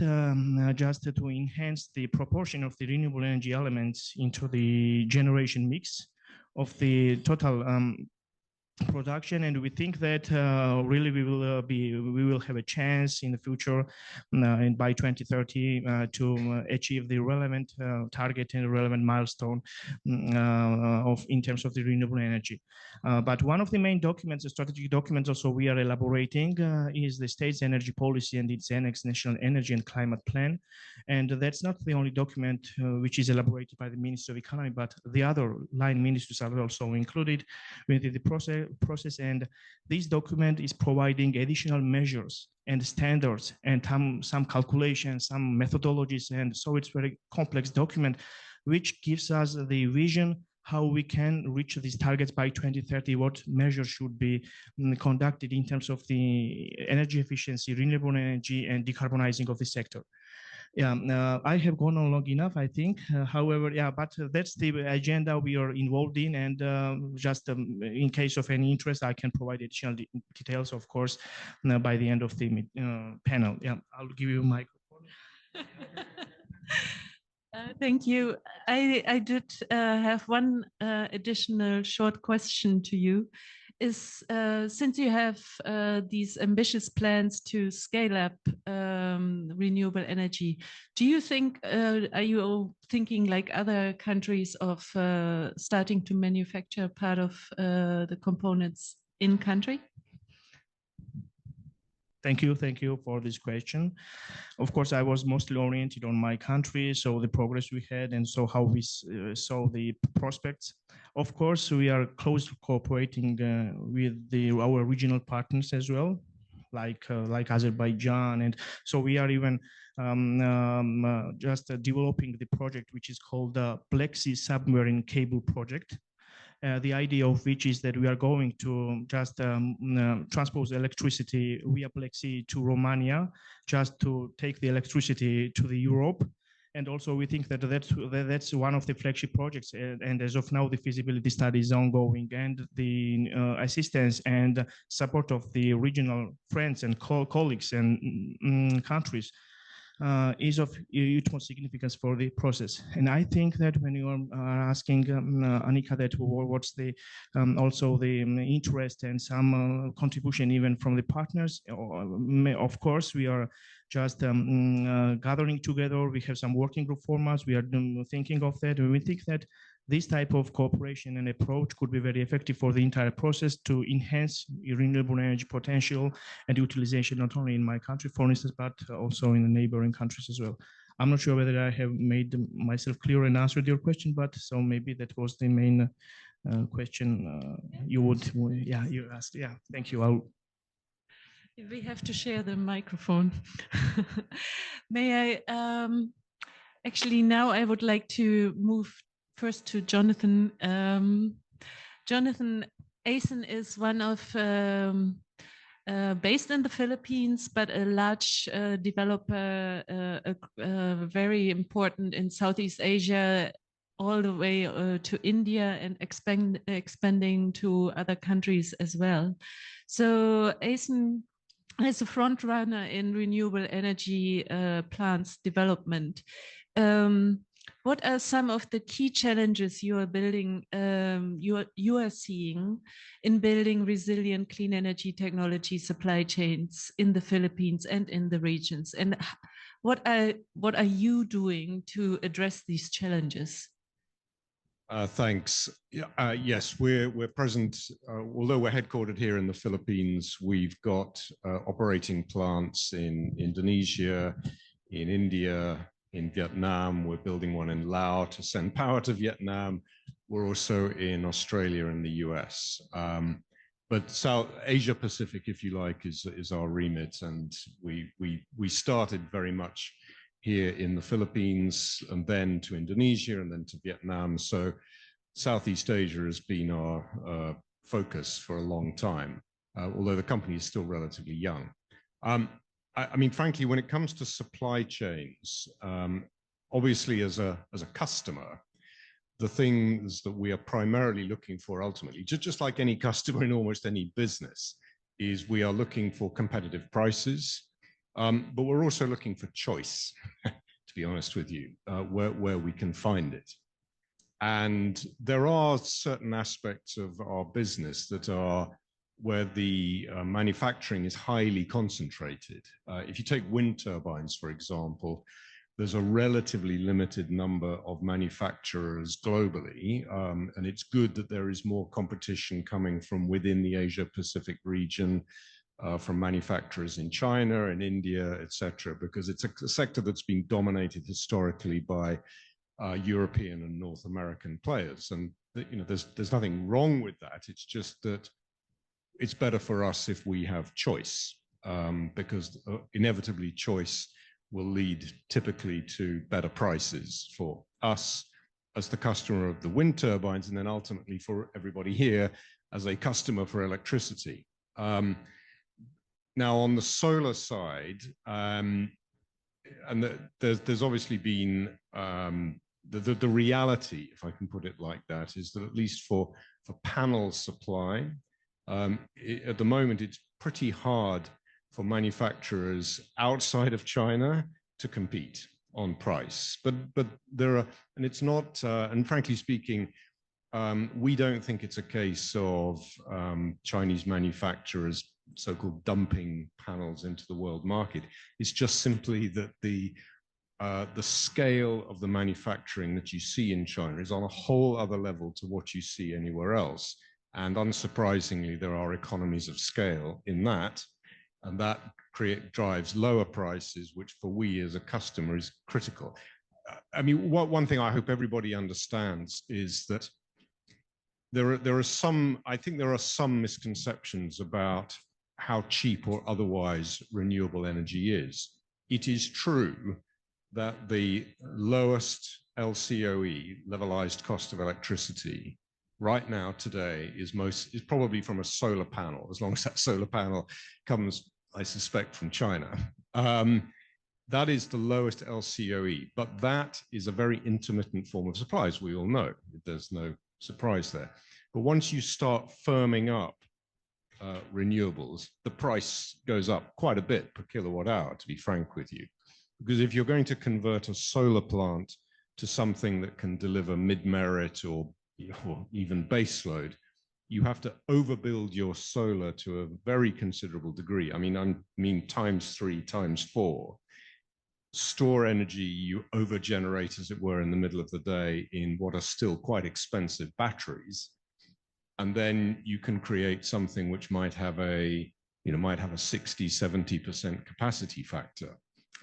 just to enhance the proportion of the renewable energy elements into the generation mix of the total production, and we think that really we will have a chance in the future and by 2030 to achieve the relevant target and relevant milestone in terms of the renewable energy. But one of the main documents, the strategic documents also we are elaborating is the state's energy policy and its annex national energy and climate plan. And that's not the only document which is elaborated by the Ministry of Economy, but the other line ministries are also included within the process. And this document is providing additional measures and standards and some calculations, some methodologies. And so it's a very complex document, which gives us the vision how we can reach these targets by 2030, what measures should be conducted in terms of the energy efficiency, renewable energy, and decarbonizing of the sector. Yeah, I have gone on long enough, I think. However, yeah, but that's the agenda we are involved in. And just in case of any interest, I can provide additional details, of course, by the end of the panel. Yeah, I'll give you a microphone. Thank you. I did have one additional short question to you. Since you have these ambitious plans to scale up renewable energy, do you think, are you thinking like other countries of starting to manufacture part of the components in country? Thank you for this question. Of course, I was mostly oriented on my country, so the progress we had and so how we saw the prospects. Of course, we are close to cooperating with our regional partners as well, like Azerbaijan, and so we are even just developing the project which is called the Black Sea Submarine Cable Project. The idea of which is that we are going to just transpose electricity via Black Sea to Romania, just to take the electricity to the Europe. And also we think that that's one of the flagship projects. And as of now, the feasibility study is ongoing, and the assistance and support of the regional friends and colleagues and countries is of utmost significance for the process. And I think that when you are asking Annika that what's the also the interest and some contribution even from the partners, of course we are just gathering together. We have some working group formats. We are thinking of that, and we think that this type of cooperation and approach could be very effective for the entire process to enhance renewable energy potential and utilization, not only in my country, for instance, but also in the neighboring countries as well. I'm not sure whether I have made myself clear and answered your question, but so maybe that was the main question you asked. Yeah, thank you. We have to share the microphone. May I, actually now I would like to move first to Jonathan. Jonathan, ACEN is one of, based in the Philippines, but a large developer, very important in Southeast Asia, all the way to India and expanding to other countries as well. So ACEN is a front runner in renewable energy plants development. What are some of the key challenges you are building, you are seeing in building resilient clean energy technology supply chains in the Philippines and in the regions? And what are you doing to address these challenges? Thanks. Yes, we're present, although we're headquartered here in the Philippines, we've got operating plants in Indonesia, in India, in Vietnam. We're building one in Laos to send power to Vietnam. We're also in Australia and the US. But South Asia Pacific, if you like, is our remit. And we started very much here in the Philippines, and then to Indonesia, and then to Vietnam. So Southeast Asia has been our focus for a long time, although the company is still relatively young. I mean, frankly, when it comes to supply chains, obviously as a customer, the things that we are primarily looking for ultimately, just like any customer in almost any business, is we are looking for competitive prices, but we're also looking for choice, to be honest with you, where we can find it. And there are certain aspects of our business that are where the manufacturing is highly concentrated. If you take wind turbines, for example, there's a relatively limited number of manufacturers globally, and it's good that there is more competition coming from within the Asia-Pacific region, from manufacturers in China and India, etc., because it's a sector that's been dominated historically by European and North American players. And there's nothing wrong with that. It's just that it's better for us if we have choice, because inevitably choice will lead typically to better prices for us as the customer of the wind turbines, and then ultimately for everybody here as a customer for electricity. Now on the solar side, and there's obviously been the reality, if I can put it like that, is that at least for panel supply, at the moment, it's pretty hard for manufacturers outside of China to compete on price. But there are, and it's not, and frankly speaking, we don't think it's a case of Chinese manufacturers so-called dumping panels into the world market. It's just simply that the scale of the manufacturing that you see in China is on a whole other level to what you see anywhere else. And unsurprisingly, there are economies of scale in that, and that drives lower prices, which for we as a customer is critical. I mean, one thing I hope everybody understands is that there are some, I think there are some misconceptions about how cheap or otherwise renewable energy is. It is true that the lowest LCOE, levelized cost of electricity, right now today is probably from a solar panel, as long as that solar panel comes, I suspect, from China. that is the lowest LCOE, but that is a very intermittent form of supply, as we all know. There's no surprise there. But once you start firming up renewables, the price goes up quite a bit per kilowatt hour, to be frank with you. Because if you're going to convert a solar plant to something that can deliver mid-merit or even base load, you have to overbuild your solar to a very considerable degree. I mean times 3, times 4. Store energy, you overgenerate, as it were, in the middle of the day in what are still quite expensive batteries. And then you can create something which might have a 60, 70% capacity factor,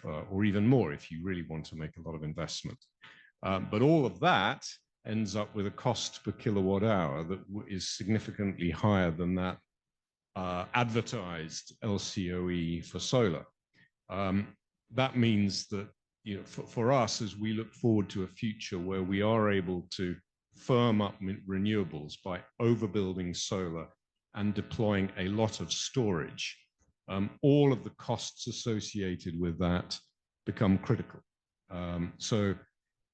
or even more if you really want to make a lot of investment. But all of that ends up with a cost per kilowatt hour that is significantly higher than that advertised LCOE for solar. That means that, for us, as we look forward to a future where we are able to firm up renewables by overbuilding solar and deploying a lot of storage, all of the costs associated with that become critical. So,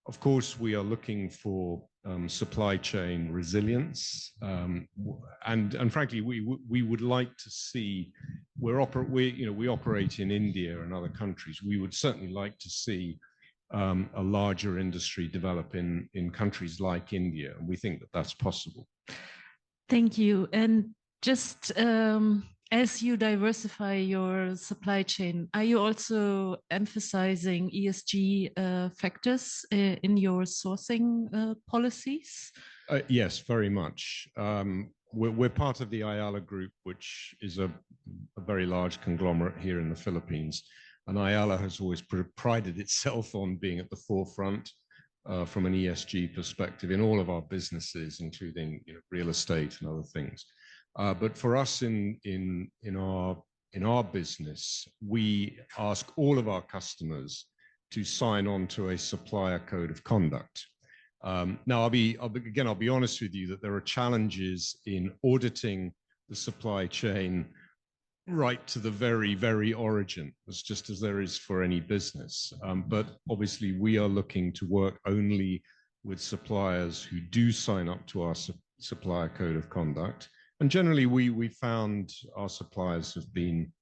of course, we are looking for supply chain resilience, and frankly, we would like to see. We operate in India and other countries. We would certainly like to see a larger industry develop in countries like India, and we think that that's possible. Thank you. And just as you diversify your supply chain, are you also emphasizing ESG factors in your sourcing policies? Yes, very much. We're part of the Ayala Group, which is a very large conglomerate here in the Philippines. And Ayala has always prided itself on being at the forefront from an ESG perspective in all of our businesses, including real estate and other things. But for us in our business, we ask all of our customers to sign on to a supplier code of conduct. Now, I'll be honest with you that there are challenges in auditing the supply chain right to the very, very origin, just as there is for any business. But obviously, we are looking to work only with suppliers who do sign up to our supplier code of conduct. And generally, we found our suppliers have been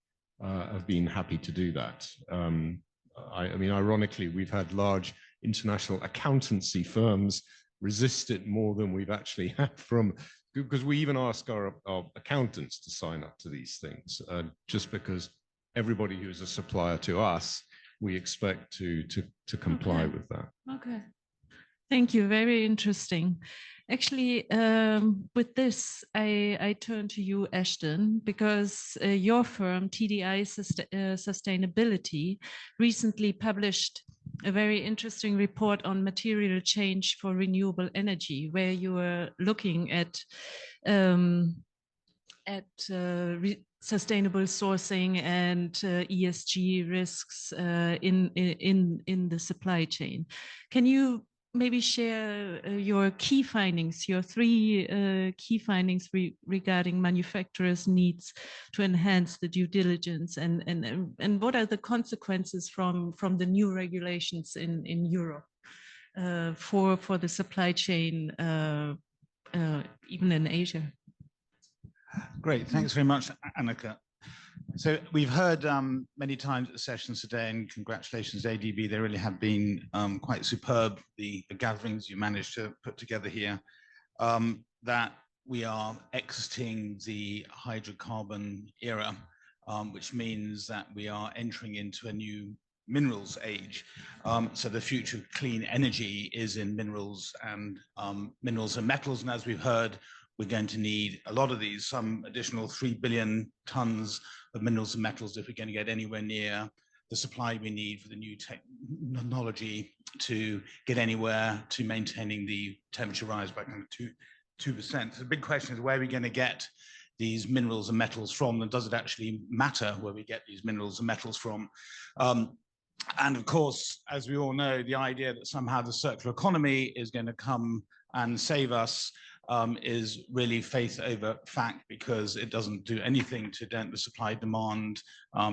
happy to do that. I mean, ironically, we've had large international accountancy firms resist it more than we've actually had from, because we even ask our accountants to sign up to these things, just because everybody who is a supplier to us, we expect to comply with that. Okay. Thank you. Very interesting. Actually, with this, I turn to you, Ashton, because your firm, TDI Sustainability, recently published a very interesting report on material change for renewable energy, where you are looking at sustainable sourcing and ESG risks in the supply chain. Can you maybe share your key findings, your 3 key findings regarding manufacturers' needs to enhance the due diligence, and what are the consequences from the new regulations in Europe for the supply chain, even in Asia? Great, thanks very much, Annika. So we've heard many times at the sessions today, and congratulations, ADB. They really have been quite superb, the gatherings you managed to put together here, that we are exiting the hydrocarbon era, which means that we are entering into a new minerals age. So the future of clean energy is in minerals and metals. And as we've heard, we're going to need a lot of these, some additional 3 billion tons of minerals and metals if we're going to get anywhere near the supply we need for the new technology to get anywhere to maintaining the temperature rise by kind of 2%. So the big question is, where are we going to get these minerals and metals from, and does it actually matter where we get these minerals and metals from? And of course, as we all know, the idea that somehow the circular economy is going to come and save us is really faith over fact, because it doesn't do anything to dent the supply-demand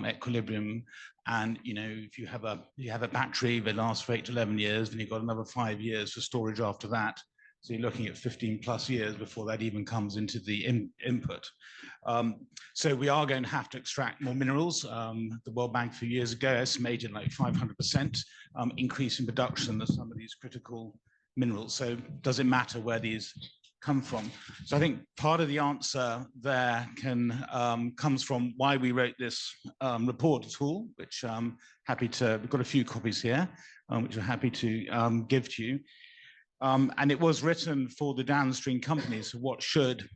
equilibrium. And if you have a battery that lasts for 8 to 11 years, then you've got another 5 years for storage after that. So you're looking at 15 plus years before that even comes into the input. So we are going to have to extract more minerals. The World Bank a few years ago estimated like 500% increase in production of some of these critical minerals. So does it matter where these come from? So I think part of the answer there comes from why we wrote this report at all, which we've got a few copies here, which we're happy to give to you. And it was written for the downstream companies. So what should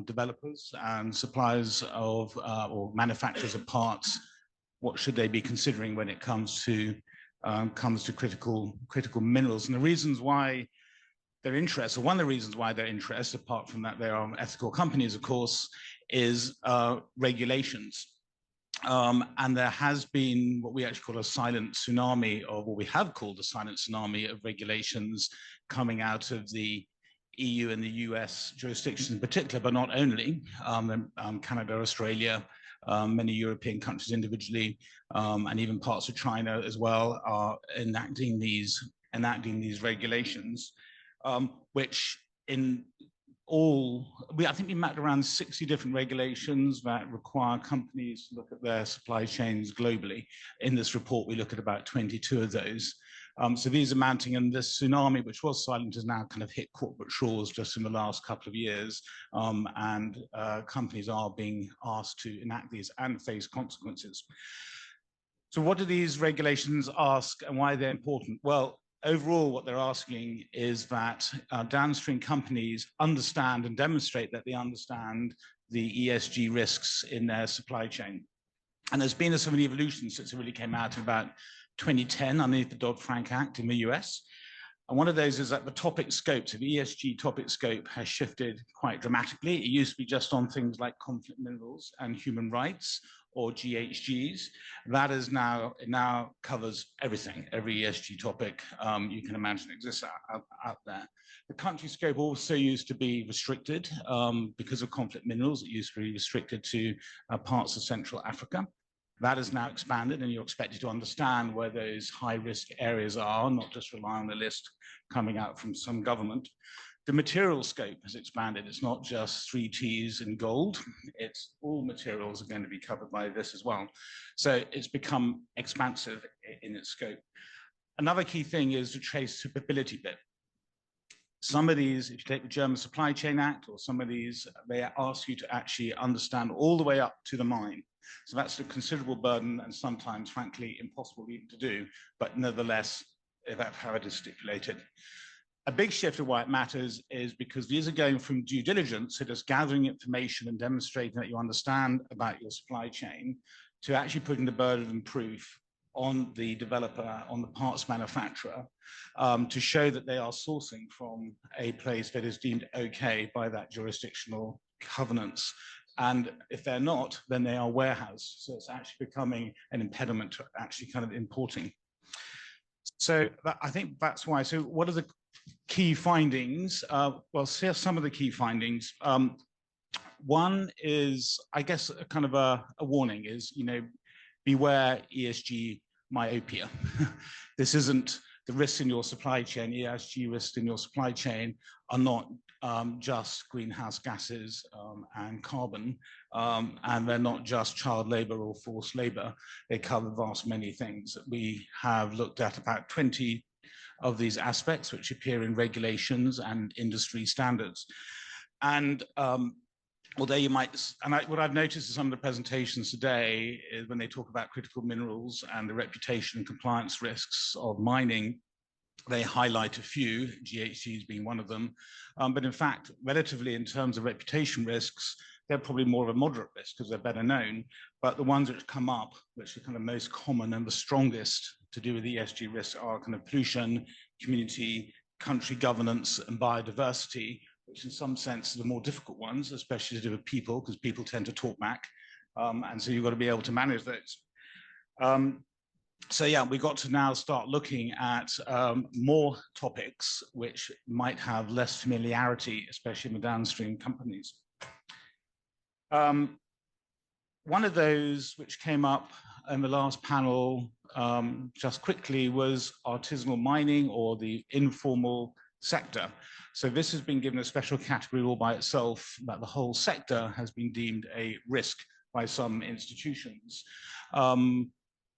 developers and suppliers of or manufacturers of parts, what should they be considering when it comes to critical minerals? And the reasons why they're interested, one of the reasons why they're interested, apart from that they are ethical companies, of course, is regulations. And there has been what we actually call a silent tsunami, or what we have called a silent tsunami of regulations coming out of the EU and the US jurisdictions in particular, but not only. Canada, Australia, many European countries individually, and even parts of China as well are enacting these regulations, which in all, I think we mapped around 60 different regulations that require companies to look at their supply chains globally. In this report, we look at about 22 of those. So these are mounting, and this tsunami, which was silent, has now kind of hit corporate shores just in the last couple of years. And companies are being asked to enact these and face consequences. So what do these regulations ask and why they're important? Well, overall, what they're asking is that downstream companies understand and demonstrate that they understand the ESG risks in their supply chain. And there's been some evolution since it really came out in about 2010 underneath the Dodd-Frank Act in the US. And one of those is that the topic scope, so the ESG topic scope has shifted quite dramatically. It used to be just on things like conflict minerals and human rights, or GHGs. That is now, it now covers everything, every ESG topic you can imagine exists out there. The country scope also used to be restricted because of conflict minerals. It used to be restricted to parts of Central Africa. That is now expanded, and you're expected to understand where those high-risk areas are, not just rely on the list coming out from some government. The material scope has expanded. It's not just 3Ts and gold. It's all materials are going to be covered by this as well. So it's become expansive in its scope. Another key thing is the traceability bit. Some of these, if you take the German Supply Chain Act, or some of these, they ask you to actually understand all the way up to the mine. So that's a considerable burden, and sometimes, frankly, impossible even to do, but nevertheless, that's how it is stipulated. A big shift of why it matters is because these are going from due diligence, so just gathering information and demonstrating that you understand about your supply chain, to actually putting the burden of proof on the developer, on the parts manufacturer, to show that they are sourcing from a place that is deemed okay by that jurisdictional covenants. And if they're not, then they are warehoused. So it's actually becoming an impediment to actually kind of importing. So I think that's why. So what are the key findings? Well, here's some of the key findings. One is, I guess, a kind of a warning is, beware ESG myopia. This isn't the risks in your supply chain. ESG risks in your supply chain are not just greenhouse gases and carbon, and they're not just child labor or forced labor. They cover vast many things. We have looked at about 20 of these aspects, which appear in regulations and industry standards. And although you might, what I've noticed in some of the presentations today is when they talk about critical minerals and the reputation and compliance risks of mining, they highlight a few, GHGs being one of them. But in fact, relatively in terms of reputation risks, they're probably more of a moderate risk because they're better known. But the ones which come up, which are kind of most common and the strongest to do with ESG risks, are kind of pollution, community, country governance, and biodiversity, which in some sense are the more difficult ones, especially to do with people, because people tend to talk back. And so you've got to be able to manage those. So yeah, we've got to now start looking at more topics which might have less familiarity, especially in the downstream companies. One of those which came up in the last panel, just quickly, was artisanal mining or the informal sector. So this has been given a special category all by itself, that the whole sector has been deemed a risk by some institutions,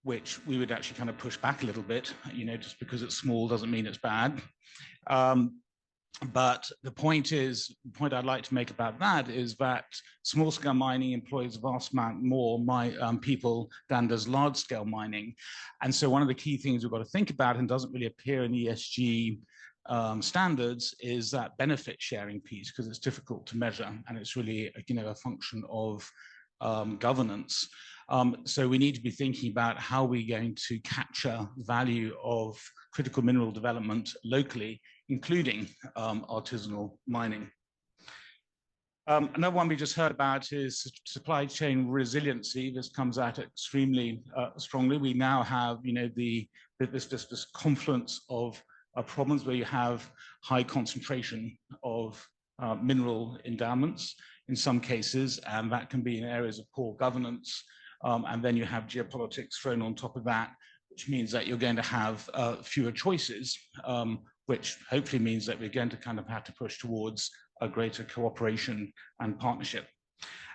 which we would actually kind of push back a little bit. Just because it's small doesn't mean it's bad. But the point I'd like to make about that is that small-scale mining employs a vast amount more people than does large-scale mining. And so one of the key things we've got to think about, and doesn't really appear in ESG standards, is that benefit sharing piece, because it's difficult to measure, and it's really a function of governance. So we need to be thinking about how we're going to capture value of critical mineral development locally, including artisanal mining. Another one we just heard about is supply chain resiliency. This comes out extremely strongly. We now have, this confluence of problems where you have high concentration of mineral endowments in some cases, and that can be in areas of poor governance. And then you have geopolitics thrown on top of that, which means that you're going to have fewer choices, which hopefully means that we're going to kind of have to push towards a greater cooperation and partnership.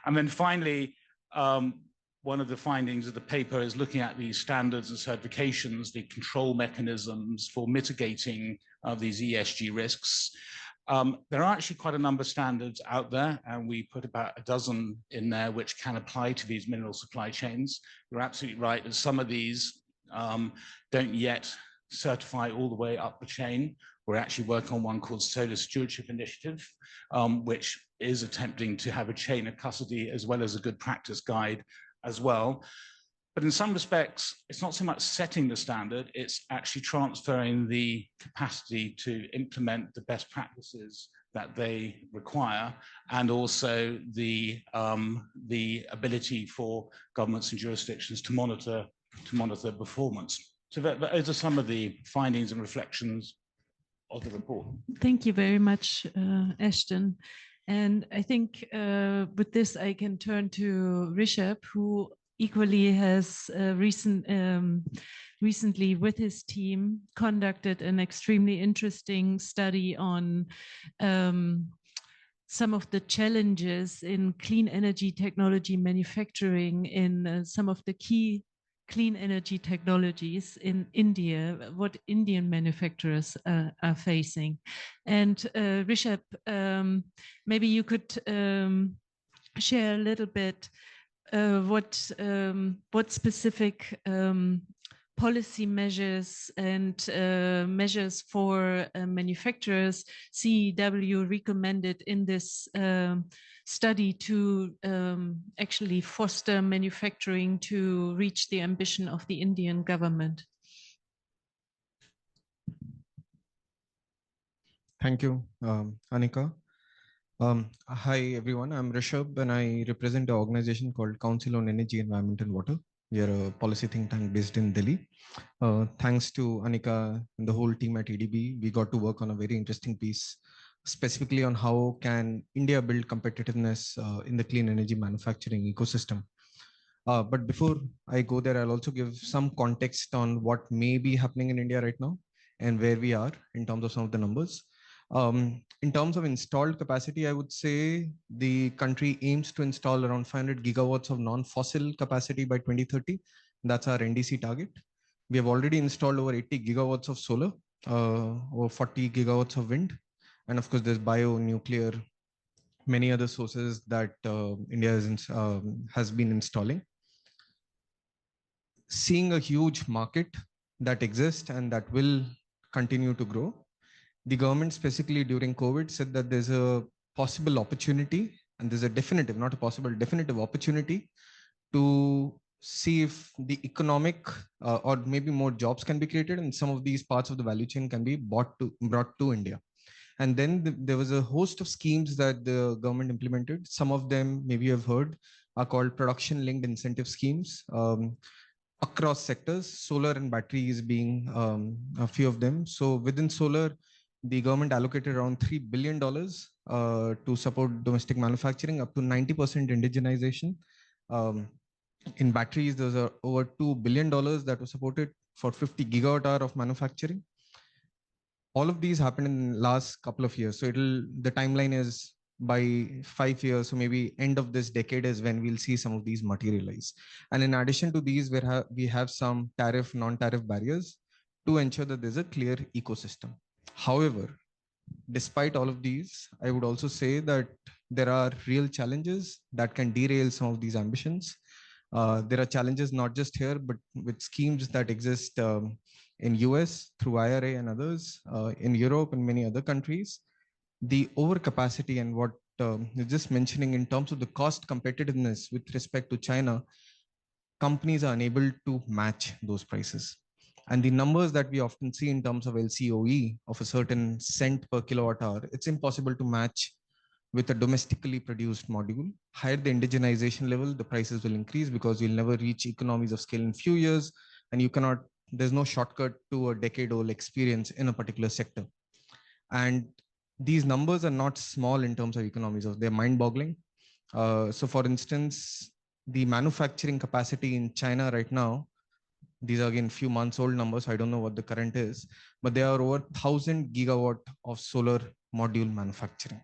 And then finally, one of the findings of the paper is looking at these standards and certifications, the control mechanisms for mitigating these ESG risks. There are actually quite a number of standards out there, and we put about a dozen in there which can apply to these mineral supply chains. You're absolutely right that some of these don't yet certify all the way up the chain. We're actually working on one called Solar Stewardship Initiative, which is attempting to have a chain of custody as well as a good practice guide as well. But in some respects, it's not so much setting the standard, it's actually transferring the capacity to implement the best practices that they require, and also the ability for governments and jurisdictions to monitor performance. So those are some of the findings and reflections of the report. Thank you very much, Ashton. And I think with this, I can turn to Rishabh, who equally has recently with his team conducted an extremely interesting study on some of the challenges in clean energy technology manufacturing in some of the key clean energy technologies in India, what Indian manufacturers are facing. And Rishabh, maybe you could share a little bit what specific policy measures and measures for manufacturers CEW recommended in this study to actually foster manufacturing to reach the ambition of the Indian government. Thank you, Anika. Hi, everyone. I'm Rishabh, and I represent an organization called Council on Energy, Environment and Water. We are a policy think tank based in Delhi. Thanks to Anika and the whole team at ADB, we got to work on a very interesting piece, specifically on how can India build competitiveness in the clean energy manufacturing ecosystem. But before I go there, I'll also give some context on what may be happening in India right now and where we are in terms of some of the numbers. In terms of installed capacity, I would say the country aims to install around 500 gigawatts of non-fossil capacity by 2030. That's our NDC target. We have already installed over 80 gigawatts of solar, over 40 gigawatts of wind. And of course, there's bio, nuclear, many other sources that India has been installing. Seeing a huge market that exists and that will continue to grow, the government specifically during COVID said that there's a possible opportunity, and there's a definitive, not a possible, definitive opportunity to see if the economic or maybe more jobs can be created and some of these parts of the value chain can be brought to India. And then there was a host of schemes that the government implemented. Some of them, maybe you've heard, are called production linked incentive schemes across sectors, solar and batteries being a few of them. So within solar, the government allocated around $3 billion to support domestic manufacturing, up to 90% indigenization. In batteries, those are over $2 billion that was supported for 50 gigawatt hour of manufacturing. All of these happened in the last couple of years. So the timeline is by 5 years, so maybe end of this decade is when we'll see some of these materialize. And in addition to these, we have some tariff, non-tariff barriers to ensure that there's a clear ecosystem. However, despite all of these, I would also say that there are real challenges that can derail some of these ambitions. There are challenges not just here, but with schemes that exist in US through IRA and others, in Europe and many other countries. The overcapacity and what you're just mentioning in terms of the cost competitiveness with respect to China, companies are unable to match those prices. And the numbers that we often see in terms of LCOE of a certain cent per kilowatt hour, it's impossible to match with a domestically produced module. Higher the indigenization level, the prices will increase because you'll never reach economies of scale in few years, and you cannot, there's no shortcut to a decade-old experience in a particular sector. And these numbers are not small in terms of economies of, they're mind-boggling. So for instance, the manufacturing capacity in China right now, these are again few months old numbers, so I don't know what the current is, but there are over 1,000 gigawatt of solar module manufacturing.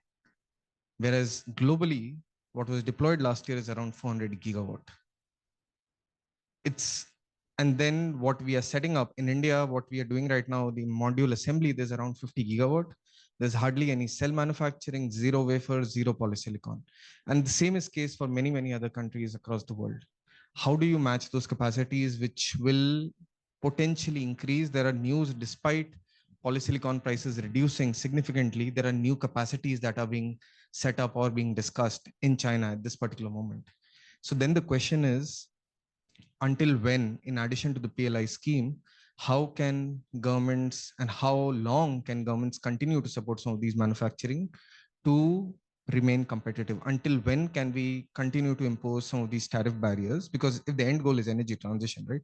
Whereas globally, what was deployed last year is around 400 gigawatt. And then what we are setting up in India, what we are doing right now, the module assembly, there's around 50 gigawatt. There's hardly any cell manufacturing, zero wafer, zero polysilicon. And the same is case for many, many other countries across the world. How do you match those capacities, which will potentially increase? There are news, despite polysilicon prices reducing significantly, there are new capacities that are being set up or being discussed in China at this particular moment. So then the question is, until when, in addition to the PLI scheme, how can governments and how long can governments continue to support some of these manufacturing to remain competitive? Until when can we continue to impose some of these tariff barriers? Because if the end goal is energy transition, right?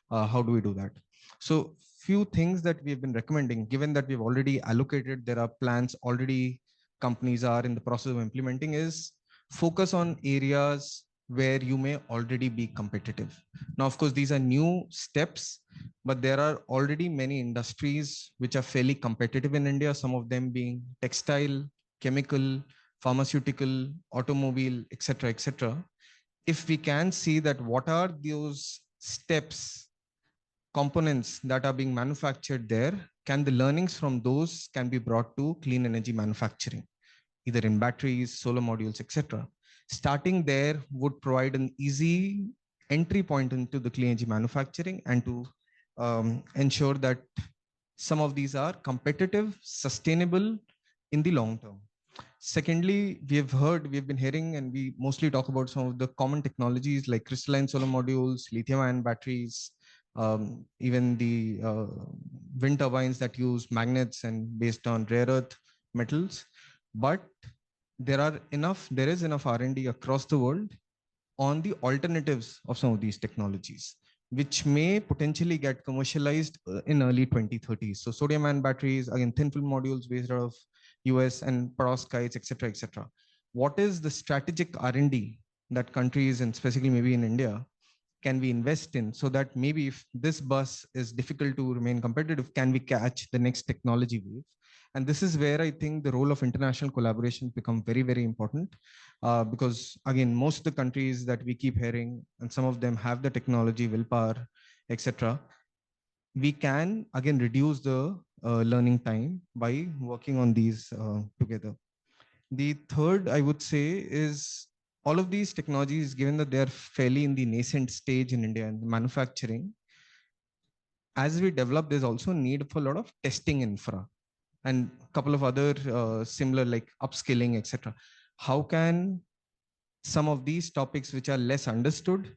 How do we do that? So few things that we've been recommending, given that we've already allocated, there are plans already companies are in the process of implementing, is focus on areas where you may already be competitive. Now, of course, these are new steps, but there are already many industries which are fairly competitive in India, some of them being textile, chemical, pharmaceutical, automobile, etc., etc. If we can see that what are those steps, components that are being manufactured there, can the learnings from those can be brought to clean energy manufacturing, either in batteries, solar modules, etc. Starting there would provide an easy entry point into the clean energy manufacturing and to ensure that some of these are competitive, sustainable in the long term. Secondly, we've been hearing, and we mostly talk about some of the common technologies like crystalline solar modules, lithium-ion batteries, even the wind turbines that use magnets and based on rare earth metals. But there is enough R&D across the world on the alternatives of some of these technologies, which may potentially get commercialized in early 2030s. So sodium-ion batteries, again, thin film modules based out of US and perovskites, etc., etc. What is the strategic R&D that countries, and specifically maybe in India, can we invest in, so that maybe if this bus is difficult to remain competitive, can we catch the next technology wave? And this is where I think the role of international collaboration become very, very important, because again, most of the countries that we keep hearing, and some of them have the technology, willpower, etc. We can again reduce the learning time by working on these together. The third, I would say, is all of these technologies, given that they're fairly in the nascent stage in India and manufacturing, as we develop, there's also a need for a lot of testing infra and a couple of other similar like upskilling, etc. How can some of these topics which are less understood,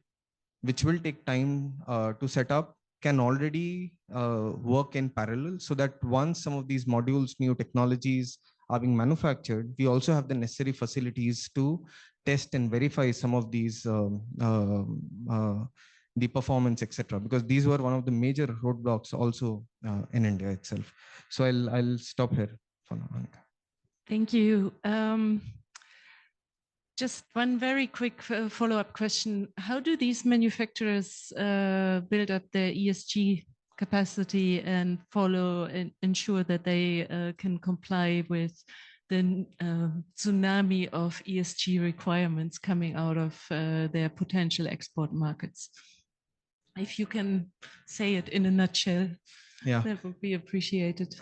which will take time to set up, can already work in parallel, so that once some of these modules, new technologies are being manufactured, we also have the necessary facilities to test and verify some of these, the performance, etc. Because these were one of the major roadblocks also in India itself. So I'll stop here for now. Thank you. Just one very quick follow-up question. How do these manufacturers build up their ESG capacity and follow and ensure that they can comply with the tsunami of ESG requirements coming out of their potential export markets? If you can say it in a nutshell, that would be appreciated.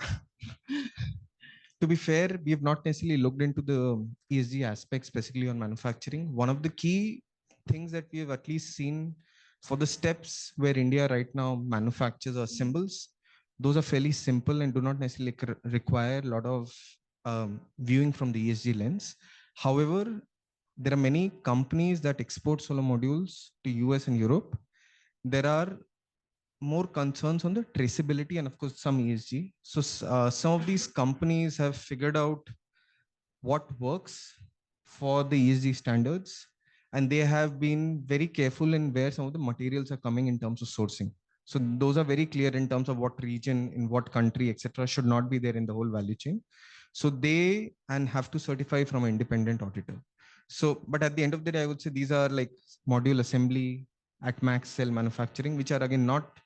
To be fair, we have not necessarily looked into the ESG aspect specifically on manufacturing. One of the key things that we have at least seen for the steps where India right now manufactures or assembles, those are fairly simple and do not necessarily require a lot of viewing from the ESG lens. However, there are many companies that export solar modules to US and Europe. There are more concerns on the traceability and of course some ESG. So some of these companies have figured out what works for the ESG standards, and they have been very careful in where some of the materials are coming in terms of sourcing. So those are very clear in terms of what region, in what country, etc., should not be there in the whole value chain. So they have to certify from an independent auditor. So, but at the end of the day, I would say these are like module assembly, at max cell manufacturing, which are again not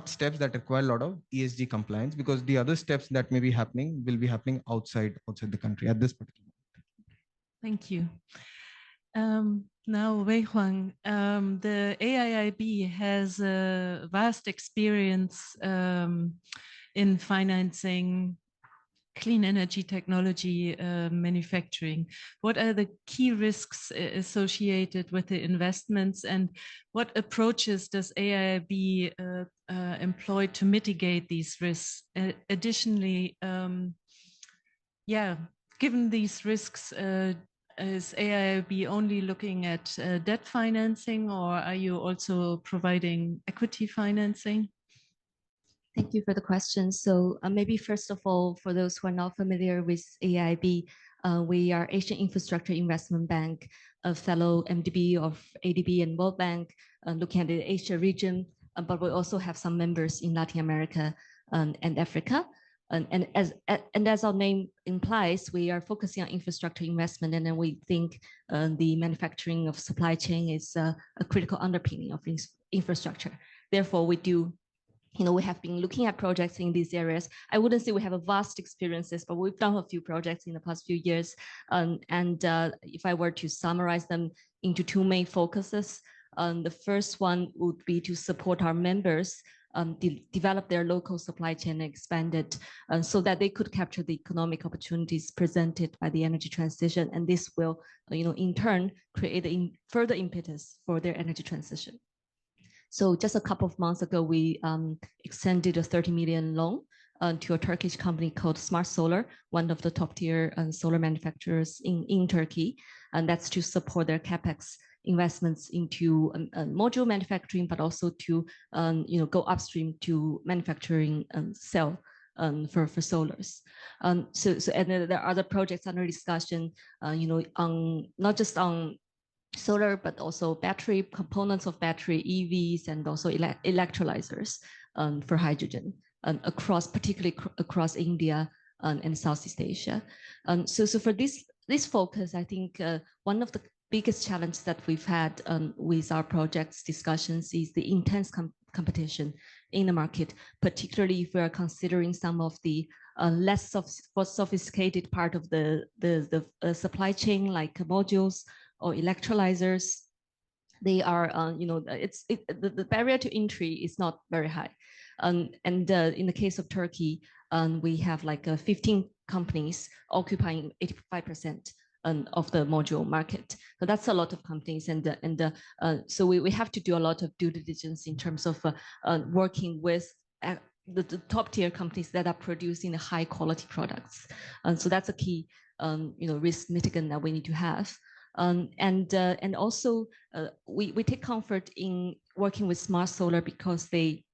steps that require a lot of ESG compliance, because the other steps that may be happening will be happening outside the country at this particular moment. Thank you. Now, Wei Huang, the AIIB has a vast experience in financing clean energy technology manufacturing. What are the key risks associated with the investments, and what approaches does AIIB employ to mitigate these risks? Additionally, given these risks, is AIIB only looking at debt financing, or are you also providing equity financing? Thank you for the question. So maybe first of all, for those who are not familiar with AIIB, we are Asian Infrastructure Investment Bank, a fellow MDB of ADB and World Bank, looking at the Asia region, but we also have some members in Latin America and Africa. And as our name implies, we are focusing on infrastructure investment, and then we think the manufacturing of supply chain is a critical underpinning of infrastructure. Therefore, we have been looking at projects in these areas. I wouldn't say we have a vast experiences, but we've done a few projects in the past few years. If I were to summarize them into two main focuses, the first one would be to support our members develop their local supply chain and expand it so that they could capture the economic opportunities presented by the energy transition. And this will, in turn, create a further impetus for their energy transition. So just a couple of months ago, we extended a 30 million loan to a Turkish company called Smart Solar, one of the top tier solar manufacturers in Turkey. And that's to support their CapEx investments into module manufacturing, but also to go upstream to manufacturing cell for solars. And there are other projects under discussion, not just on solar, but also battery components of battery, EVs, and also electrolyzers for hydrogen particularly across India and Southeast Asia. So for this focus, I think one of the biggest challenges that we've had with our projects discussions is the intense competition in the market, particularly if we are considering some of the less sophisticated part of the supply chain, like modules or electrolyzers. They are, the barrier to entry is not very high. In the case of Turkey, we have like 15 companies occupying 85% of the module market. So that's a lot of companies, so we have to do a lot of due diligence in terms of working with the top tier companies that are producing the high quality products. So that's a key risk mitigant that we need to have. And also we take comfort in working with Smart Solar because they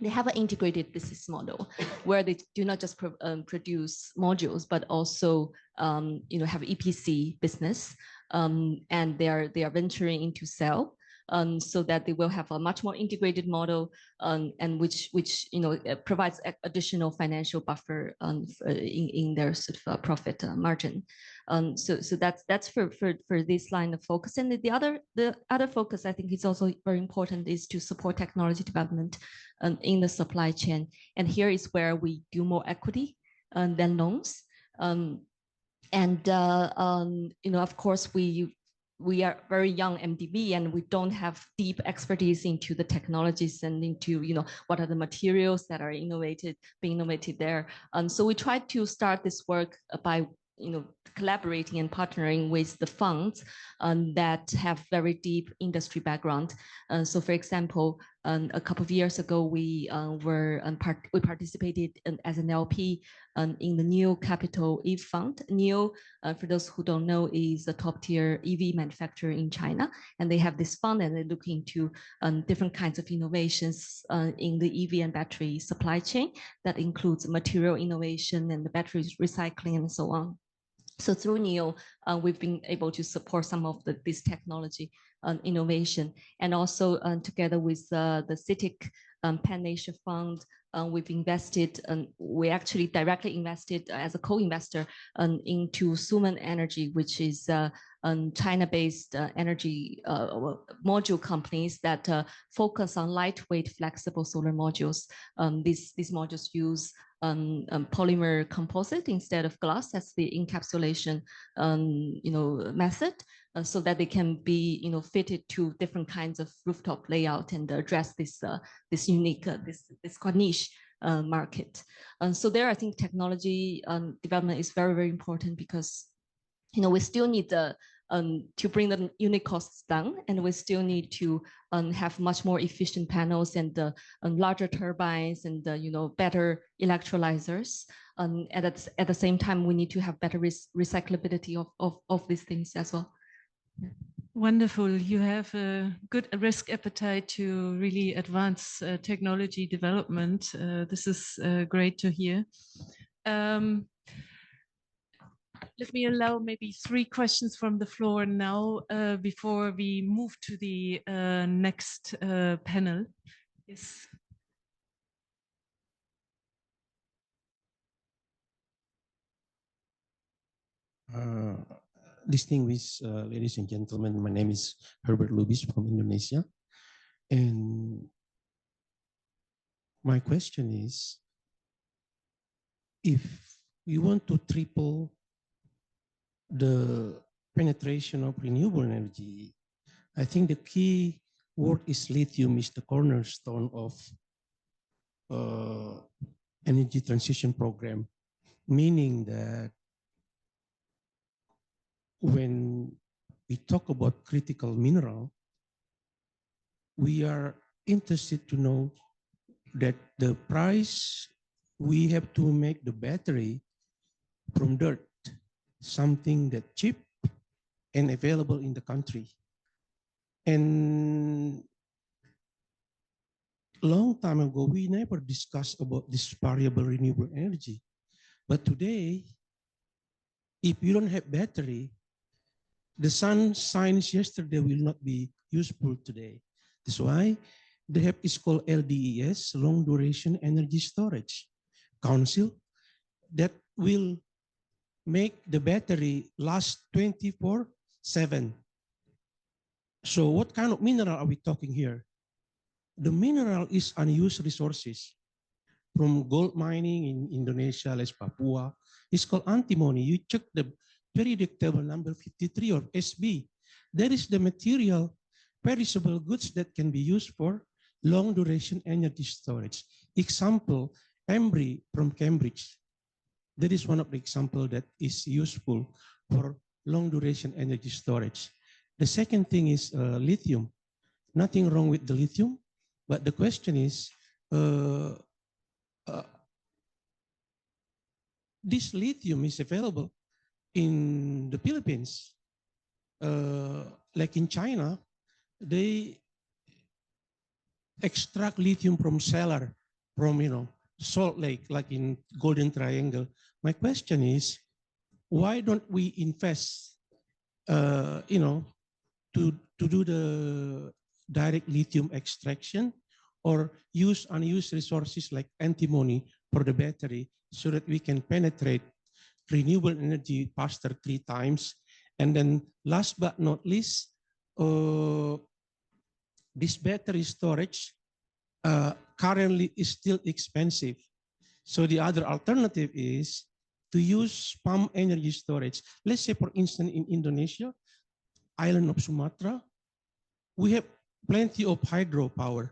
have an integrated business model where they do not just produce modules, but also have EPC business, and they are venturing into cell. so that they will have a much more integrated model, and which provides additional financial buffer in their sort of profit margin. So that's for this line of focus. And the other focus I think is also very important is to support technology development in the supply chain. And here is where we do more equity than loans. Of course, we are very young MDB, and we don't have deep expertise into the technologies and into what are the materials that are being innovated there. So we tried to start this work by collaborating and partnering with the funds that have very deep industry background. So, for example, a couple of years ago, we participated as an LP in the NIO Capital EV Fund. NIO, for those who don't know, is a top-tier EV manufacturer in China, and they have this fund, and they look into different kinds of innovations in the EV and battery supply chain that includes material innovation and the battery recycling and so on. So through NIO, we've been able to support some of this technology innovation, and also together with the CITIC Pan-Asia Fund, we've invested, we actually directly invested as a co-investor into Suman Energy, which is China-based energy module companies that focus on lightweight, flexible solar modules. These modules use polymer composite instead of glass as the encapsulation method, so that they can be fitted to different kinds of rooftop layout and address this unique this quite niche market. So there, I think technology development is very, very important, because we still need to bring the unit costs down, and we still need to have much more efficient panels and larger turbines and better electrolyzers. At the same time, we need to have better recyclability of these things as well. Wonderful. You have a good risk appetite to really advance technology development. This is great to hear. Let me allow maybe 3 questions from the floor now before we move to the next panel. Yes. Distinguished ladies and gentlemen, my name is Herbert Lubis from Indonesia. And my question is, if we want to triple the penetration of renewable energy, I think the key word is lithium is the cornerstone of energy transition program, meaning that when we talk about critical mineral, we are interested to know that the price we have to make the battery from dirt, something that cheap and available in the country. And long time ago, we never discussed about this variable renewable energy. But today, if you don't have battery, the sun shines yesterday will not be useful today. That's why they have is called LDES, Long Duration Energy Storage Council, that will make the battery last 24/7. So what kind of mineral are we talking here? The mineral is unused resources from gold mining in Indonesia, like Papua. It's called antimony. You check the periodic table number 53 of SB. That is the material, perishable goods that can be used for long duration energy storage. Example, Embry from Cambridge. That is one of the examples that is useful for long duration energy storage. The second thing is lithium. Nothing wrong with the lithium, but the question is, this lithium is available in the Philippines. Like in China, they extract lithium from cellar, from Salt Lake, like in Golden Triangle. My question is, why don't we invest, to do the direct lithium extraction or use unused resources like antimony for the battery so that we can penetrate renewable energy faster 3 times. And then last but not least, this battery storage currently is still expensive. So the other alternative is to use pump energy storage. Let's say, for instance, in Indonesia, island of Sumatra, we have plenty of hydropower,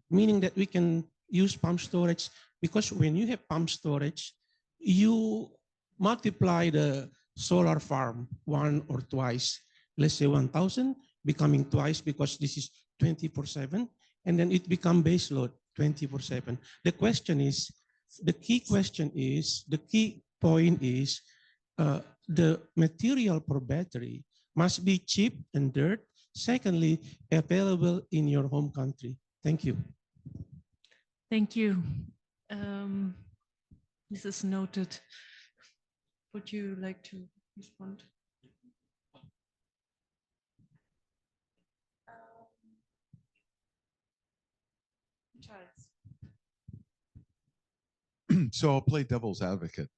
meaning that we can use pump storage, because when you have pump storage, you multiply the solar farm 1 or twice. Let's say 1,000 becoming twice, because this is 24/7, and then it become base load 24/7. The question is, the key point is, the material for battery must be cheap and dirt. Secondly, available in your home country. Thank you. Thank you. This is noted. Would you like to respond? Charles. So I'll play devil's advocate.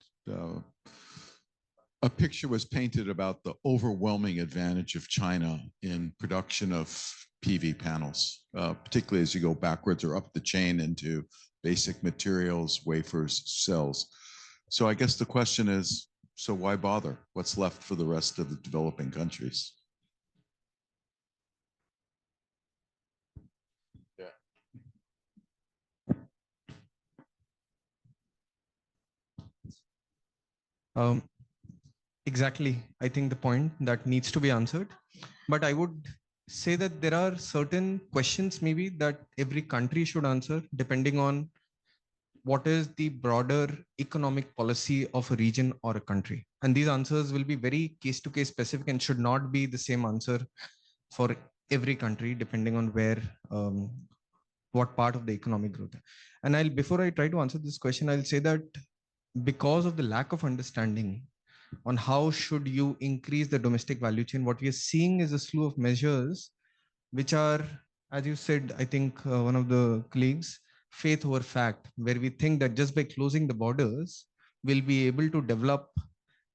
A picture was painted about the overwhelming advantage of China in production of PV panels, particularly as you go backwards or up the chain into basic materials, wafers, cells. So I guess the question is, so why bother? What's left for the rest of the developing countries? Exactly. I think the point that needs to be answered. But I would say that there are certain questions maybe that every country should answer depending on what is the broader economic policy of a region or a country. And these answers will be very case-to-case specific and should not be the same answer for every country depending on where, what part of the economic growth. And before I try to answer this question, I'll say that because of the lack of understanding on how should you increase the domestic value chain, what we are seeing is a slew of measures which are, as you said, I think one of the colleagues, faith over fact, where we think that just by closing the borders, we'll be able to develop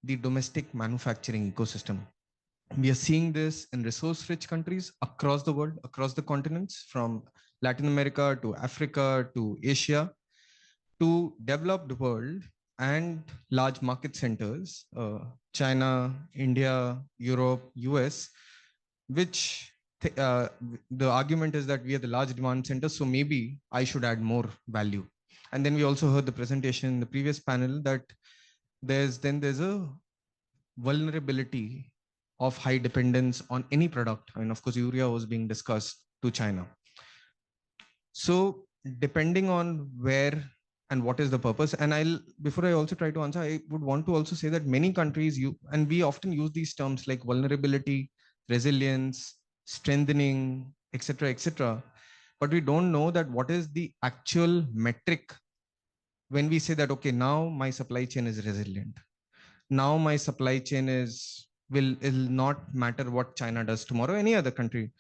the domestic manufacturing ecosystem. We are seeing this in resource-rich countries across the world, across the continents, from Latin America to Africa to Asia, to developed world and large market centers, China, India, Europe, US, which the argument is that we are the large demand centers, so maybe I should add more value. And then we also heard the presentation in the previous panel that there's a vulnerability of high dependence on any product. And of course, urea was being discussed to China. So depending on where and what is the purpose, and before I also try to answer, I would want to also say that many countries, and we often use these terms like vulnerability, resilience, strengthening, etc., but we don't know that what is the actual metric when we say that, okay, now my supply chain is resilient. Now my supply chain will not matter what China does tomorrow, any other country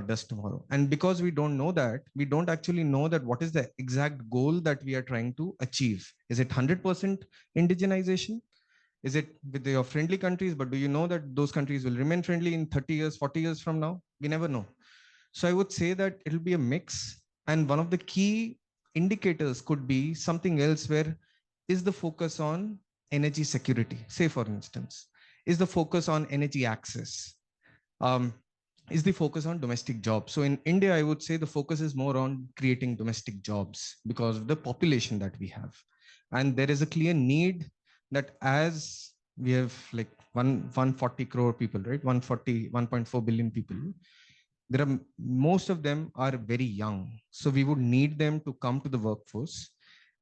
does tomorrow. And because we don't know that, we don't actually know that what is the exact goal that we are trying to achieve. Is it 100% indigenization? Is it with your friendly countries, but do you know that those countries will remain friendly in 30 years, 40 years from now? We never know. So I would say that it'll be a mix. And one of the key indicators could be something else, where is the focus on energy security? Say, for instance, is the focus on energy access? Is the focus on domestic jobs? So in India, I would say the focus is more on creating domestic jobs because of the population that we have. And there is a clear need that as we have like 140 crore people, right? 1.4 billion people. Most of them are very young. So we would need them to come to the workforce.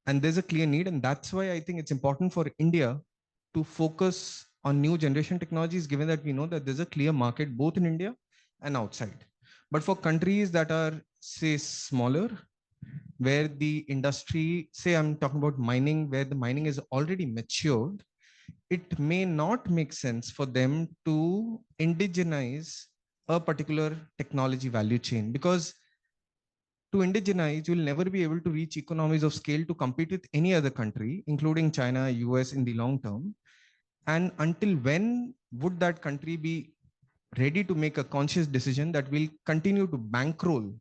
And there's a clear need. And that's why I think it's important for India to focus on new generation technologies, given that we know that there's a clear market both in India and outside. But for countries that are, say, smaller, where the industry, say I'm talking about mining, where the mining is already matured, it may not make sense for them to indigenize a particular technology value chain, because to indigenize, you'll never be able to reach economies of scale to compete with any other country, including China, US in the long term. And until when would that country be ready to make a conscious decision that will continue to bankroll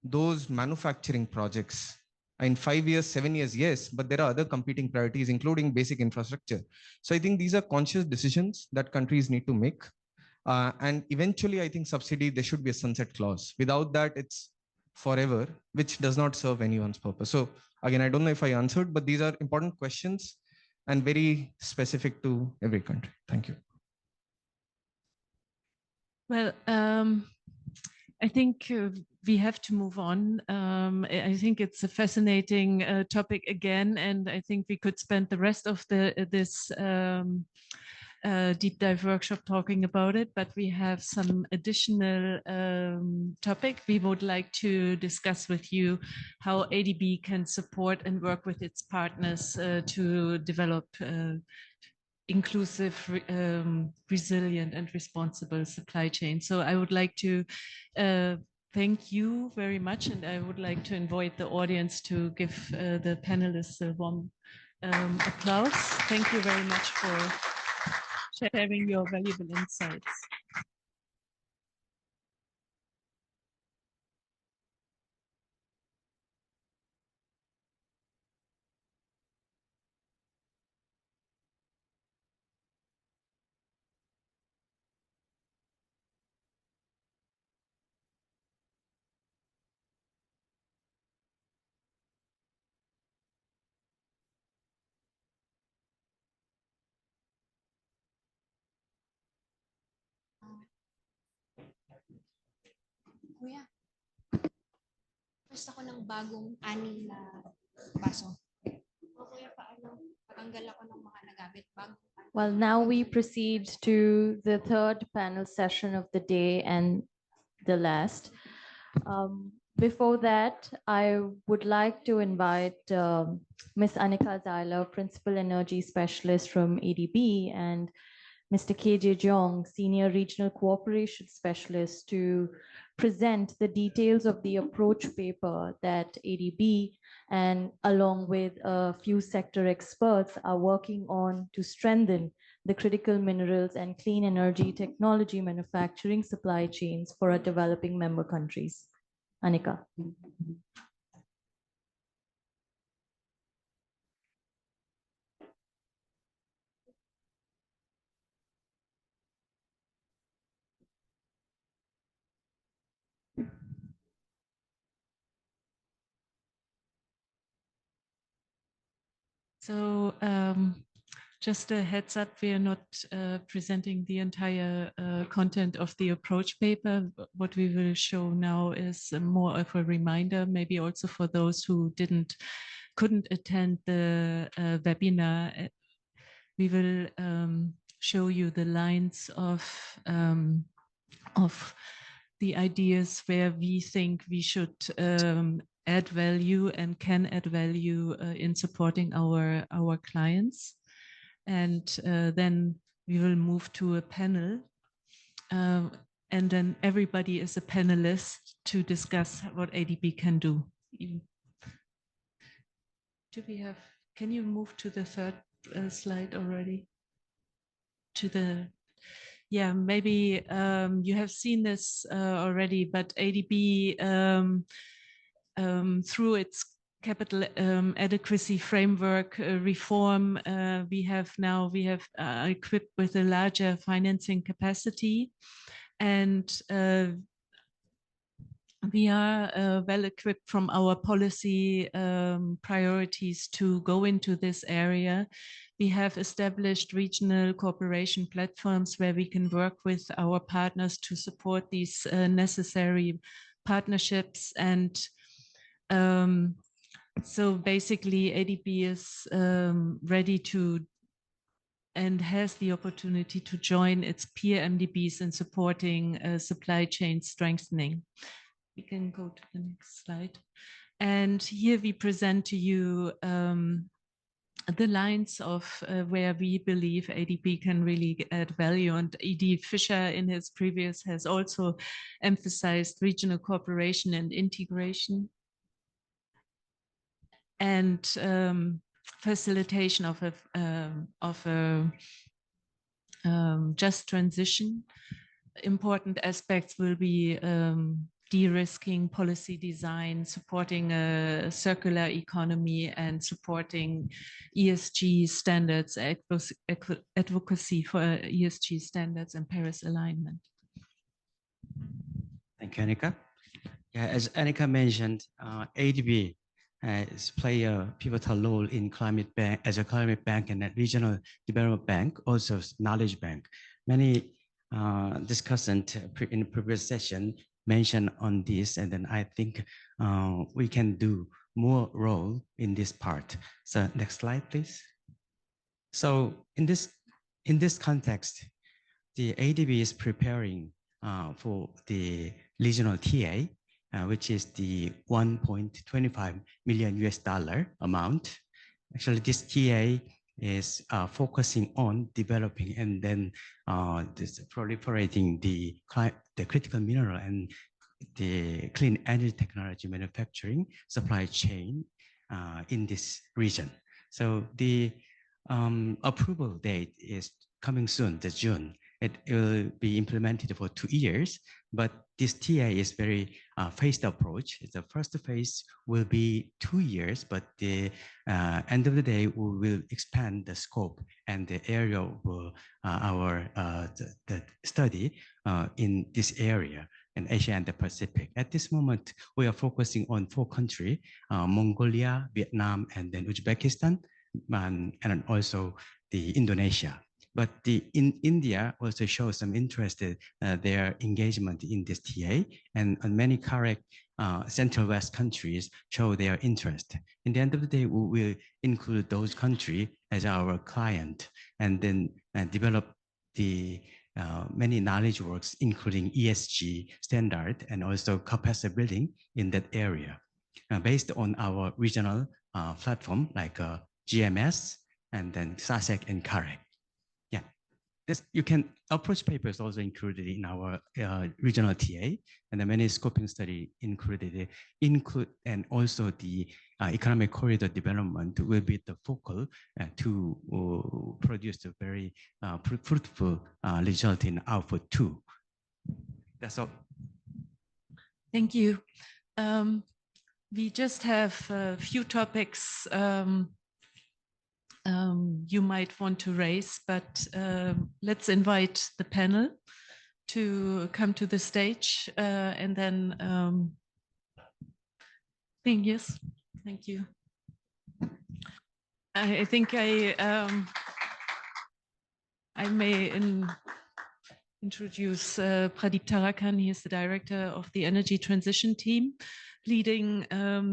those manufacturing projects? In 5 years, 7 years, yes, but there are other competing priorities, including basic infrastructure. So I think these are conscious decisions that countries need to make. And eventually, I think subsidy, there should be a sunset clause. Without that, it's forever, which does not serve anyone's purpose. So again, I don't know if I answered, but these are important questions and very specific to every country. Thank you. Well, I think we have to move on. I think it's a fascinating topic again, and I think we could spend the rest of this deep dive workshop talking about it, but we have some additional topic. We would like to discuss with you how ADB can support and work with its partners to develop inclusive, resilient and responsible supply chain. So I would like to thank you very much, and I would like to invite the audience to give the panelists a warm applause. Thank you very much for sharing your valuable insights. Kuya, first ako ng bagong anim na baso. O kuya, paano? Patanggal ako ng mga nagamit bagong. Well, now we proceed to the third panel session of the day and the last. Before that, I would like to invite Ms. Anika Zeiler, Principal Energy Specialist from ADB, and Mr. KJ Jong, Senior Regional Cooperation Specialist, to present the details of the approach paper that ADB and along with a few sector experts are working on to strengthen the critical minerals and clean energy technology manufacturing supply chains for our developing member countries. Anika. So just a heads up, we are not presenting the entire content of the approach paper. What we will show now is more of a reminder, maybe also for those who couldn't attend the webinar. We will show you the lines of the ideas where we think we should add value and can add value in supporting our clients. And then we will move to a panel. And then everybody is a panelist to discuss what ADB can do. Do we have, can you move to the third slide already? To the, yeah, maybe you have seen this already, but ADB through its capital adequacy framework reform, we have equipped with a larger financing capacity, and we are well equipped from our policy priorities to go into this area. We have established regional cooperation platforms where we can work with our partners to support these necessary partnerships. And so basically ADB is ready to and has the opportunity to join its peer MDBs in supporting supply chain strengthening. We can go to the next slide. And here we present to you the lines of where we believe ADB can really add value. And E.D. Fisher in his previous has also emphasized regional cooperation and integration and facilitation of a just transition. Important aspects will be de-risking policy design, supporting a circular economy, and supporting ESG standards, advocacy for ESG standards and Paris alignment. Thank you, Annika. Yeah, as Annika mentioned, ADB has played a pivotal role in climate bank as a climate bank and a regional development bank, also knowledge bank. Many discussants in the previous session mentioned on this, and then I think we can do more role in this part. So next slide, please. So in this context, the ADB is preparing for the regional TA, which is the $1.25 million amount. Actually, this TA is focusing on developing and then proliferating the critical mineral and the clean energy technology manufacturing supply chain in this region. So the approval date is coming soon, this June. It will be implemented for 2 years, but this TA is very phased approach. The first phase will be 2 years, but the end of the day, we will expand the scope and the area of our the study in this area in Asia and the Pacific. At this moment, we are focusing on 4 countries, Mongolia, Vietnam, and then Uzbekistan, and also the Indonesia. But in India also shows some interest their engagement in this TA, and many correct Central West countries show their interest. In the end of the day, we will include those countries as our client, and then develop the many knowledge works, including ESG standard and also capacity building in that area, based on our regional platform like GMS and then SASEC and CAREC. You can approach papers also included in our regional TA, and the many scoping study included, and also the economic corridor development will be the focal to produce a very fruitful result in output 2. That's all. Thank you. We just have a few topics you might want to raise, but let's invite the panel to come to the stage, and then yes, thank you. I think I may introduce Pradeep Tarakan. He is the director of the Energy Transition Team leading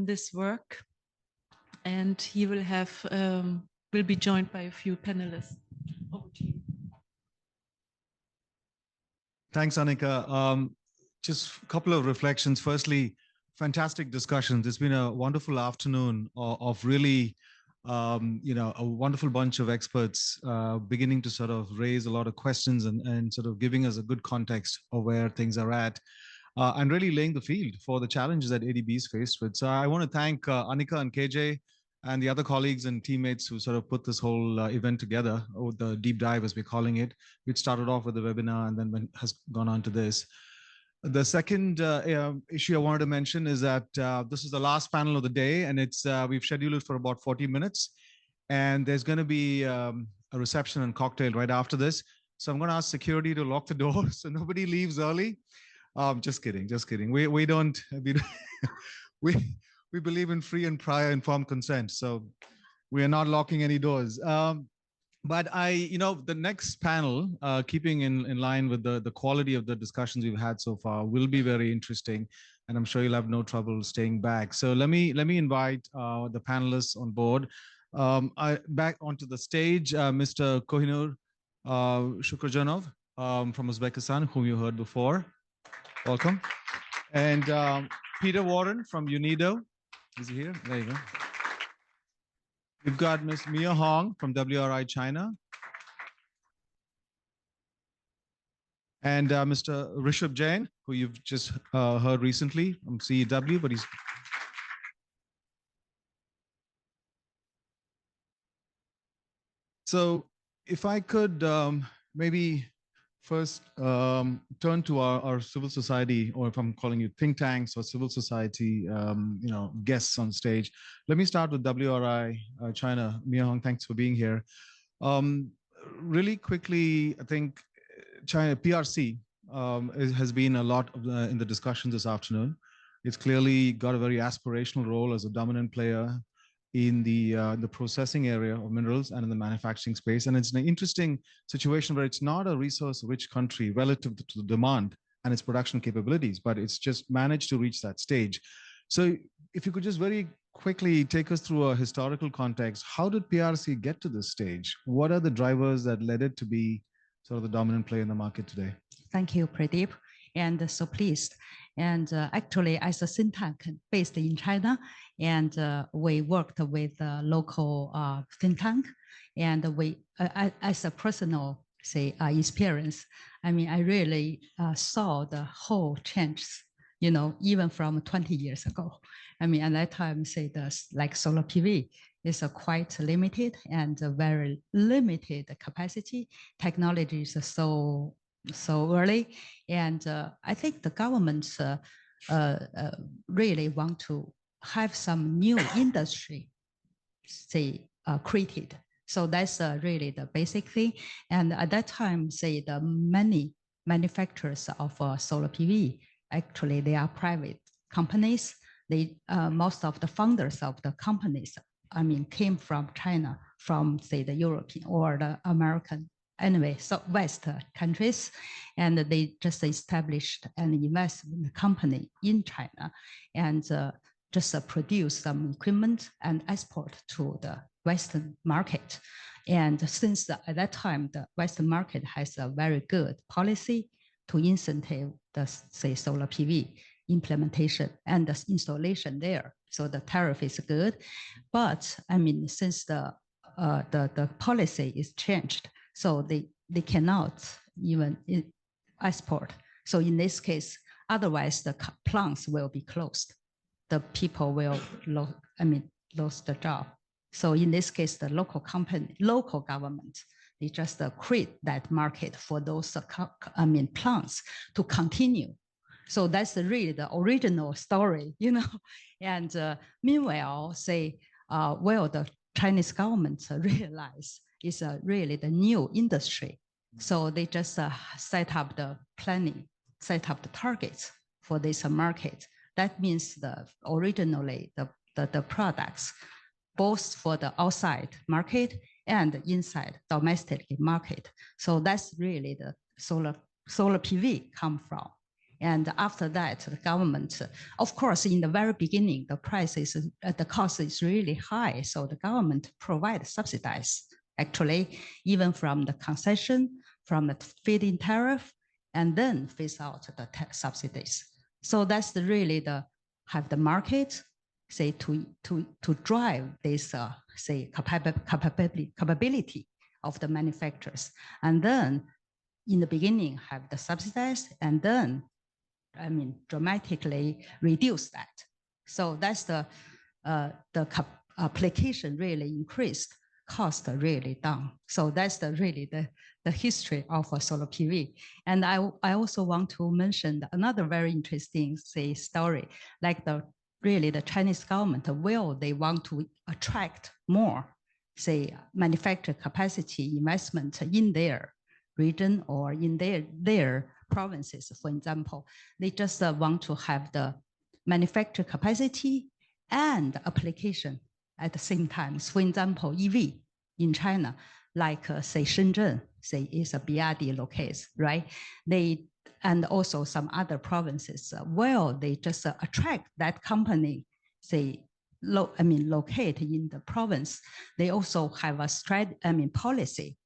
this work, and he will have will be joined by a few panelists. Over to you. Thanks, Annika. Just a couple of reflections. Firstly, fantastic discussions. It's been a wonderful afternoon of really, a wonderful bunch of experts beginning to sort of raise a lot of questions and sort of giving us a good context of where things are at, and really laying the field for the challenges that ADB is faced with. So I want to thank Annika and KJ and the other colleagues and teammates who sort of put this whole event together, or the deep dive as we're calling it, which started off with the webinar and then has gone on to this. The second issue I wanted to mention is that this is the last panel of the day, and it's we've scheduled it for about 40 minutes. And there's going to be a reception and cocktail right after this. So I'm going to ask security to lock the door so nobody leaves early. Just kidding, just kidding. We don't, we believe in free and prior informed consent. So we are not locking any doors. But the next panel, keeping in line with the quality of the discussions we've had so far, will be very interesting, and I'm sure you'll have no trouble staying back. So let me invite the panelists on board. Back onto the stage, Mr. Kohinoor Shukurjanov from Uzbekistan, whom you heard before. Welcome. And Peter Warren from UNIDO. Is he here? There you go. We've got Ms. Mia Hong from WRI China. And Mr. Rishabh Jain, who you've just heard recently from CEW, but he's so if I could maybe first turn to our civil society, or if I'm calling you think tanks or civil society, guests on stage. Let me start with WRI China. Mia Hong, thanks for being here. Really quickly, I think China PRC has been a lot in the discussions this afternoon. It's clearly got a very aspirational role as a dominant player in the processing area of minerals and in the manufacturing space. And it's an interesting situation where it's not a resource-rich country relative to the demand and its production capabilities, but it's just managed to reach that stage. So if you could just very quickly take us through a historical context, how did PRC get to this stage? What are the drivers that led it to be sort of the dominant player in the market today? Thank you, Pradeep, and so pleased. And actually, as a think tank based in China, and we worked with a local think tank, and we, as a personal experience, I mean, I really saw the whole change, even from 20 years ago. I mean, at that time, like solar PV is a quite limited and a very limited capacity. Technology is so early, and I think the government really want to have some new industry, created. So that's really the basic thing. And at that time, the many manufacturers of solar PV, actually they are private companies. They most of the founders of the companies, I mean, came from China, from the European or the American, anyway, so West countries, and they just established an investment company in China, and just produce some equipment and export to the Western market. And since at that time, the Western market has a very good policy to incentive the solar PV implementation and the installation there. So the tariff is good, but I mean, since the policy is changed, so they cannot even export. So in this case, otherwise the plants will be closed. The people will lose the job. So in this case, the local company, local government, they just create that market for those plants to continue. So that's really the original story, And meanwhile, well, the Chinese government realize is really the new industry. So they just set up the planning, set up the targets for this market. That means originally the products, both for the outside market and inside domestic market. So that's really the solar PV come from. And after that, the government, of course, in the very beginning, the cost is really high. So the government provides subsidies, actually, even from the concession, from the feed-in tariff, and then phase out the subsidies. So that's really have the market, to drive this, capability of the manufacturers. And then in the beginning, have the subsidies, and then, I mean, dramatically reduce that. So that's the application really increased, cost really down. So that's really the history of solar PV. And I also want to mention another very interesting story, like really the Chinese government, they want to attract more manufacturing capacity investment in their region or in their provinces. For example, they just want to have the manufacturing capacity and application at the same time. For example, EV in China, like Shenzhen, is a BRD locale, right? And also some other provinces, they just attract that company, locate in the province. They also have a policy,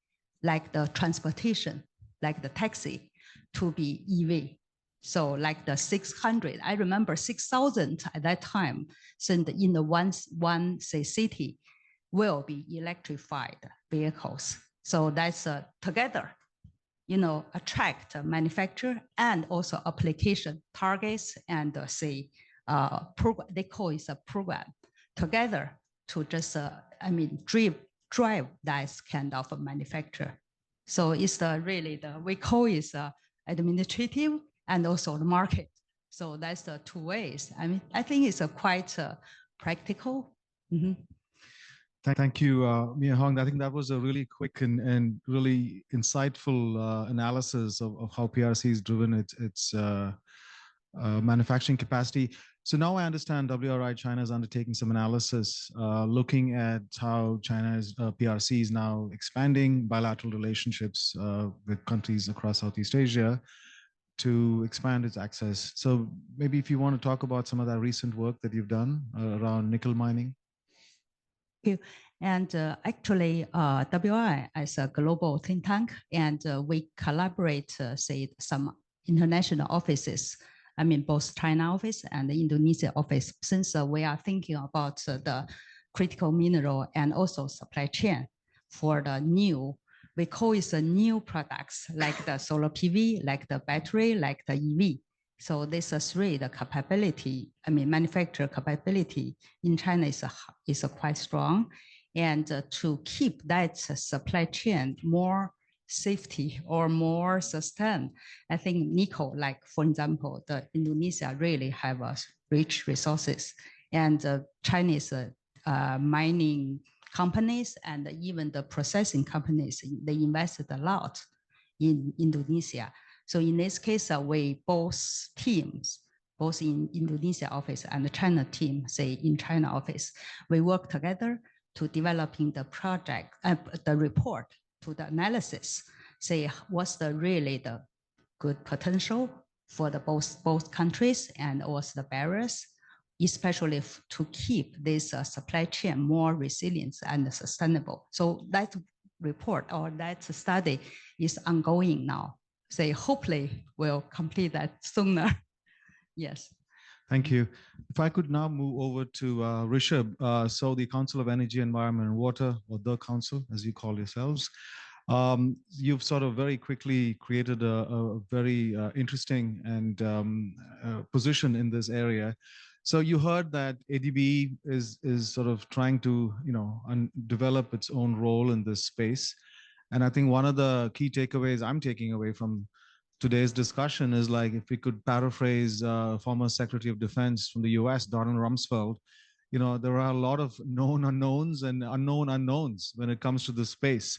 like the transportation, like the taxi, to be EV. So like the 600, I remember 6,000 at that time, so in the one city, will be electrified vehicles. So that's together, attract manufacturer and also application targets and say, program, they call it a program together to just, drive that kind of a manufacturer. So it's really we call it administrative and also the market. So that's the two ways. I think it's quite practical. Mm-hmm. Thank you, Mia Hong. I think that was a really quick and really insightful analysis of how PRC has driven its manufacturing capacity. So now I understand WRI China is undertaking some analysis, looking at how China's PRC is now expanding bilateral relationships with countries across Southeast Asia to expand its access. So maybe if you want to talk about some of that recent work that you've done around nickel mining. Thank you. And actually, WRI as a global think tank, and we collaborate, say, some international offices. Both China office and the Indonesia office, since we are thinking about the critical mineral and also supply chain for the new, we call it the new products like the solar PV, like the battery, like the EV. So this is really the capability, manufacturer capability in China is quite strong. And to keep that supply chain more safety or more sustained, I think nickel, like for example, the Indonesia really have rich resources, and Chinese mining companies and even the processing companies, they invested a lot in Indonesia. So in this case, we both teams, both in Indonesia office and the China team, say in China office, we work together to developing the project, the report, to the analysis, say what's really the good potential for the both countries and also the barriers, especially to keep this supply chain more resilient and sustainable. So that report or that study is ongoing now. Say hopefully we'll complete that sooner. Yes. Thank you. If I could now move over to Rishabh, so the Council of Energy, Environment and Water, or the Council, as you call yourselves. You've sort of very quickly created a very interesting and position in this area. So you heard that ADB is sort of trying to, develop its own role in this space. And I think one of the key takeaways I'm taking away from today's discussion is like, if we could paraphrase former Secretary of Defense from the US, Donald Rumsfeld, there are a lot of known unknowns and unknown unknowns when it comes to this space.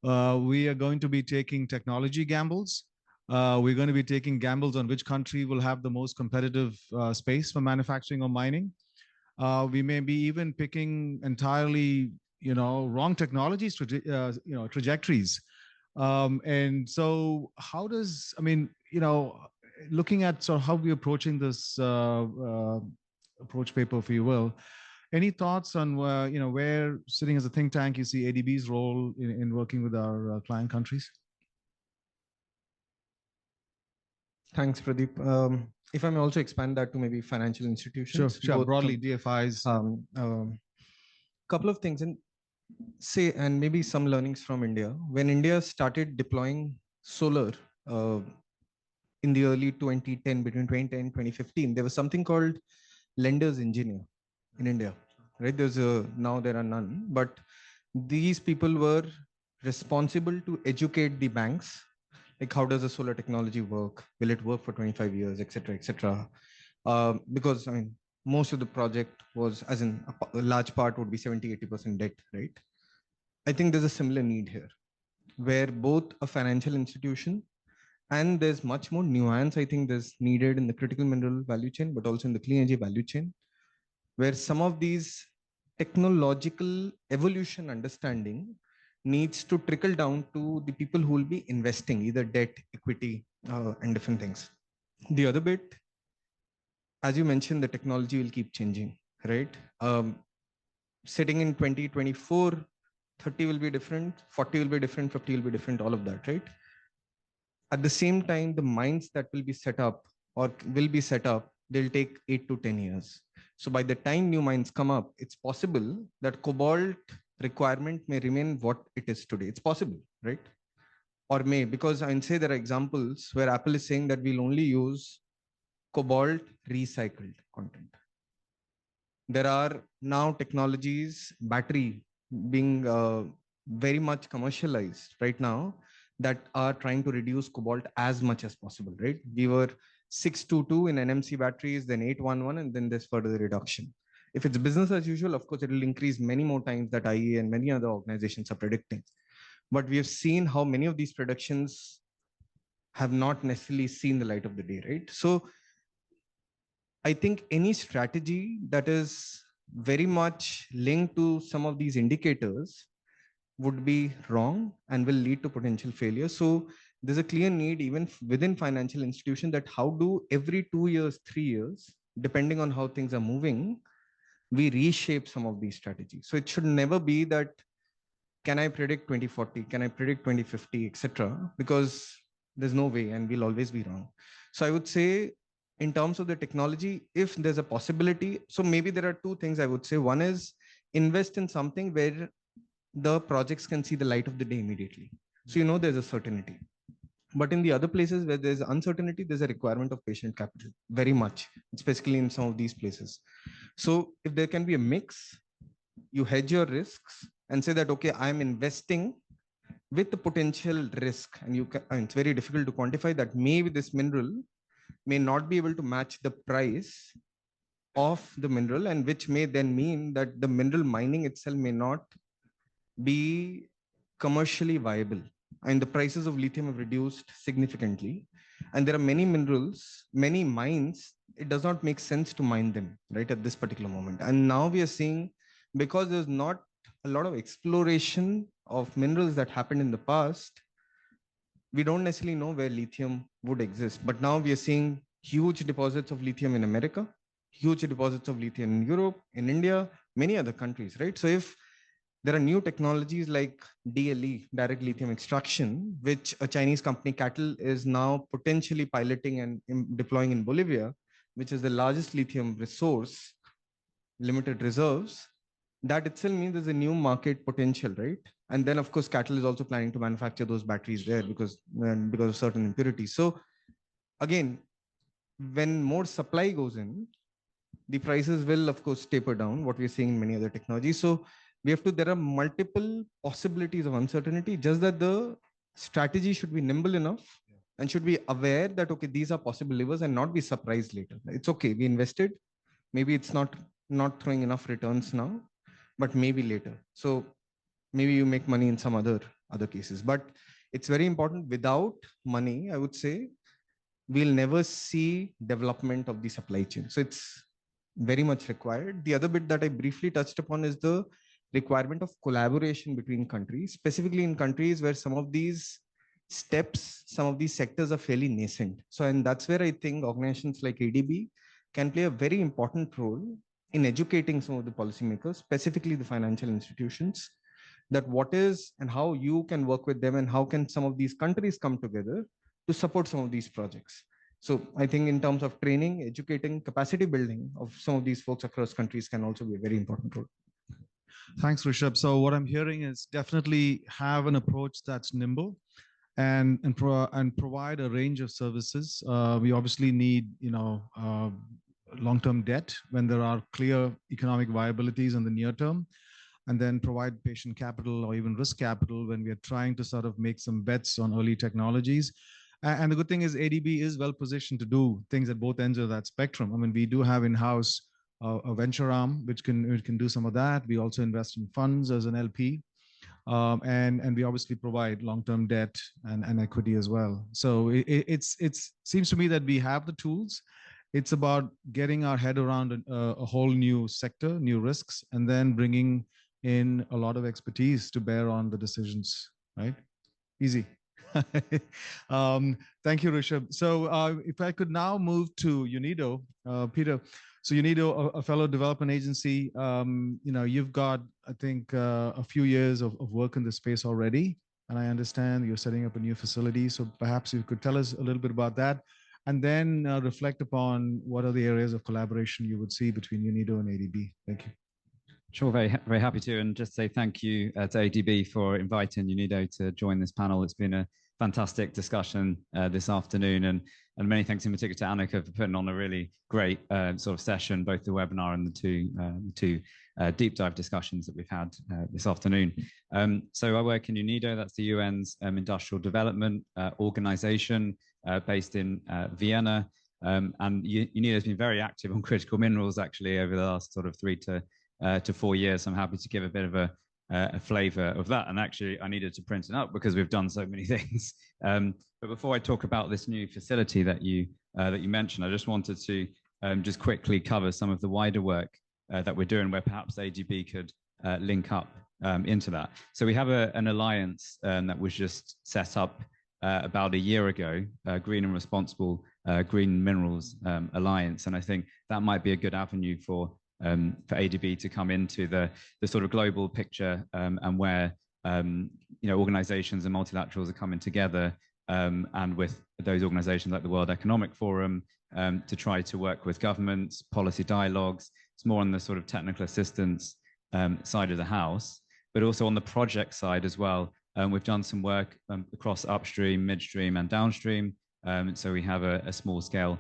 We are going to be taking technology gambles. We're going to be taking gambles on which country will have the most competitive space for manufacturing or mining. We may be even picking entirely, wrong technologies, trajectories. And so how does, looking at sort of how we're approaching this approach paper, if you will, any thoughts on where sitting as a think tank, you see ADB's role in working with our client countries? Thanks, Pradeep. If I may also expand that to maybe financial institutions. Sure. Broadly, DFIs. Couple of things, and maybe some learnings from India. When India started deploying solar in the early 2010, between 2010 and 2015, there was something called lender's engineer in India, right? Now there are none, but these people were responsible to educate the banks, like how does a solar technology work? Will it work for 25 years, et cetera, because most of the project was, as in a large part would be 70-80% debt, right? I think there's a similar need here, where both a financial institution and there's much more nuance, I think there's needed in the critical mineral value chain, but also in the clean energy value chain, where some of these technological evolution understanding needs to trickle down to the people who will be investing, either debt, equity, and different things. The other bit, as you mentioned, the technology will keep changing, right? Sitting in 2024, 30 will be different, 40 will be different, 50 will be different, all of that, right? At the same time, the mines that will be set up or will be set up, they'll take 8 to 10 years. So by the time new mines come up, it's possible that cobalt requirement may remain what it is today. It's possible, right? Or may, because I say there are examples where Apple is saying that we'll only use cobalt recycled content. There are now technologies, battery being very much commercialized right now that are trying to reduce cobalt as much as possible, right? We were 622 in NMC batteries, then 811, and then there's further reduction. If it's business as usual, of course, it will increase many more times that IEA and many other organizations are predicting. But we have seen how many of these predictions have not necessarily seen the light of the day, right? So I think any strategy that is very much linked to some of these indicators would be wrong and will lead to potential failure. So there's a clear need even within financial institution that how do every 2 years, 3 years, depending on how things are moving, we reshape some of these strategies. So it should never be that, can I predict 2040? Can I predict 2050, etc.? Because there's no way and we'll always be wrong. So I would say in terms of the technology, if there's a possibility, so maybe there are two things I would say. One is invest in something where the projects can see the light of the day immediately. So you know there's a certainty. But in the other places where there's uncertainty, there's a requirement of patient capital, very much, especially in some of these places. So if there can be a mix, you hedge your risks and say that, okay, I'm investing with the potential risk. And you can, and it's very difficult to quantify that maybe this mineral may not be able to match the price of the mineral, and which may then mean that the mineral mining itself may not be commercially viable. And the prices of lithium have reduced significantly. And there are many minerals, many mines, it does not make sense to mine them, right, at this particular moment. And now we are seeing, because there's not a lot of exploration of minerals that happened in the past, we don't necessarily know where lithium would exist. But now we are seeing huge deposits of lithium in America, huge deposits of lithium in Europe, in India, many other countries, right? So if there are new technologies like DLE, direct lithium extraction, which a Chinese company, CATL, is now potentially piloting and deploying in Bolivia, which is the largest lithium resource, limited reserves, that itself means there's a new market potential, right? And then, of course, CATL is also planning to manufacture those batteries there because of certain impurities. So again, when more supply goes in, the prices will, of course, taper down, what we're seeing in many other technologies. So there are multiple possibilities of uncertainty, just that the strategy should be nimble enough and should be aware that, okay, these are possible levers and not be surprised later. It's okay, we invested, maybe it's not throwing enough returns now, but maybe later. So maybe you make money in some other cases, but it's very important. Without money, I would say, we'll never see development of the supply chain. So it's very much required. The other bit that I briefly touched upon is the requirement of collaboration between countries, specifically in countries where some of these steps, some of these sectors are fairly nascent. So, and that's where I think organizations like ADB can play a very important role in educating some of the policymakers, specifically the financial institutions, that what is and how you can work with them and how can some of these countries come together to support some of these projects. So I think in terms of training, educating, capacity building of some of these folks across countries can also be a very important role. Thanks, Rishabh. So what I'm hearing is definitely have an approach that's nimble and provide a range of services. We obviously need, long-term debt when there are clear economic viabilities in the near term, and then provide patient capital or even risk capital when we are trying to sort of make some bets on early technologies. And the good thing is ADB is well positioned to do things at both ends of that spectrum. I mean, we do have in-house a venture arm which can do some of that. We also invest in funds as an LP, and we obviously provide long-term debt and equity as well. So it seems to me that we have the tools. It's about getting our head around a whole new sector, new risks, and then bringing in a lot of expertise to bear on the decisions, right? Easy. Thank you, Rishabh. So if I could now move to UNIDO, Peter. So UNIDO, a fellow development agency, you've got, I think, a few years of work in the space already, and I understand you're setting up a new facility. So perhaps you could tell us a little bit about that, and then reflect upon what are the areas of collaboration you would see between UNIDO and ADB. Thank you. Sure, very happy to, and just say thank you to ADB for inviting UNIDO to join this panel. It's been a fantastic discussion this afternoon, and many thanks in particular to Annika for putting on a really great sort of session, both the webinar and the two deep dive discussions that we've had this afternoon. So I work in UNIDO, that's the UN's industrial development organization based in Vienna. And UNIDO has been very active on critical minerals actually over the last sort of 3 to 4 years. I'm happy to give a bit of a flavor of that. And actually, I needed to print it up because we've done so many things. But before I talk about this new facility that you mentioned, I just wanted to just quickly cover some of the wider work that we're doing, where perhaps ADB could link up into that. So we have an alliance that was just set up about a year ago, Green and Responsible Green Minerals Alliance, and I think that might be a good avenue for ADB to come into the sort of global picture and where organizations and multilaterals are coming together and with those organizations like the World Economic Forum to try to work with governments, policy dialogues. It's more on the sort of technical assistance side of the house, but also on the project side as well. We've done some work across upstream, midstream and downstream. So we have a small scale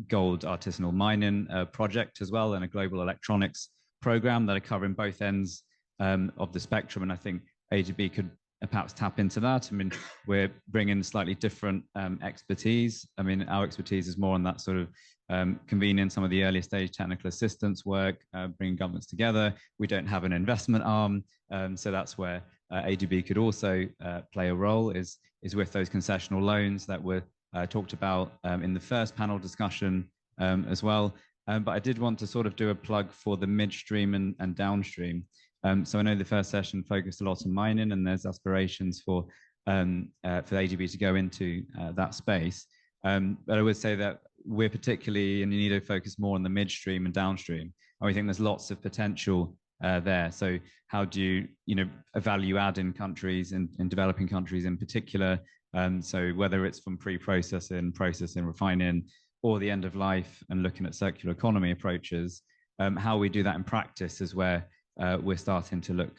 gold artisanal mining project as well, and a global electronics program that are covering both ends of the spectrum. And I think ADB could perhaps tap into that. I mean, we're bringing slightly different expertise. I mean, our expertise is more on that sort of convening some of the earlier stage technical assistance work, bringing governments together. We don't have an investment arm. So that's where ADB could also play a role, is with those concessional loans that were talked about in the first panel discussion as well. But I did want to sort of do a plug for the midstream and downstream. So I know the first session focused a lot on mining, and there's aspirations for ADB to go into that space. But I would say that we're particularly in UNIDO focused more on the midstream and downstream. And we think there's lots of potential there. So how do you value add in countries, in developing countries in particular? So whether it's from pre-processing, processing, refining, or the end of life and looking at circular economy approaches, how we do that in practice is where we're starting to look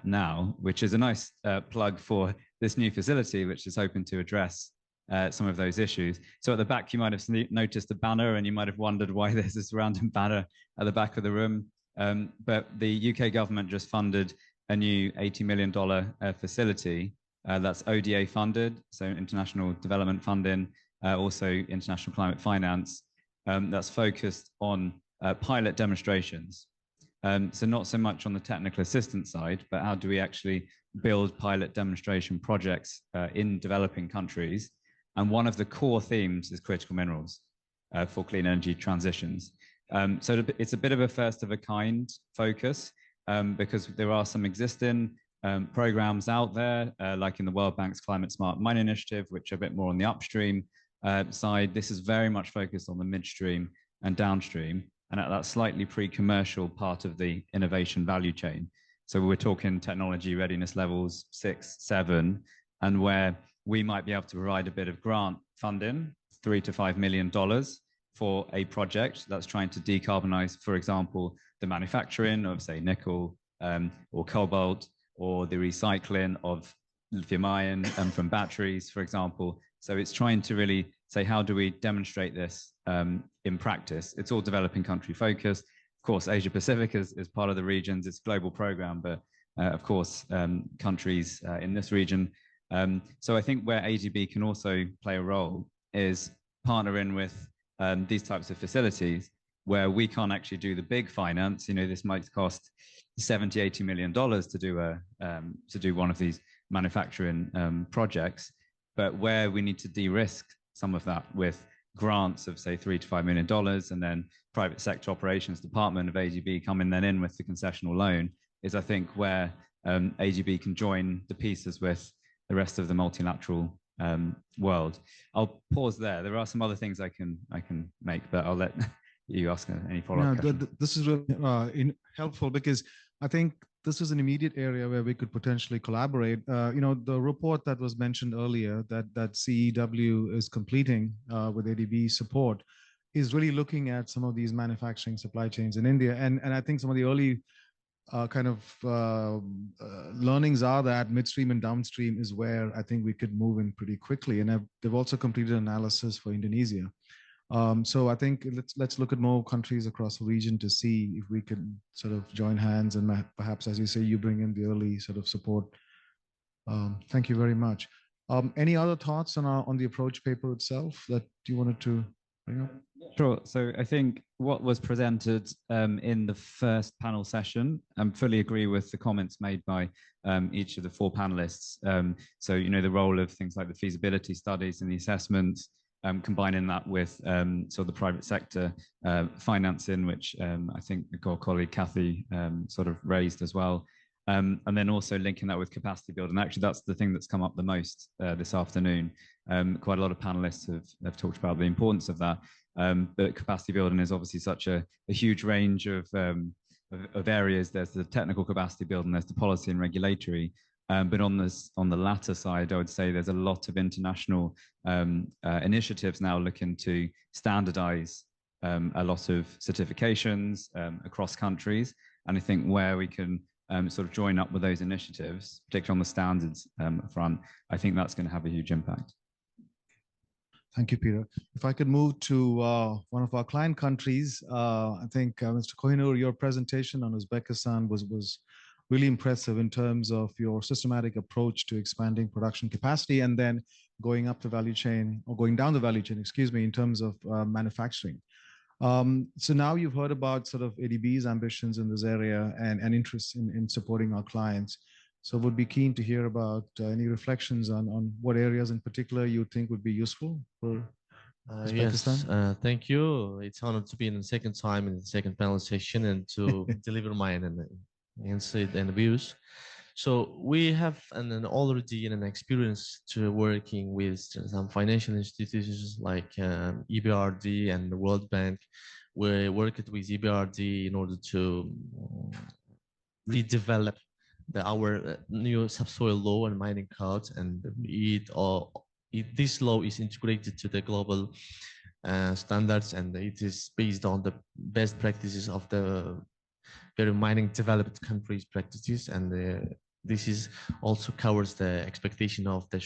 now, which is a nice plug for this new facility, which is hoping to address some of those issues. So at the back, you might have noticed a banner, and you might have wondered why there's this random banner at the back of the room. But the UK government just funded a new $80 million facility that's ODA funded, so international development funding, also international climate finance, that's focused on pilot demonstrations. So not so much on the technical assistance side, but how do we actually build pilot demonstration projects in developing countries? And one of the core themes is critical minerals for clean energy transitions. So it's a bit of a first of a kind focus because there are some existing programs out there, like in the World Bank's Climate Smart Mine Initiative, which are a bit more on the upstream side. This is very much focused on the midstream and downstream, and at that slightly pre-commercial part of the innovation value chain. So we're talking technology readiness levels 6, 7, and where we might be able to provide a bit of grant funding, $3 to $5 million for a project that's trying to decarbonize, for example, the manufacturing of, say, nickel or cobalt, or the recycling of lithium ion from batteries, for example. So it's trying to really say, how do we demonstrate this in practice? It's all developing country focused. Of course, Asia Pacific is part of the regions. It's a global program, but of course, countries in this region. So I think where ADB can also play a role is partnering with these types of facilities where we can't actually do the big finance. This might cost $70, $80 million to do one of these manufacturing projects, but where we need to de-risk some of that with grants of, say, $3 to $5 million, and then private sector operations department of ADB coming then in with the concessional loan, is I think where ADB can join the pieces with the rest of the multilateral world. I'll pause there. There are some other things I can make, but I'll let you ask any follow-up questions. This is really helpful because I think this is an immediate area where we could potentially collaborate. The report that was mentioned earlier that CEW is completing with ADB support is really looking at some of these manufacturing supply chains in India. And I think some of the early learnings are that midstream and downstream is where I think we could move in pretty quickly. And they've also completed analysis for Indonesia. So I think let's look at more countries across the region to see if we can sort of join hands and perhaps, as you say, you bring in the early sort of support. Thank you very much. Any other thoughts on the approach paper itself that you wanted to bring up? Sure. So I think what was presented in the first panel session, I fully agree with the comments made by each of the four panelists. So, you know, the role of things like the feasibility studies and the assessments, combining that with sort of the private sector financing, which I think our colleague Kathy sort of raised as well. And then also linking that with capacity building. Actually, that's the thing that's come up the most this afternoon. Quite a lot of panelists have talked about the importance of that. But capacity building is obviously such a huge range of areas. There's the technical capacity building, there's the policy and regulatory. But on the latter side, I would say there's a lot of international initiatives now looking to standardize a lot of certifications across countries. And I think where we can sort of join up with those initiatives, particularly on the standards front, I think that's going to have a huge impact. Thank you, Peter. If I could move to one of our client countries, I think Mr. Kohinoor, your presentation on Uzbekistan was really impressive in terms of your systematic approach to expanding production capacity and then going up the value chain or going down the value chain, excuse me, in terms of manufacturing. So now you've heard about sort of ADB's ambitions in this area and interest in supporting our clients. So would be keen to hear about any reflections on what areas in particular you think would be useful for Uzbekistan. Yes, thank you. It's honored to be in the second time in the second panel session and to deliver my insight and views. So we have already an experience to working with some financial institutions like EBRD and the World Bank. We worked with EBRD in order to redevelop our new subsoil law and mining code, and this law is integrated to the global standards, and it is based on the best practices of the very mining developed countries practices, and this is also covers the expectation of the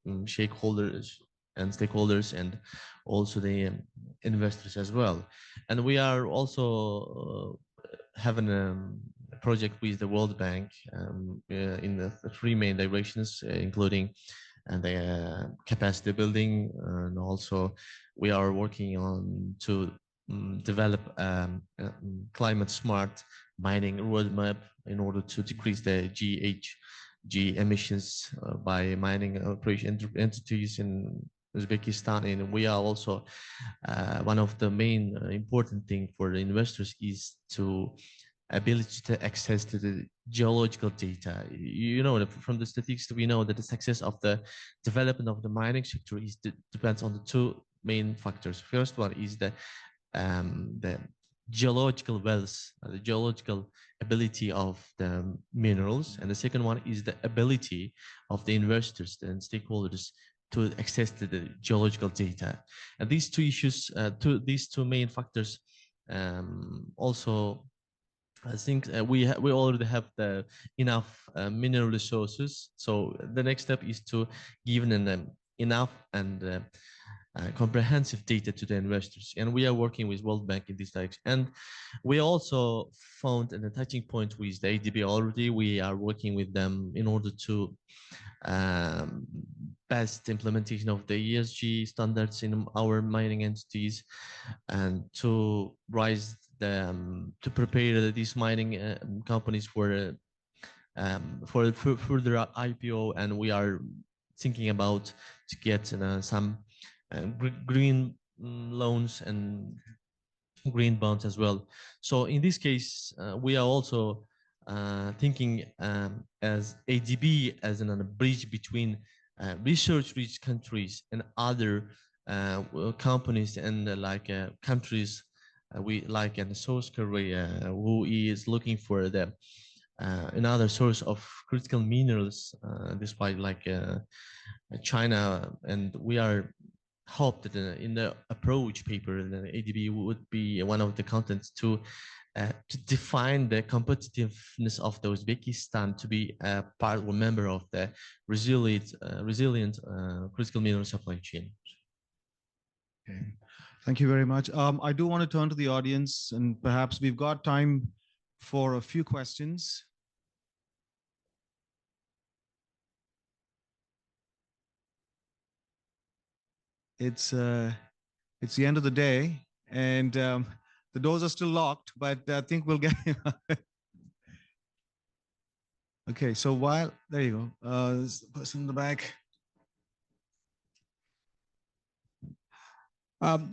stakeholders and also the investors as well. And we are also having a project with the World Bank in the three main directions, including the capacity building, and also we are working on to develop climate smart mining roadmap in order to decrease the GHG emissions by mining operation entities in Uzbekistan. And we are also one of the main important thing for the investors is to ability to access to the geological data. You know, from the statistics, we know that the success of the development of the mining sector depends on the two main factors. First one is the geological wealth, the geological ability of the minerals, and the second one is the ability of the investors and stakeholders to access to the geological data. And these two issues, these two main factors, also I think we already have the enough mineral resources. So the next step is to give them enough and comprehensive data to the investors, and we are working with World Bank in this direction. And we also found a touching point with the ADB already. We are working with them in order to best implementation of the ESG standards in our mining entities, and to rise the to prepare these mining companies for further IPO. And we are thinking about to get some green loans and green bonds as well. So in this case, we are also thinking as ADB as a bridge between research-rich countries and other companies and countries we like in South Korea, who is looking for the another source of critical minerals, despite China. And we are hope that in the approach paper, the ADB would be one of the contents to to define the competitiveness of the Uzbekistan to be a part or member of the resilient critical mineral supply chain. Okay. Thank you very much. I do want to turn to the audience, and perhaps we've got time for a few questions. It's the end of the day, and the doors are still locked, but I think we'll get. Okay, so there you go. This is the person in the back.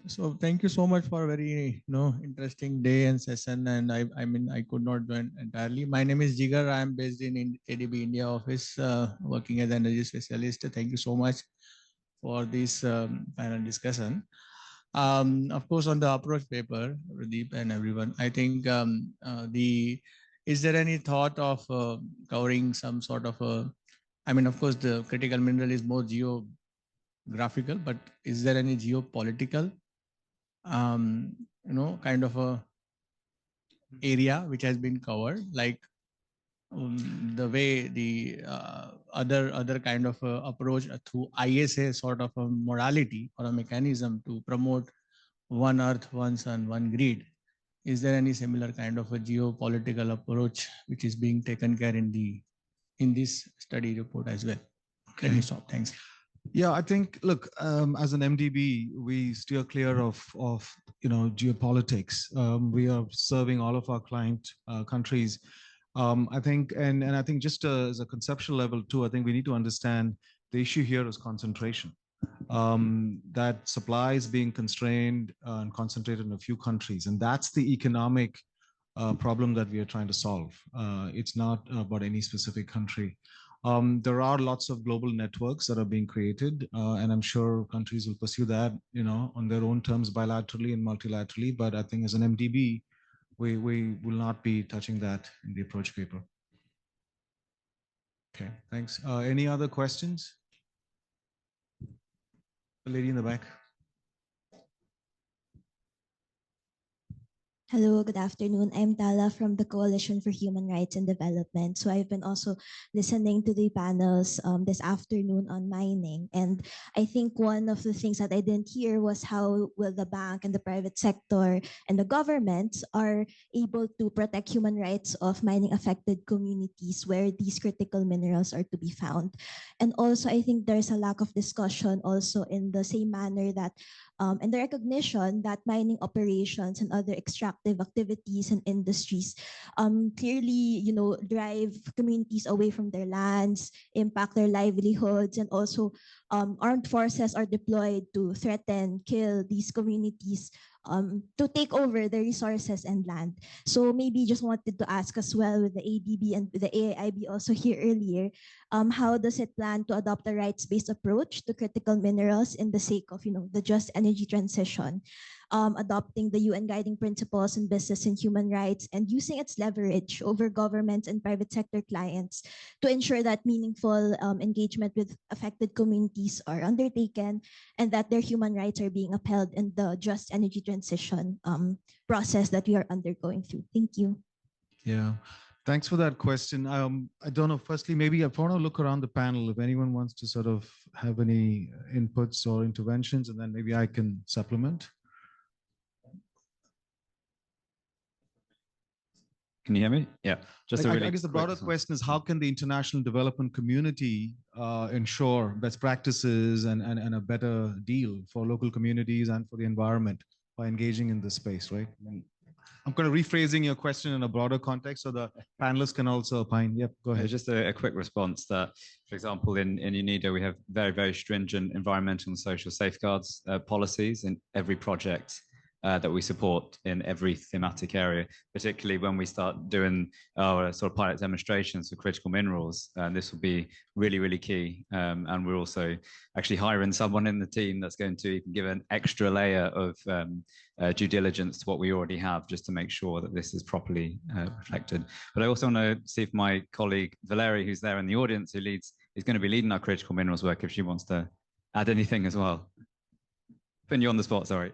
So thank you so much for a very interesting day and session. And I mean I could not join entirely. My name is Jigar. I am based in ADB India office, working as an energy specialist. Thank you so much for this panel discussion. Of course, on the approach paper, Pradeep and everyone, I think is there any thought of covering some sort of I mean, of course, the critical mineral is more geographical, but is there any geopolitical, kind of a area which has been covered, like the way the other kind of approach through ISA sort of a morality or a mechanism to promote one earth, one sun, one grid? Is there any similar kind of a geopolitical approach which is being taken care in this study report as well? Okay. Let me stop. Thanks. Yeah, I think, look, as an MDB, we steer clear of geopolitics. We are serving all of our client countries. I think, and I think just as a conceptual level too, I think we need to understand the issue here is concentration. That supply is being constrained and concentrated in a few countries, and that's the economic problem that we are trying to solve. It's not about any specific country. There are lots of global networks that are being created, and I'm sure countries will pursue that, on their own terms, bilaterally and multilaterally. But I think as an MDB, we will not be touching that in the approach paper. Okay, thanks. Any other questions? The lady in the back. Hello, good afternoon. I'm Tala from the Coalition for Human Rights and Development. So I've been also listening to the panels this afternoon on mining. And I think one of the things that I didn't hear was how will the bank and the private sector and the governments are able to protect human rights of mining affected communities where these critical minerals are to be found. And also, I think there's a lack of discussion also in the same manner that and the recognition that mining operations and other extractive activities and industries clearly, drive communities away from their lands, impact their livelihoods, and also armed forces are deployed to threaten, kill these communities to take over the resources and land. So maybe just wanted to ask as well with the ADB and the AIIB also here earlier, how does it plan to adopt a rights-based approach to critical minerals in the sake of the just energy transition, adopting the UN guiding principles in business and human rights, and using its leverage over governments and private sector clients to ensure that meaningful engagement with affected communities are undertaken and that their human rights are being upheld in the just energy transition process that we are undergoing through. Thank you. Yeah, thanks for that question. I don't know, firstly, maybe I want to look around the panel if anyone wants to sort of have any inputs or interventions, and then maybe I can supplement. Can you hear me? Yeah. Just I guess the broader question is how can the international development community ensure best practices and a better deal for local communities and for the environment by engaging in this space, right? And I'm kind of rephrasing your question in a broader context so the panelists can also opine. Yep, go ahead. Just a quick response that, for example, in UNIDO, we have very, very stringent environmental and social safeguards policies in every project that we support in every thematic area, particularly when we start doing our sort of pilot demonstrations for critical minerals. This will be really, really key. And we're also actually hiring someone in the team that's going to even give an extra layer of due diligence to what we already have, just to make sure that this is properly reflected. But I also want to see if my colleague Valerie, who's there in the audience, is going to be leading our critical minerals work, if she wants to add anything as well. Putting you on the spot, sorry.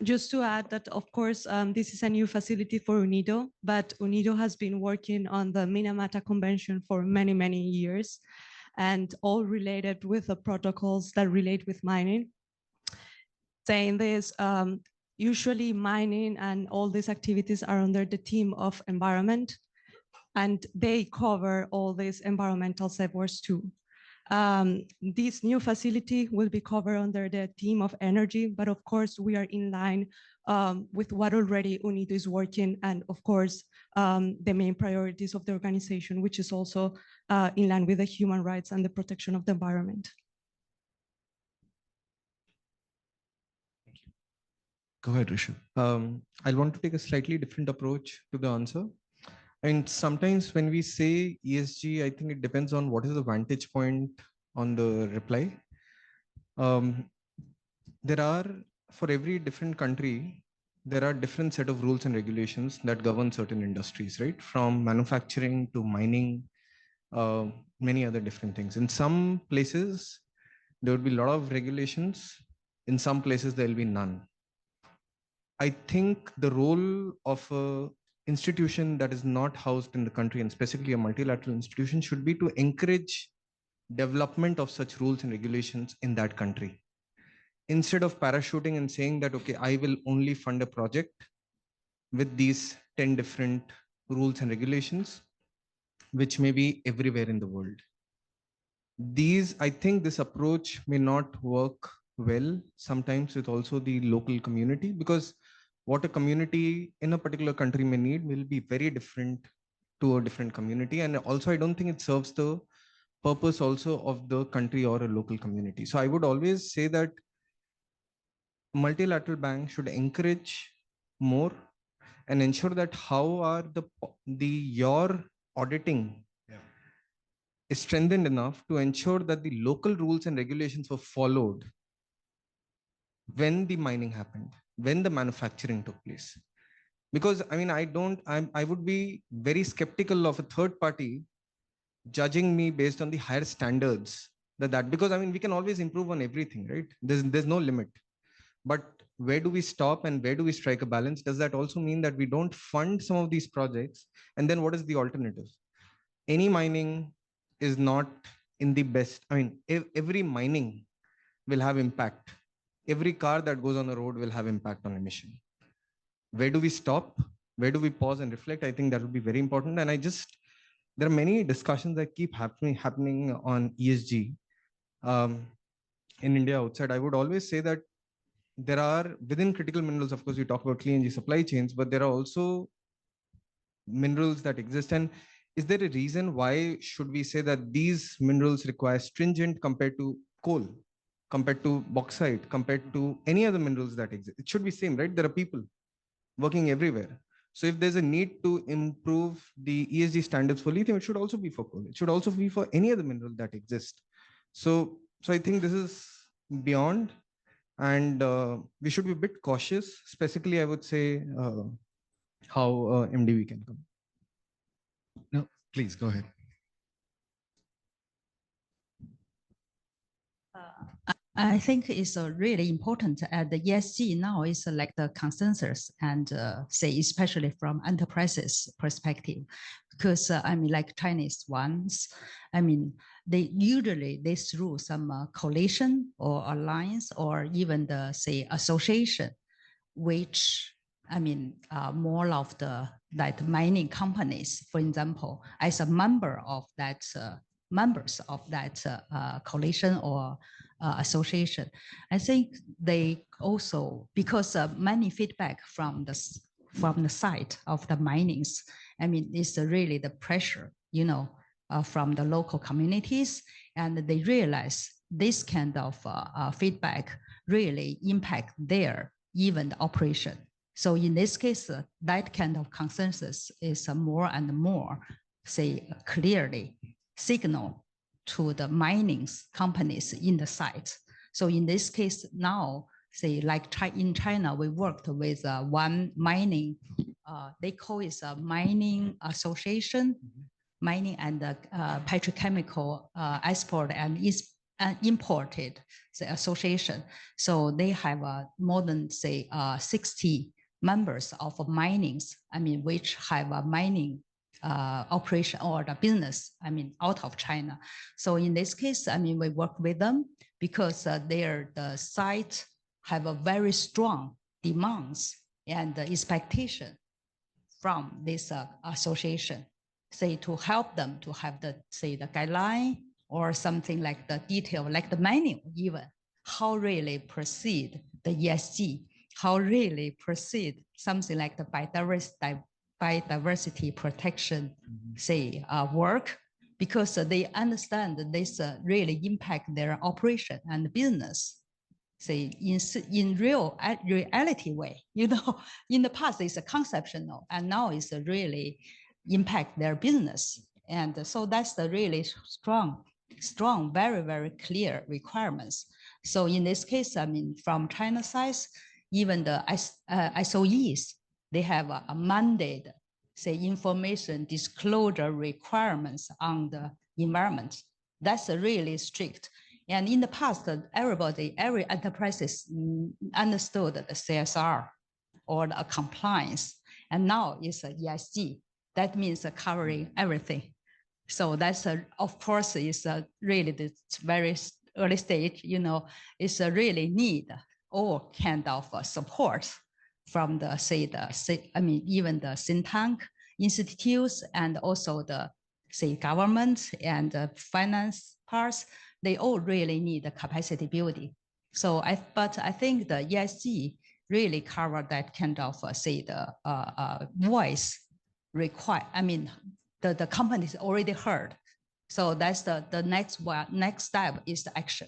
Just to add that, of course, this is a new facility for UNIDO, but UNIDO has been working on the Minamata Convention for many, many years, and all related with the protocols that relate with mining. Saying this, usually mining and all these activities are under the team of environment, and they cover all these environmental safeguards too. This new facility will be covered under the team of energy, but of course we are in line with what already UNIDO is working, and of course the main priorities of the organization, which is also in line with the human rights and the protection of the environment. Go ahead, Rishabh. I want to take a slightly different approach to the answer. And sometimes when we say ESG, I think it depends on what is the vantage point on the reply. There are, for every different country, there are different set of rules and regulations that govern certain industries, right? From manufacturing to mining, many other different things. In some places, there would be a lot of regulations. In some places, there will be none. I think the role of a institution that is not housed in the country, and specifically a multilateral institution, should be to encourage development of such rules and regulations in that country. Instead of parachuting and saying that, okay, I will only fund a project with these 10 different rules and regulations, which may be everywhere in the world. I think this approach may not work well sometimes with also the local community, because what a community in a particular country may need will be very different to a different community. And also, I don't think it serves the purpose also of the country or a local community. So I would always say that multilateral banks should encourage more and ensure that how are your auditing is strengthened enough to ensure that the local rules and regulations were followed when the mining happened, when the manufacturing took place. Because I mean, I would be very skeptical of a third party judging me based on the higher standards because I mean, we can always improve on everything, right? There's no limit. But where do we stop and where do we strike a balance? Does that also mean that we don't fund some of these projects? And then what is the alternative? Any mining is not in the best. I mean, every mining will have impact. Every car that goes on the road will have impact on emission. Where do we stop? Where do we pause and reflect? I think that would be very important. And there are many discussions that keep happening on ESG in India, outside. I would always say that there are, within critical minerals, of course, we talk about clean energy supply chains, but there are also minerals that exist. And is there a reason why should we say that these minerals require stringent compared to coal, compared to bauxite, compared to any other minerals that exist? It should be same, right? There are people working everywhere. So if there's a need to improve the ESG standards for lithium, it should also be for coal. It should also be for any other mineral that exists. So I think this is beyond, and we should be a bit cautious, specifically, I would say, how MDV can come. No, please go ahead. I think it's really important at the ESG now is like the consensus and say, especially from enterprises perspective, because I mean, like Chinese ones, I mean, they through some coalition or alliance or even the say association, which I mean, more of the like mining companies, for example, as a member of that members of that coalition or association. I think they also, because many feedback from the site of the minings, I mean, it's really the pressure, you know, from the local communities, and they realize this kind of feedback really impact their even the operation. So in this case, that kind of consensus is more and more, say, clearly signal to the mining companies in the site. So in this case now, say like in China, we worked with one mining, they call it a mining association, mining and petrochemical export and imported say, association. So they have more than say 60 members of minings, I mean, which have a mining operation or the business, I mean, out of China. So in this case, I mean, we work with them because the site have a very strong demands and expectation from this association, say to help them to have the guideline or something like the detail, like the manual even, how really proceed the ESG, how really proceed something like the biodiversity protection, say work, because they understand that this really impact their operation and business. Say in reality way, you know, in the past it's a conceptual and now it's a really impact their business. And so that's the really strong, very, very clear requirements. So in this case, I mean, from China side, even the SOEs, they have a mandate, say information disclosure requirements on the environment. That's really strict. And in the past, every enterprises understood the CSR or the compliance. And now it's a ESG. That means covering everything. So that's, of course, is really the very early stage, you know, it's a really need all kind of support from the, even the think tank institutes and also the, government and finance parts. They all really need the capacity building. So but I think the ESG really covered that kind of, voice require, I mean, the companies already heard. So that's the next step is the action.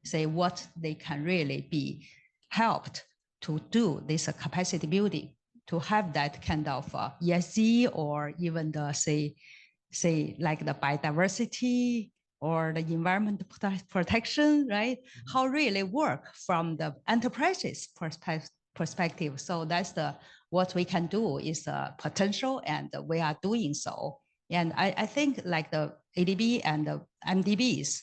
Say what they can really be helped to do this capacity building, to have that kind of ESG or even the, like the biodiversity, or the environment protection, right? How really work from the enterprises perspective. So that's what we can do is potential, and we are doing so. And I think like the ADB and the MDBs,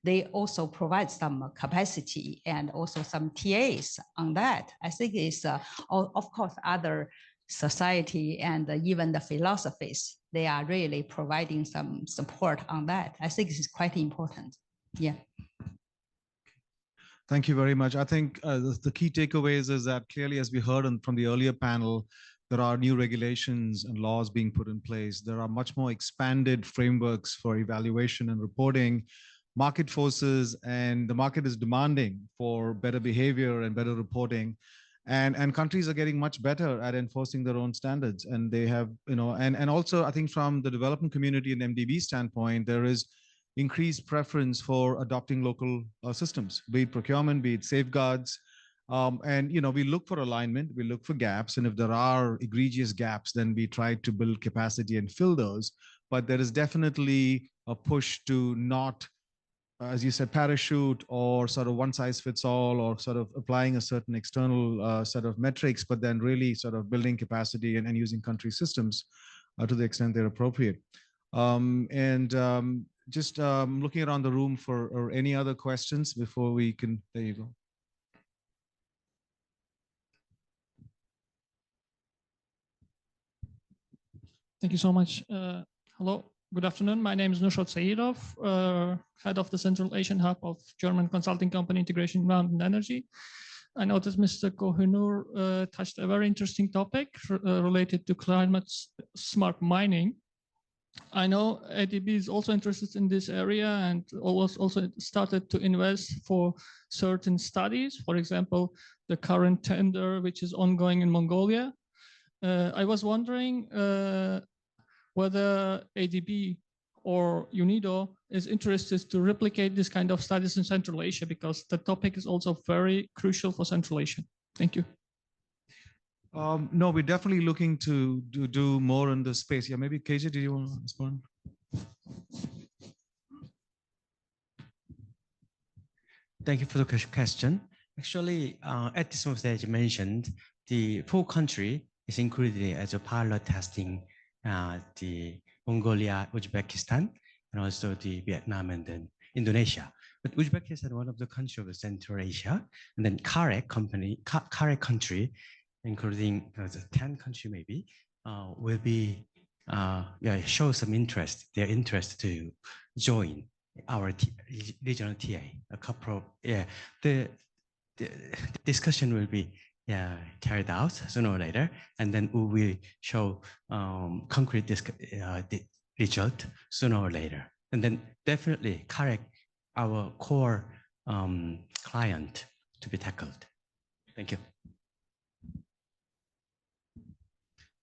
they also provide some capacity and also some TAs on that. I think it's, of course, other society and even the philosophies, they are really providing some support on that. I think this is quite important. Yeah. Thank you very much. I think the key takeaways is that clearly, as we heard from the earlier panel, there are new regulations and laws being put in place. There are much more expanded frameworks for evaluation and reporting, market forces, and the market is demanding for better behavior and better reporting. And countries are getting much better at enforcing their own standards. And they have, you know, and also I think from the development community and MDB standpoint, there is increased preference for adopting local systems, be it procurement, be it safeguards. And, you know, we look for alignment, we look for gaps. And if there are egregious gaps, then we try to build capacity and fill those. But there is definitely a push to not, as you said, parachute or sort of one size fits all, or sort of applying a certain external set of metrics, but then really sort of building capacity and using country systems to the extent they're appropriate. Just looking around the room for any other questions before we can, there you go. Thank you so much. Hello. Good afternoon. My name is Nusrat Saidov, head of the Central Asian Hub of German consulting company Integration Environment and Energy. I noticed Mr. Kohinoor touched a very interesting topic related to climate smart mining. I know ADB is also interested in this area and also started to invest for certain studies. For example, the current tender, which is ongoing in Mongolia. I was wondering whether ADB or UNIDO is interested to replicate this kind of studies in Central Asia, because the topic is also very crucial for Central Asia. Thank you. No, we're definitely looking to do more in this space. Yeah, maybe KJ, do you want to respond? Thank you for the question. Actually, at this moment, as you mentioned, the 4 countries is included as a pilot testing, the Mongolia, Uzbekistan, and also the Vietnam and then Indonesia. But Uzbekistan, one of the countries of Central Asia, and then CAREC country, including the 10 country maybe, will be show some interest, their interest to join our regional TA. A couple of, the discussion will be carried out sooner or later, and then we will show concrete result sooner or later. And then definitely CAREC, our core client to be tackled. Thank you.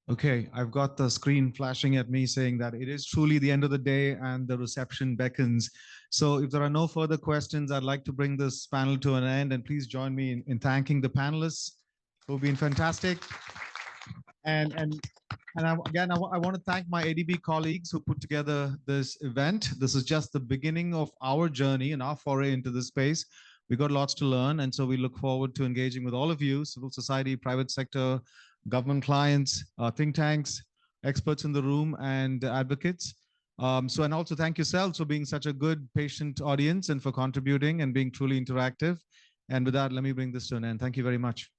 Okay, I've got the screen flashing at me saying that it is truly the end of the day and the reception beckons. So if there are no further questions, I'd like to bring this panel to an end, and please join me in thanking the panelists who've been fantastic. And I want to thank my ADB colleagues who put together this event. This is just the beginning of our journey and our foray into this space. We got lots to learn, and so we look forward to engaging with all of you, civil society, private sector, government clients, think tanks, experts in the room, and advocates. And also thank yourselves for being such a good, patient audience and for contributing and being truly interactive. And with that, let me bring this to an end. Thank you very much.